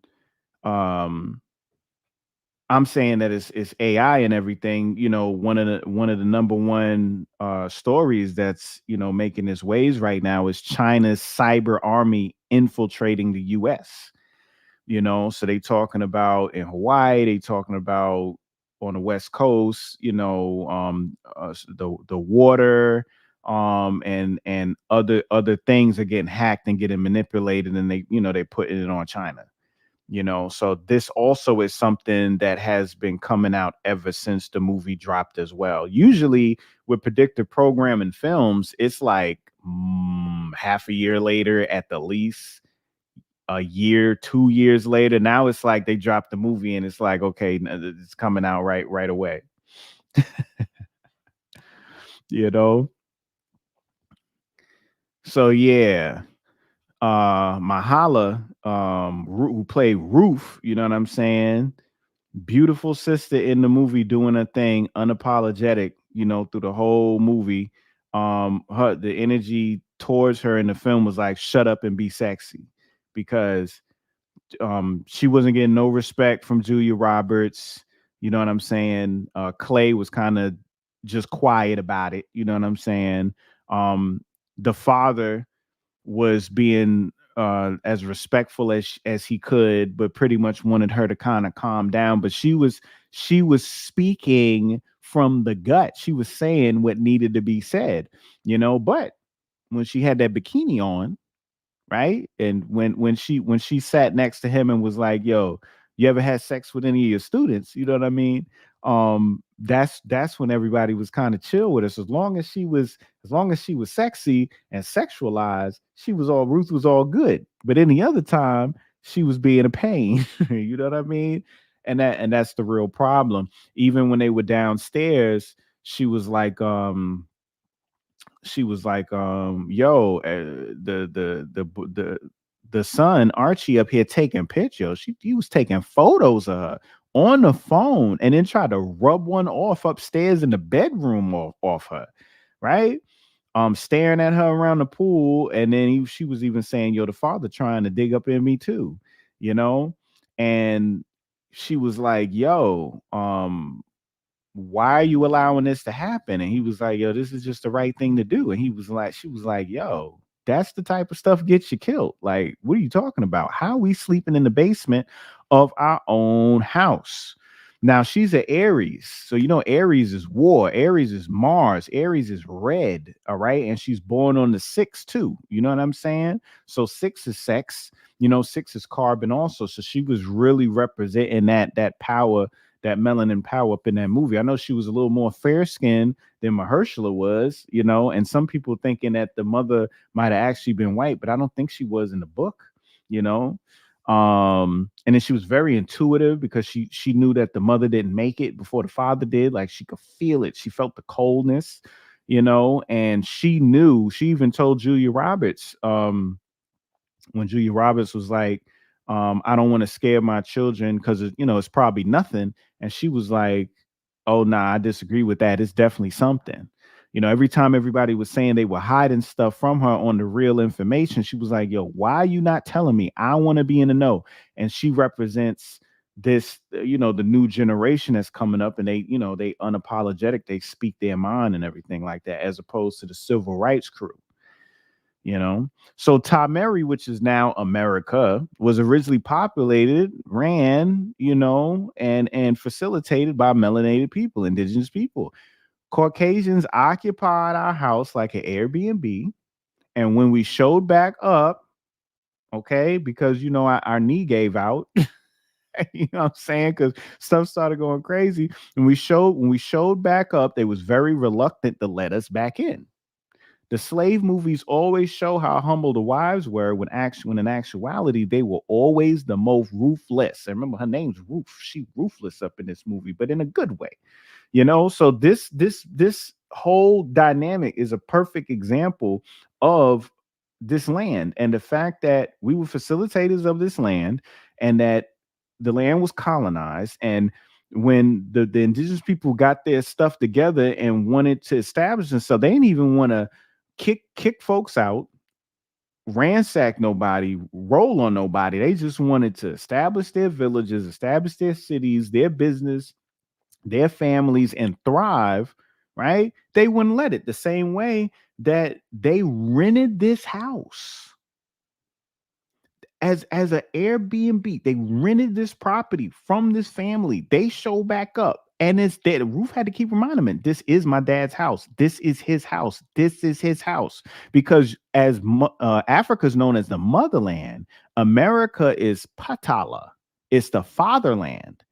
I'm saying that it's AI and everything, one of the number one stories that's making its waves right now is China's cyber army infiltrating the US. So they talking about in Hawaii, they talking about on the West Coast, the water, and other things are getting hacked and getting manipulated, and they putting it on China. So this also is something that has been coming out ever since the movie dropped as well. Usually with predictive programming films, it's like half a year later at the least. A year, 2 years later, now it's like they dropped the movie and it's like, okay, it's coming out right away. So yeah, Mahala, who played Ruth, you know what I'm saying? Beautiful sister in the movie doing a thing, unapologetic, through the whole movie. The energy towards her in the film was like, shut up and be sexy, because she wasn't getting no respect from Julia Roberts. You know what I'm saying? Clay was kind of just quiet about it. You know what I'm saying? The father was being as respectful as he could, but pretty much wanted her to kind of calm down. But she was speaking from the gut. She was saying what needed to be said, but when she had that bikini on, right? And when she sat next to him and was like, yo, you ever had sex with any of your students? You know what I mean? That's when everybody was kind of chill with us. As long as she was sexy and sexualized, Ruth was all good. But any other time, she was being a pain. You know what I mean? And that's the real problem. Even when they were downstairs, she was like, yo, the son Archie up here taking pictures. He was taking photos of her on the phone and then tried to rub one off upstairs in the bedroom off her, right? Staring at her around the pool, and then she was even saying, yo, the father trying to dig up in me too, and she was like, yo, why are you allowing this to happen? And he was like, yo, this is just the right thing to do. And she was like, yo, that's the type of stuff gets you killed. Like, what are you talking about? How are we sleeping in the basement of our own house? Now, she's an Aries. So, Aries is war. Aries is Mars. Aries is red. All right. And she's born on the 6th too. You know what I'm saying? So 6 is sex. 6 is carbon also. So she was really representing that power that melanin power up in that movie. I know she was a little more fair skinned than Mahershala was, you know, and some people thinking that the mother might have actually been white, but I don't think she was in the book, you know. And then she was very intuitive because she knew that the mother didn't make it before the father did. Like she could feel it. She felt the coldness, you know, and she knew. She even told Julia Roberts, when Julia Roberts was like, I don't want to scare my children because, you know, it's probably nothing. And she was like, oh, nah, I disagree with that. It's definitely something. You know, every time everybody was saying they were hiding stuff from her on the real information, she was like, yo, why are you not telling me? I want to be in the know. And she represents this, you know, the new generation that's coming up, and they, you know, they unapologetic, they speak their mind and everything like that, as opposed to the civil rights crew. You know, so Tameri, which is now America, was originally populated, ran, you know, and facilitated by melanated people, indigenous people. Caucasians occupied our house like an Airbnb. And when we showed back up, okay, because, you know, our knee gave out, you know what I'm saying? Because stuff started going crazy. And when we showed back up, they was very reluctant to let us back in. The slave movies always show how humble the wives were when in actuality, they were always the most ruthless. I remember her name's Ruth. She ruthless up in this movie, but in a good way. You know, so this whole dynamic is a perfect example of this land and the fact that we were facilitators of this land and that the land was colonized. And when the indigenous people got their stuff together and wanted to establish themselves, they didn't even want to kick folks out, ransack nobody, roll on nobody. They just wanted to establish their villages, establish their cities, their business, their families, and thrive, right? They wouldn't let it. The same way that they rented this house as an Airbnb. They rented this property from this family. They show back up. And it's that Ruth had to keep reminding them, this is my dad's house. This is his house. This is his house. Because as Africa is known as the motherland, America is Patala. It's the fatherland.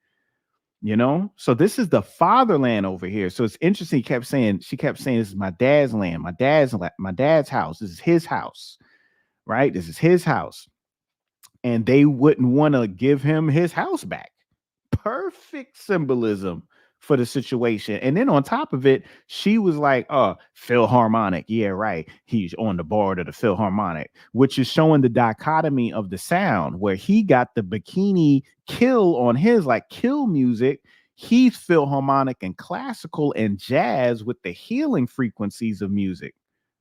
You know, so this is the fatherland over here. So it's interesting. She kept saying, this is my dad's land, my dad's house. This is his house, right? This is his house. And they wouldn't want to give him his house back. Perfect symbolism for the situation. And then on top of it, she was like, Philharmonic. Yeah, right. He's on the board of the Philharmonic, which is showing the dichotomy of the sound, where he got the bikini kill on his, like, kill music. He's Philharmonic and classical and jazz with the healing frequencies of music.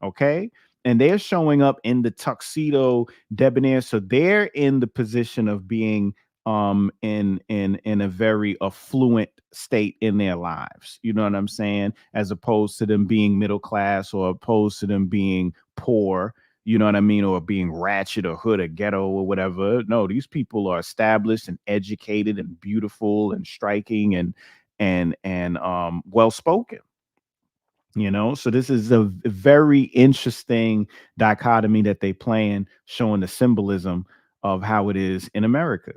Okay. And they're showing up in the tuxedo debonair. So they're in the position of being in a very affluent state in their lives, you know what I'm saying, as opposed to them being middle class, or opposed to them being poor, you know what I mean, or being ratchet or hood or ghetto or whatever. No, these people are established and educated and beautiful and striking and well spoken. You know, so this is a very interesting dichotomy that they play in, showing the symbolism of how it is in America.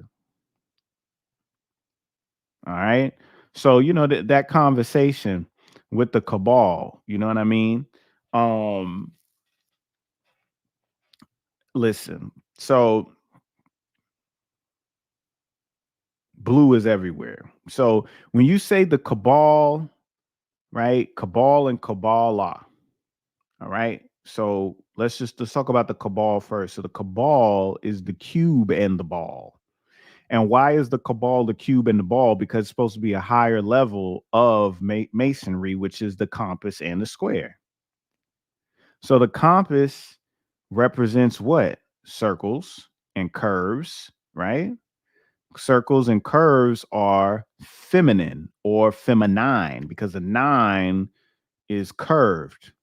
All right. So, you know, that conversation with the cabal, you know what I mean? Listen, so blue is everywhere. So when you say the cabal, right? Cabal and Kabbalah. All right. So let's talk about the cabal first. So the cabal is the cube and the ball. And why is the cabal the cube and the ball? Because it's supposed to be a higher level of masonry, which is the compass and the square. So the compass represents what? Circles and curves, right? Circles and curves are feminine or feminine because a 9 is curved.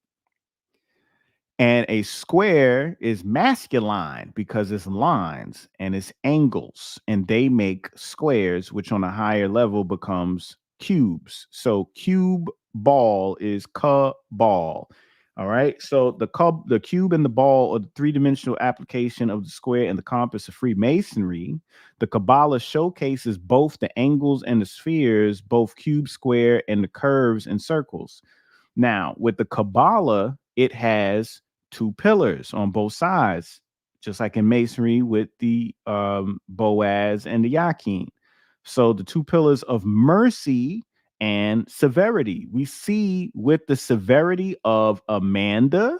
And a square is masculine because it's lines and it's angles, and they make squares, which on a higher level becomes cubes. So cube ball is cabal. All right. So the cube and the ball, or the three-dimensional application of the square and the compass of Freemasonry. The Kabbalah showcases both the angles and the spheres, both cube, square, and the curves and circles. Now, with the Kabbalah, it has two pillars on both sides, just like in Masonry with the Boaz and the Yakin. So the two pillars of mercy and severity. We see with the severity of Amanda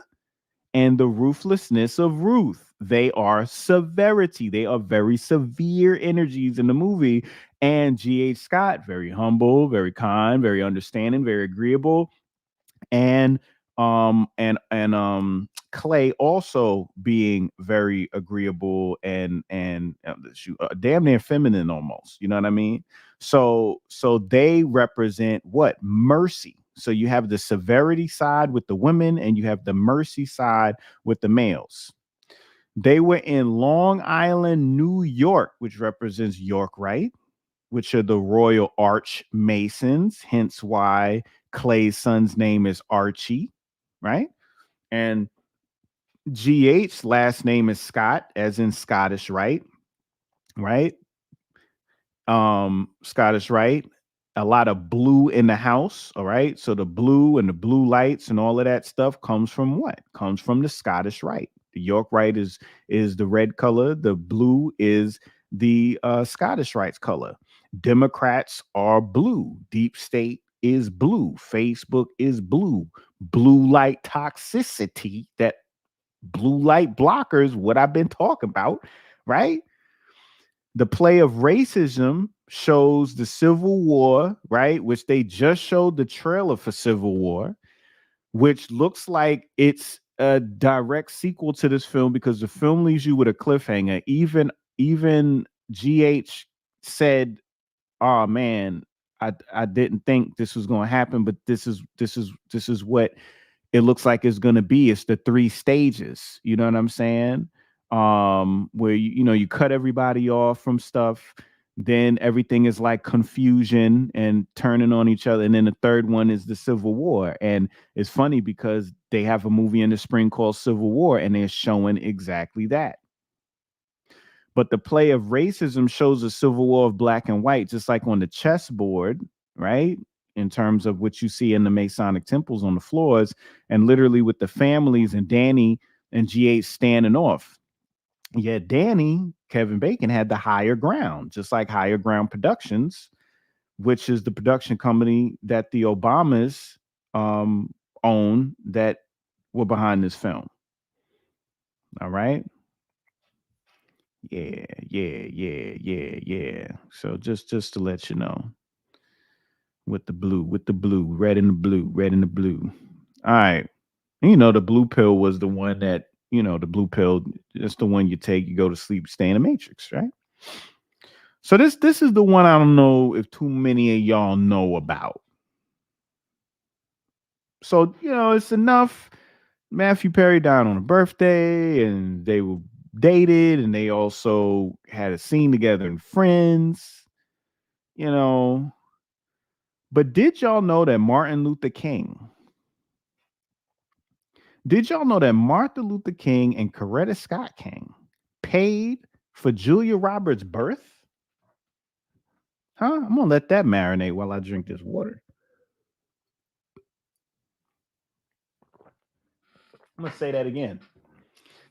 and the ruthlessness of Ruth. They are severity. They are very severe energies in the movie. And G.H. Scott, very humble, very kind, very understanding, very agreeable. And Clay also being very agreeable and damn near feminine almost, you know what I mean? So they represent what? Mercy. So you have the severity side with the women and you have the mercy side with the males. They were in Long Island, New York, which represents York Rite, which are the Royal Arch Masons, hence why Clay's son's name is Archie, right? And GH's last name is Scott, as in Scottish Rite, right? Scottish Rite. A lot of blue in the house, all right? So the blue and the blue lights and all of that stuff comes from what? Comes from the Scottish Rite. The York Rite is the red color. The blue is the Scottish Rite's color. Democrats are blue. Deep state is blue. Facebook is blue. Blue light toxicity, that blue light blockers, what I've been talking about, right? The play of racism shows the Civil War, right? Which they just showed the trailer for Civil War, which looks like it's a direct sequel to this film because the film leaves you with a cliffhanger. Even GH said, "Oh man, I didn't think this was going to happen, but this is what it looks like it's going to be. It's the 3 stages." You know what I'm saying? Where you cut everybody off from stuff, then everything is like confusion and turning on each other, and then the third one is the Civil War. And it's funny because they have a movie in the spring called Civil War, and they're showing exactly that. But the play of racism shows a civil war of black and white, just like on the chessboard, right? In terms of what you see in the Masonic temples on the floors, and literally with the families and Danny and GH standing off. Yeah, Danny, Kevin Bacon, had the higher ground, just like Higher Ground Productions, which is the production company that the Obamas own that were behind this film. All right. Yeah. So just to let you know, with the blue, red and the blue. All right. The blue pill was the one that, the blue pill, that's the one you take, you go to sleep, stay in the matrix, right? So this is the one I don't know if too many of y'all know about. So, it's enough. Matthew Perry died on a birthday, and they were dated, and they also had a scene together in Friends, But did y'all know that Martin Luther King and Coretta Scott King paid for Julia Roberts' birth? Huh? I'm gonna let that marinate while I drink this water. I'm gonna say that again.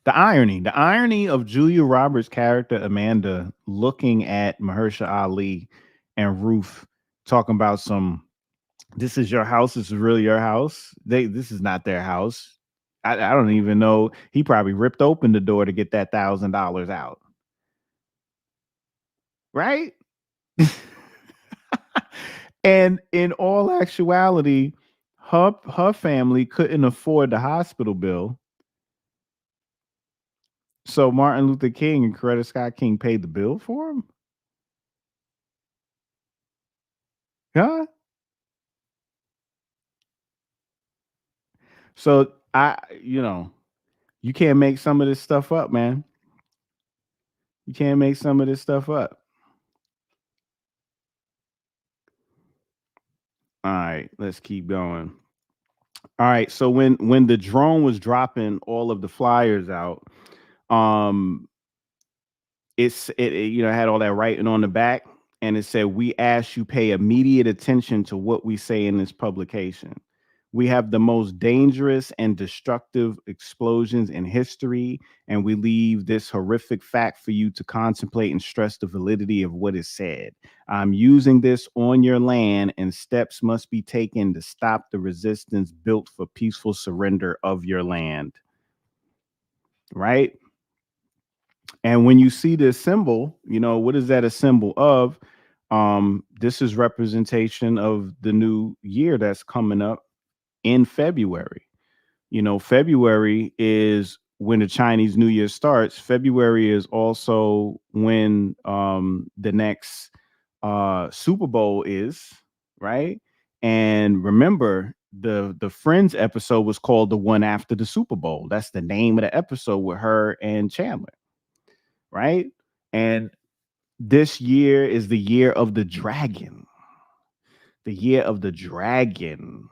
The irony of Julia Roberts' character Amanda looking at Mahershala Ali and Ruth talking about this is your house, this is really your house. This is not their house. I don't even know. He probably ripped open the door to get that $1,000 out. Right? And in all actuality, her family couldn't afford the hospital bill. So Martin Luther King and Coretta Scott King paid the bill for him? Huh? So you can't make some of this stuff up, man. You can't make some of this stuff up. All right, let's keep going. All right. So when the drone was dropping all of the flyers out, um, it had all that writing on the back, and it said, "We ask you pay immediate attention to what we say in this publication. We have the most dangerous and destructive explosions in history, and we leave this horrific fact for you to contemplate and stress the validity of what is said. I'm using this on your land, and steps must be taken to stop the resistance built for peaceful surrender of your land." Right? And when you see this symbol, what is that a symbol of? This is representation of the new year that's coming up in February. February is when the Chinese New Year starts. February is also when the next Super Bowl is, right? And remember, the Friends episode was called The One After the Super Bowl. That's the name of the episode with her and Chandler, right? And this year is the year of the dragon. The year of the dragon.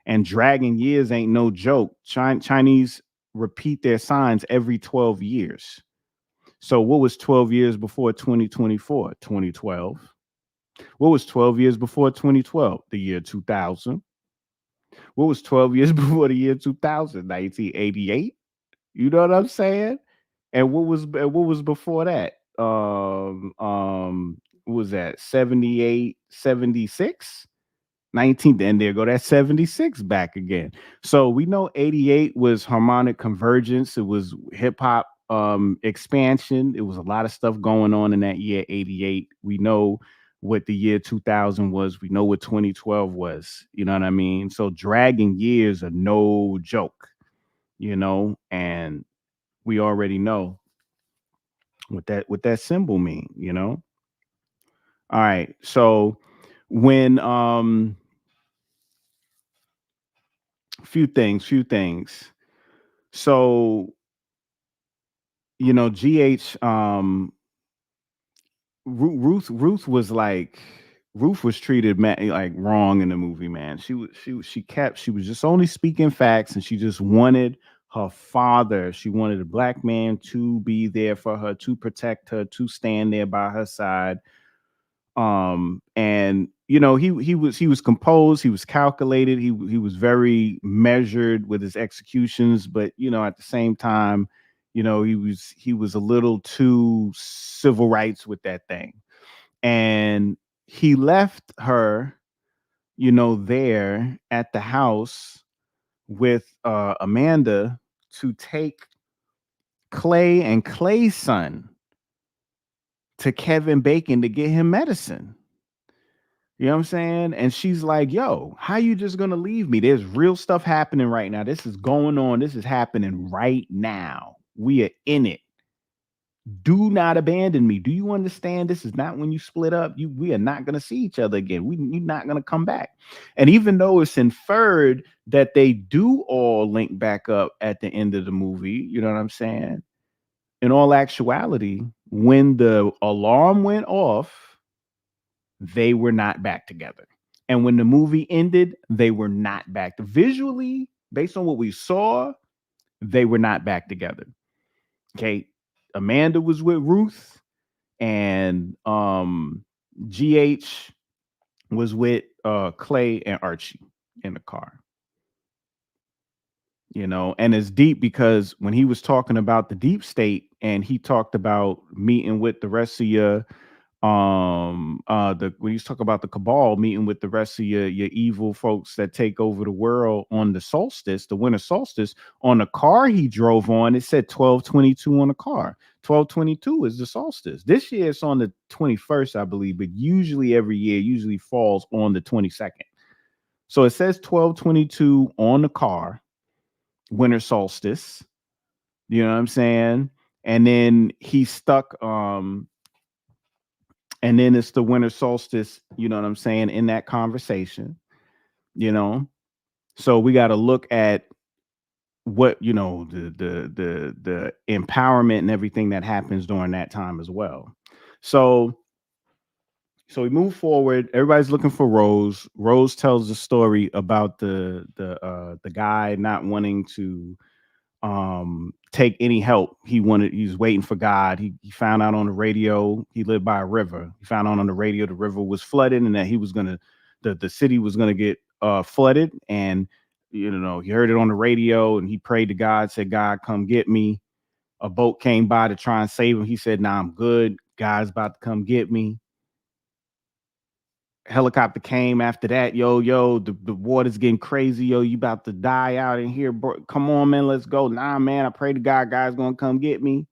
And dragon years ain't no joke. Chinese repeat their signs every 12 years. So what was 12 years before 2024? 2012. What was 12 years before 2012? The year 2000. What was 12 years before the year 2000? 1988. You know what I'm saying? And what was before that? What was that? 78, 76? 19, and there go that 76 back again. So we know 88 was harmonic convergence. It was hip hop expansion. It was a lot of stuff going on in that year 88. We know what the year 2000 was. We know what 2012 was. You know what I mean? So dragging years are no joke, and we already know what that symbol mean, All right. So when few things. So, GH Ruth was like, Ruth was treated like wrong in the movie, man. She was just only speaking facts, and she just wanted her father. She wanted a black man to be there for her, to protect her, to stand there by her side. And he was composed, he was calculated, he was very measured with his executions, but at the same time, he was a little too civil rights with that thing. And he left her, there at the house with Amanda to take Clay and Clay's son to Kevin Bacon to get him medicine. You know what I'm saying? And she's like, yo, how you just going to leave me? There's real stuff happening right now. This is going on. This is happening right now. We are in it. Do not abandon me. Do you understand? This is not when you split up. We are not going to see each other again. You're not going to come back. And even though it's inferred that they do all link back up at the end of the movie, you know what I'm saying? In all actuality, when the alarm went off, they were not back together. And when the movie ended, they were not back. Visually, based on what we saw, they were not back together. Okay. Amanda was with Ruth, and GH was with Clay and Archie in the car. And it's deep because when he was talking about the deep state, and he talked about meeting with the rest of your when you talk about the Cabal, meeting with the rest of your evil folks that take over the world on the solstice, the winter solstice, on the car he drove on, it said 1222 on the car. 1222 is the solstice. This year it's on the 21st, I believe, but usually every year usually falls on the 22nd. So it says 1222 on the car, winter solstice. You know what I'm saying? And then he stuck and then it's the winter solstice, you know what I'm saying, in that conversation, So we got to look at what, the empowerment and everything that happens during that time as well. So, So we move forward. Everybody's looking for Rose. Rose tells the story about the guy not wanting to take any help. He was waiting for God. He found out on the radio, he lived by a river. He found out on the radio the river was flooded and that he was gonna the city was gonna get flooded. And he heard it on the radio and he prayed to God, said, God, come get me. A boat came by to try and save him. He said, nah, I'm good. God's about to come get me. Helicopter came after that. The water's getting crazy. You about to die out in here, bro. Come on, man, let's go. Nah, man, I pray to God, God's gonna come get me.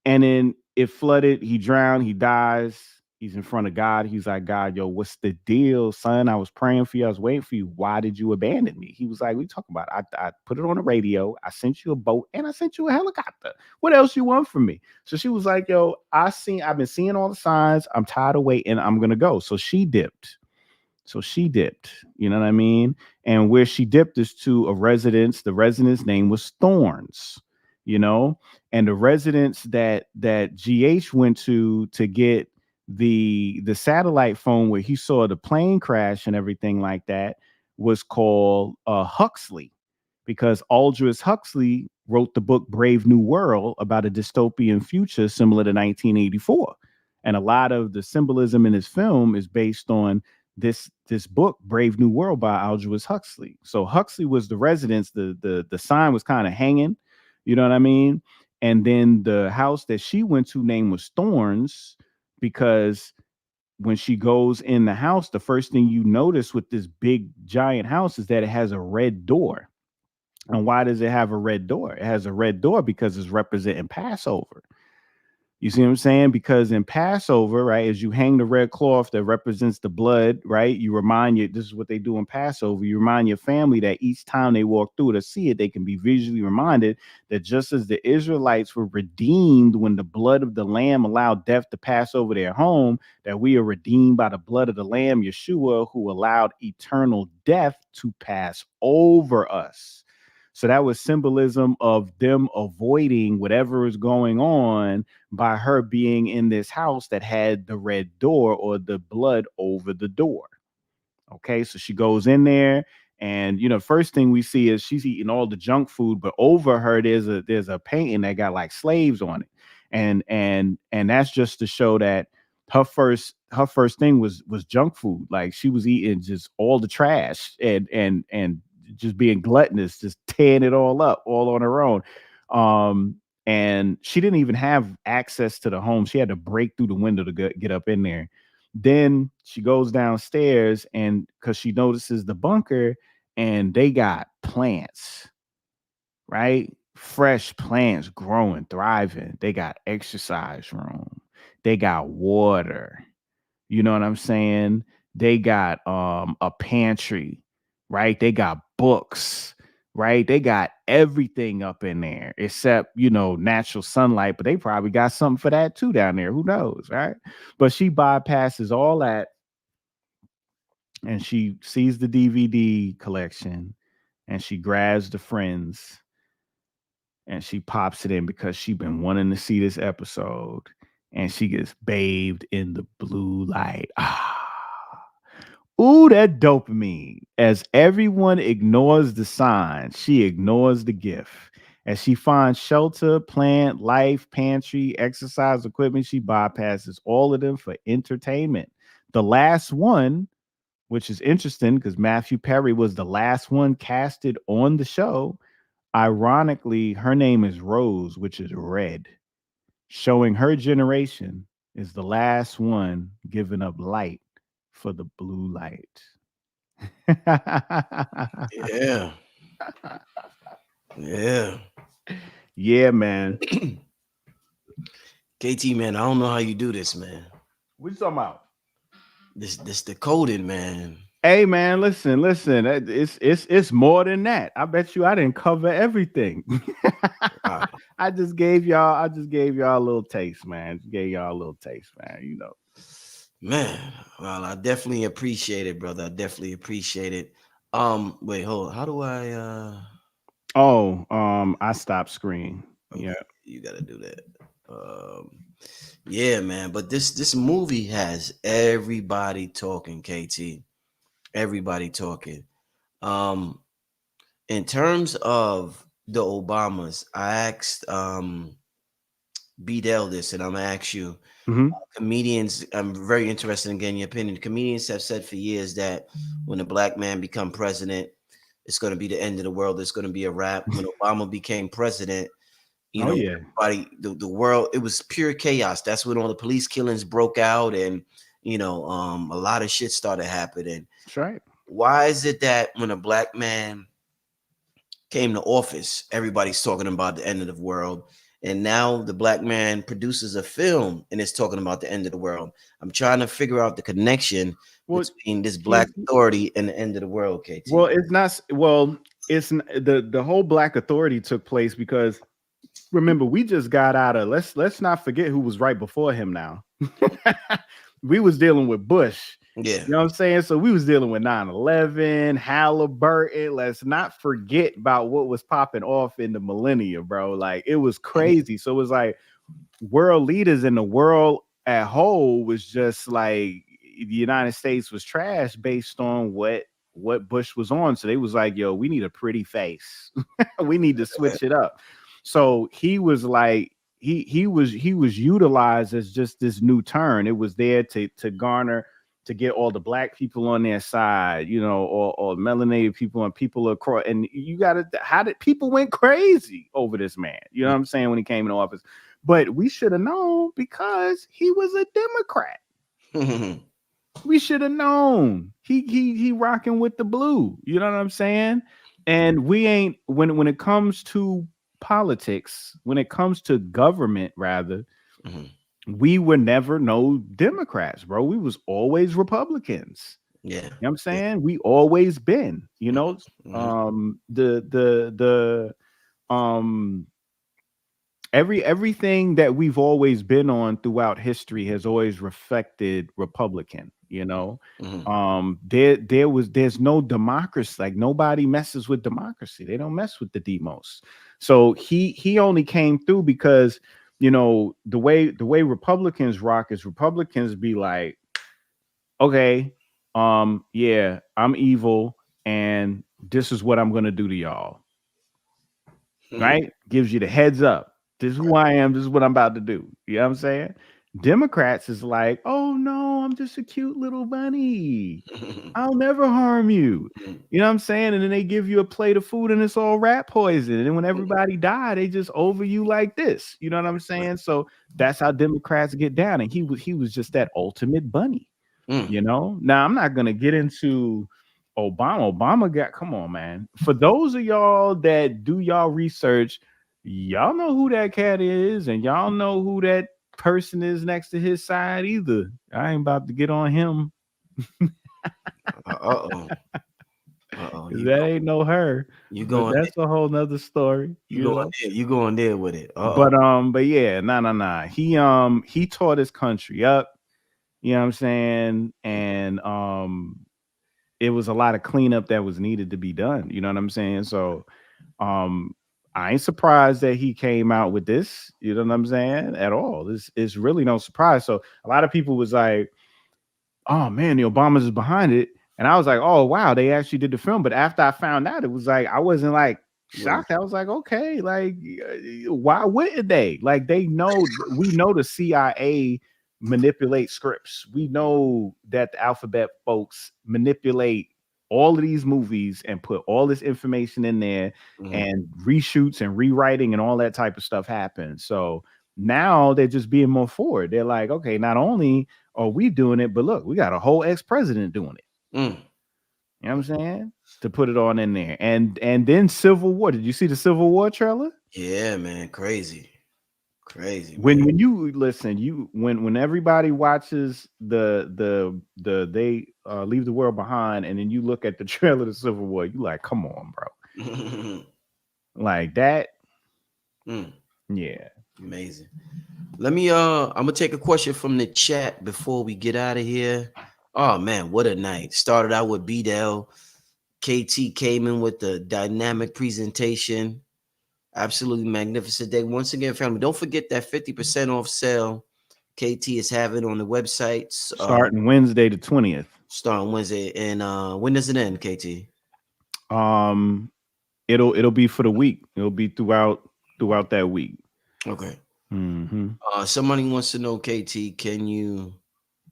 And then it flooded. He drowned. He dies. He's in front of God. He's like, God, what's the deal, son? I was praying for you. I was waiting for you. Why did you abandon me? He was like, what are you talking about? I put it on the radio. I sent you a boat and I sent you a helicopter. What else you want from me? So she was like, I've been seeing all the signs. I'm tired of waiting. I'm going to go. So she dipped. You know what I mean? And where she dipped is to a residence. The residence name was Thorns, and the residence that GH went to get the satellite phone where he saw the plane crash and everything like that was called Huxley, because Aldous Huxley wrote the book Brave New World about a dystopian future similar to 1984. And a lot of the symbolism in his film is based on this book, Brave New World by Aldous Huxley. So Huxley was the residence. The sign was kind of hanging, you know what I mean? And then the house that she went to name was Thorns, because when she goes in the house, the first thing you notice with this big giant house is that it has a red door. And why does it have a red door? It has a red door because it's representing Passover. You see what I'm saying? Because in Passover, right, as you hang the red cloth that represents the blood, right, this is what they do in Passover. You remind your family that each time they walk through to see it, they can be visually reminded that just as the Israelites were redeemed when the blood of the lamb allowed death to pass over their home, that we are redeemed by the blood of the lamb, Yeshua, who allowed eternal death to pass over us. So that was symbolism of them avoiding whatever is going on by her being in this house that had the red door or the blood over the door. Okay, so she goes in there, and first thing we see is she's eating all the junk food, but over her there's a painting that got like slaves on it, and that's just to show that her first thing was junk food. Like she was eating just all the trash and just being gluttonous, just tearing it all up all on her own. And she didn't even have access to the home. She had to break through the window to get up in there. Then she goes downstairs, and because she notices the bunker, and they got plants, right? Fresh plants growing, thriving. They got exercise room. They got water. You know what I'm saying? They got a pantry, right? They got books, right? They got everything up in there except, natural sunlight, but they probably got something for that too down there. Who knows, right? But she bypasses all that, and she sees the DVD collection, and she grabs the Friends, and she pops it in because she's been wanting to see this episode, and she gets bathed in the blue light. Ooh, that dopamine. As everyone ignores the sign, she ignores the gift. As she finds shelter, plant, life, pantry, exercise equipment, she bypasses all of them for entertainment. The last one, which is interesting because Matthew Perry was the last one casted on the show. Ironically, her name is Rose, which is red, showing her generation is the last one giving up light for the blue light. Yeah, man. KT, man, I don't know how you do this, man. What you talking about? This Decoded, man. Hey, man, listen. It's more than that. I bet you I didn't cover everything. I just gave y'all a little taste, man. Man, well, I definitely appreciate it, brother. I definitely appreciate it. Wait, hold on. How do I I stopped screen. Okay, Yeah. you gotta do that. Yeah, man. But this movie has everybody talking, KT. Everybody talking. Um, in terms of the Obamas, I asked BDell this, and I'm gonna ask you. Mm-hmm. Comedians, I'm very interested in getting your opinion. Comedians have said for years that when a black man become president, it's going to be the end of the world. It's going to be a wrap. When Obama became president, you Oh know, yeah, everybody, the world, it was pure chaos. That's when all the police killings broke out, and a lot of shit started happening. that's right. Why is it that when a black man came to office, everybody's talking about the end of the world? And now the black man produces a film and is talking about the end of the world. I'm trying to figure out the connection Well, between this black he, authority and the end of the world, KT. well, it's not. Well, the whole Black Authority took place because remember we just got out of let's not forget who was right before him. Now we was dealing with Bush. Yeah. You know what I'm saying? So we was dealing with 9/11, Halliburton. Let's not forget about what was popping off in the millennia, bro. Like it was crazy. So it was like world leaders in the world at whole was just like the United States was trash based on what Bush was on. So they was like, yo, we need a pretty face. We need to switch it up. So he was like, he was utilized as just this new turn. It was there to garner, to get all the black people on their side, you know, or melanated people and people across. And you got to, how did people went crazy over this man? You know what I'm saying? When he came into office, but we should have known because he was a Democrat. We should have known he rocking with the blue. You know what I'm saying? And we ain't when it comes to politics, when it comes to government, rather, we were never no Democrats, bro. We was always Republicans. Yeah. You know what I'm saying? We always been, you know, everything that we've always been on throughout history has always reflected Republican, you know. There's no democracy, like nobody messes with democracy. They don't mess with the demos. So he only came through because, you know, the way Republicans rock is Republicans be like, okay, yeah, I'm evil and this is what I'm gonna do to y'all. Right? Gives you the heads up. This is who I am. This is what I'm about to do. You know what I'm saying? Democrats is like, oh no, I'm just a cute little bunny. I'll never harm you. You know what I'm saying? And then they give you a plate of food and it's all rat poison. And then when everybody die, they just over you like this. You know what I'm saying? So that's how Democrats get down. And he was just that ultimate bunny. You know? Now I'm not gonna get into Obama got, come on, man. For those of y'all that do y'all research, y'all know who that cat is, and y'all know who that person is next to his side either. I ain't about to get on him. That ain't no her. You going? That's a whole nother story. You going there? You going there with it? But yeah, nah. He tore his country up. You know what I'm saying? And it was a lot of cleanup that was needed to be done. You know what I'm saying? So I ain't surprised that he came out with this. You know what I'm saying? At all. This is really no surprise. So a lot of people was like, oh man, the Obamas is behind it. And I was like, oh wow, they actually did the film. But after I found out, it was like, I wasn't like shocked. I was like, okay, like why wouldn't they? Like they know, we know the CIA manipulate scripts. We know that the alphabet folks manipulate all of these movies and put all this information in there, and reshoots and rewriting and all that type of stuff happens. So now they're just being more forward. They're like, okay, not only are we doing it, but look, we got a whole ex-president doing it. You know what I'm saying? To put it on in there. And then Civil War. Did you see the Civil War trailer? Yeah, man. Crazy. When you listen, when everybody watches the they leave the world behind, and then you look at the trailer of the Civil War, you like, come on, bro. Like that. Yeah. Amazing. Let me I'm gonna take a question from the chat before we get out of here. Oh man, what a night. Started out with BDell. KT came in with the dynamic presentation. Absolutely magnificent day. Once again, family, don't forget that 50% off sale KT is having on the websites Starting Wednesday the 20th. starting Wednesday, and when does it end, KT? It'll be for the week. It'll be throughout that week. Okay. Mm-hmm. Somebody wants to know, KT, can you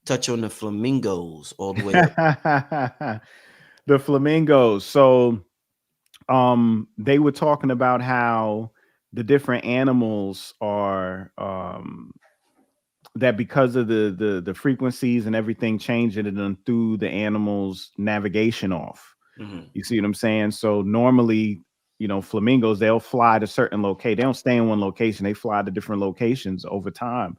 touch on the flamingos all the way up? The flamingos. So they were talking about how the different animals are that because of the frequencies and everything changing, it done threw the animals navigation off. Mm-hmm. You see what I'm saying? So normally, you know, flamingos, they'll fly to certain location. They don't stay in one location. They fly to different locations over time.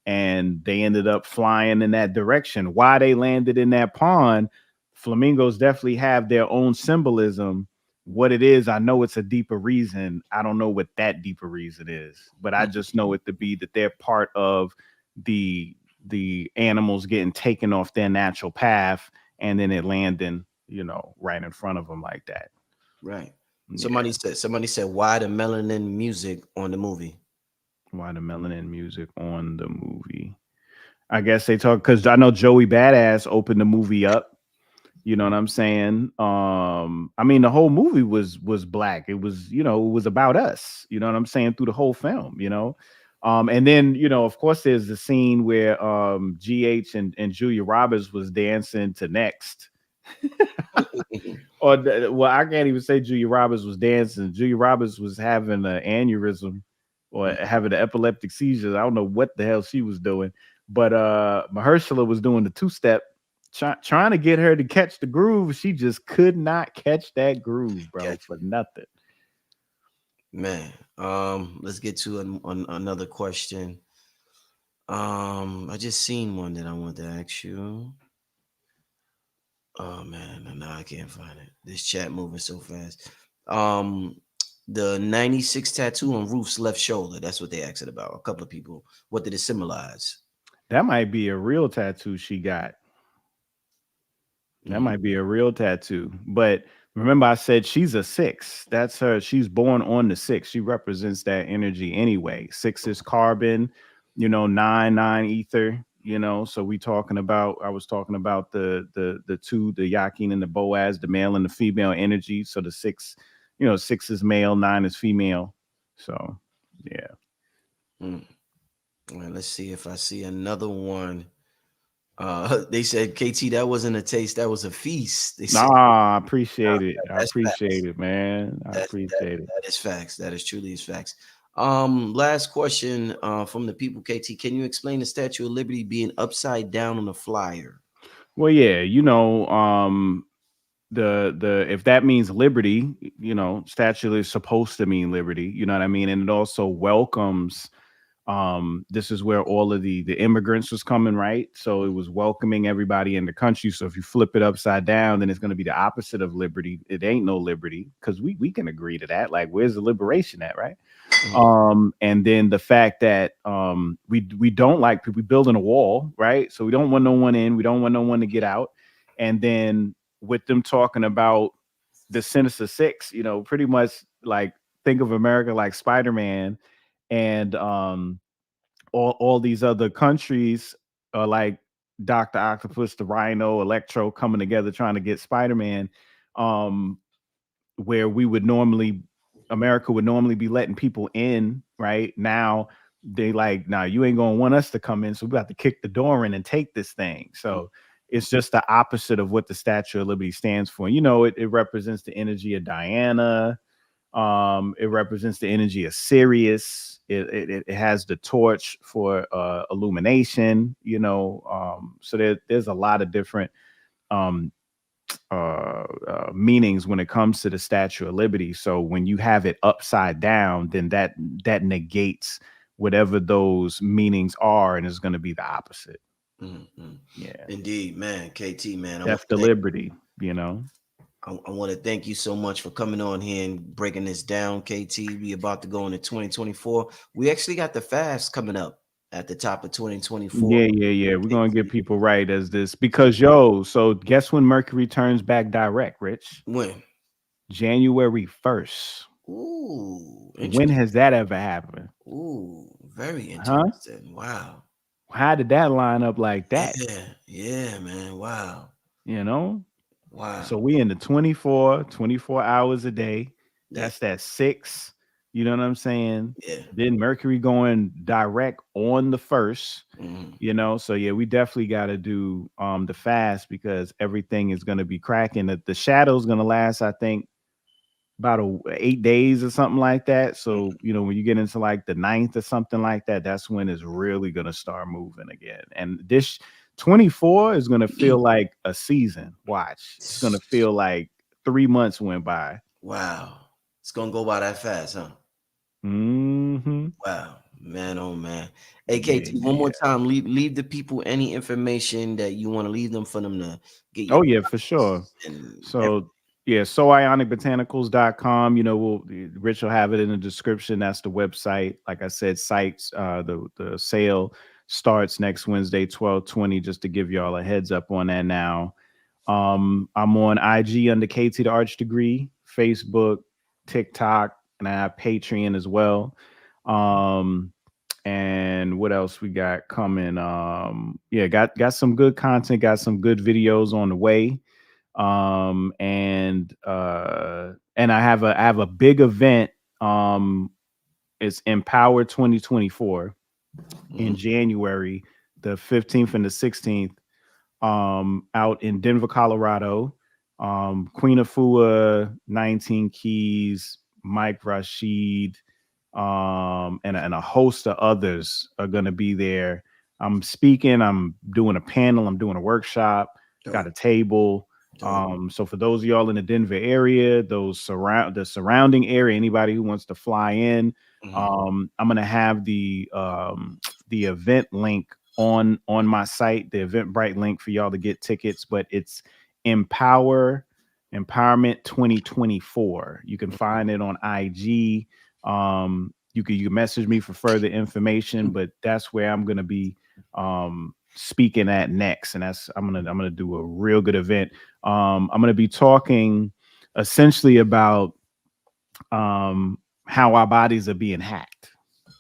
And they ended up flying in that direction. Why they landed in that pond, flamingos definitely have their own symbolism. What it is, I know it's a deeper reason. I don't know what that deeper reason is, but I just know it to be that they're part of the animals getting taken off their natural path and then it landing, you know, right in front of them like that. Right. Yeah. Somebody said why the melanin music on the movie? Why the melanin music on the movie? I guess they talk because I know Joey Badass opened the movie up. You know what I'm saying? I mean, the whole movie was black. It was, you know, it was about us. You know what I'm saying? Through the whole film, you know. And then, you know, of course, there's the scene where GH and Julia Roberts was dancing to Next. Well, I can't even say Julia Roberts was dancing. Julia Roberts was having an aneurysm or having an epileptic seizure. I don't know what the hell she was doing, but Mahershala was doing the two-step, trying to get her to catch the groove. She just could not catch that groove, bro, for nothing. Man, let's get to another question. I just seen one that I want to ask you. Oh man, now I can't find it. This chat moving so fast. The 96 tattoo on Ruth's left shoulder. That's what they asked it about. A couple of people. What did it symbolize? That might be a real tattoo she got. That might be a real tattoo. But remember, I said she's a 6. That's her. She's born on the 6. She represents that energy anyway. 6 is carbon, you know, 9 ether, you know. So I was talking about the two, the Yakin and the Boaz, the male and the female energy. So the 6, you know, 6 is male, 9 is female. So yeah. All right, let's see if I see another one. They said, KT, that wasn't a taste, that was a feast. They said, I appreciate it. I that's appreciate facts. it, man. I appreciate it. That is facts. That is truly is facts. Last question from the people, KT. Can you explain the Statue of Liberty being upside down on the flyer? Well, yeah, you know, the if that means liberty, you know, statue is supposed to mean liberty, you know what I mean? And it also welcomes this is where all of the immigrants was coming, right? So it was welcoming everybody in the country. So if you flip it upside down, then it's going to be the opposite of liberty. It ain't no liberty, because we can agree to that. Like, where's the liberation at, right? And then the fact that we don't like people building a wall, right? So we don't want no one in, we don't want no one to get out. And then with them talking about the Sinister Six, you know, pretty much like think of America like Spider-Man, and all these other countries are like Dr. Octopus, the Rhino, Electro coming together trying to get Spider-Man, where America would normally be letting people in, right? Now they like, nah, you ain't gonna want us to come in, so we have to kick the door in and take this thing. So it's just the opposite of what the Statue of Liberty stands for. You know, it represents the energy of Diana. It represents the energy of Sirius. It has the torch for illumination, you know. So there's a lot of different meanings when it comes to the Statue of Liberty. So when you have it upside down, then that negates whatever those meanings are, and it's going to be the opposite. Yeah, indeed, man. KT, man, death to liberty, you know. I want to thank you so much for coming on here and breaking this down, KT. We about to go into 2024. We actually got the fast coming up at the top of 2024. Yeah. We're going to get people right as this, because so guess when Mercury turns back direct, Rich? When? January 1st. Ooh. When has that ever happened? Ooh, very interesting. Wow. how did that line up like that? Yeah, man. Wow. You know? Wow. So we in the 24 hours a day. Yeah. That's that 6. You know what I'm saying? Yeah. Then Mercury going direct on the 1st. Mhm. You know, so yeah, we definitely got to do the fast because everything is going to be cracking. The shadow's going to last, I think, about 8 days or something like that. So, you know, when you get into like the 9th or something like that, that's when it's really going to start moving again. And this 24 is going to feel like a season. Watch. It's going to feel like 3 months went by. Wow. It's gonna go by that fast, huh? Mm-hmm. Wow, man, oh man. Hey, Yeah, KT, one more yeah. time, leave the people any information that you want to leave them for them to get your Oh, yeah, for sure. and So yeah, soionicbotanicals.com. You know, Rich will have it in the description. That's the website. Like I said, sites, the sale starts next Wednesday, 12/20, just to give y'all a heads up on that now. I'm on IG under KT the Arch Degree, Facebook, TikTok, and I have Patreon as well. And what else we got coming? Yeah, got some good content, got some good videos on the way. And I have a big event. It's Empower 2024 in January, the 15th and the 16th, out in Denver, Colorado. Queen Afua, 19 Keys, Mike Rashid, and a host of others are going to be there. I'm speaking, I'm doing a panel, I'm doing a workshop, got a table. So for those of y'all in the Denver area, the surrounding area, anybody who wants to fly in, I'm gonna have the event link on my site, the Eventbrite link for y'all to get tickets, but it's Empowerment 2024. You can find it on IG. You can message me for further information, but that's where I'm gonna be speaking at next, and I'm gonna do a real good event. I'm gonna be talking essentially about how our bodies are being hacked.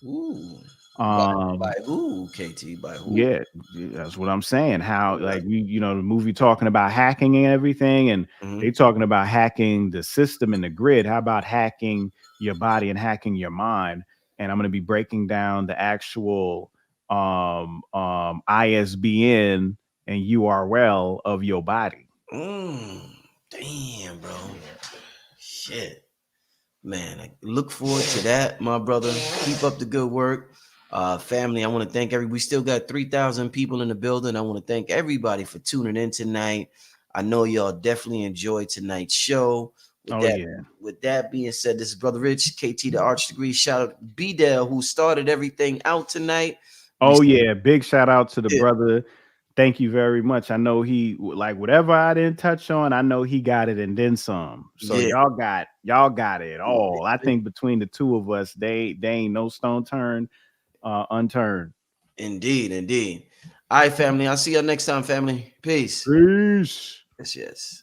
Ooh. By who, KT? By who? Yeah, that's what I'm saying. How, like, the movie talking about hacking and everything, and they talking about hacking the system and the grid. How about hacking your body and hacking your mind? And I'm going to be breaking down the actual ISBN and URL of your body. Damn, bro. Shit. Man, I look forward to that, my brother. Keep up the good work. Family, I want to thank we still got 3,000 people in the building. I want to thank everybody for tuning in tonight. I know y'all definitely enjoyed tonight's show. With that being said, this is Brother Rich, KT the Arch Degree. Shout out to BDell, who started everything out tonight. Big shout out to the brother. Thank you very much. I know he, like, whatever I didn't touch on, I know he got it and then some. So y'all got it all. I think between the two of us, they ain't no stone unturned. Indeed. All right, family. I'll see you next time, family. Peace. Peace. Yes.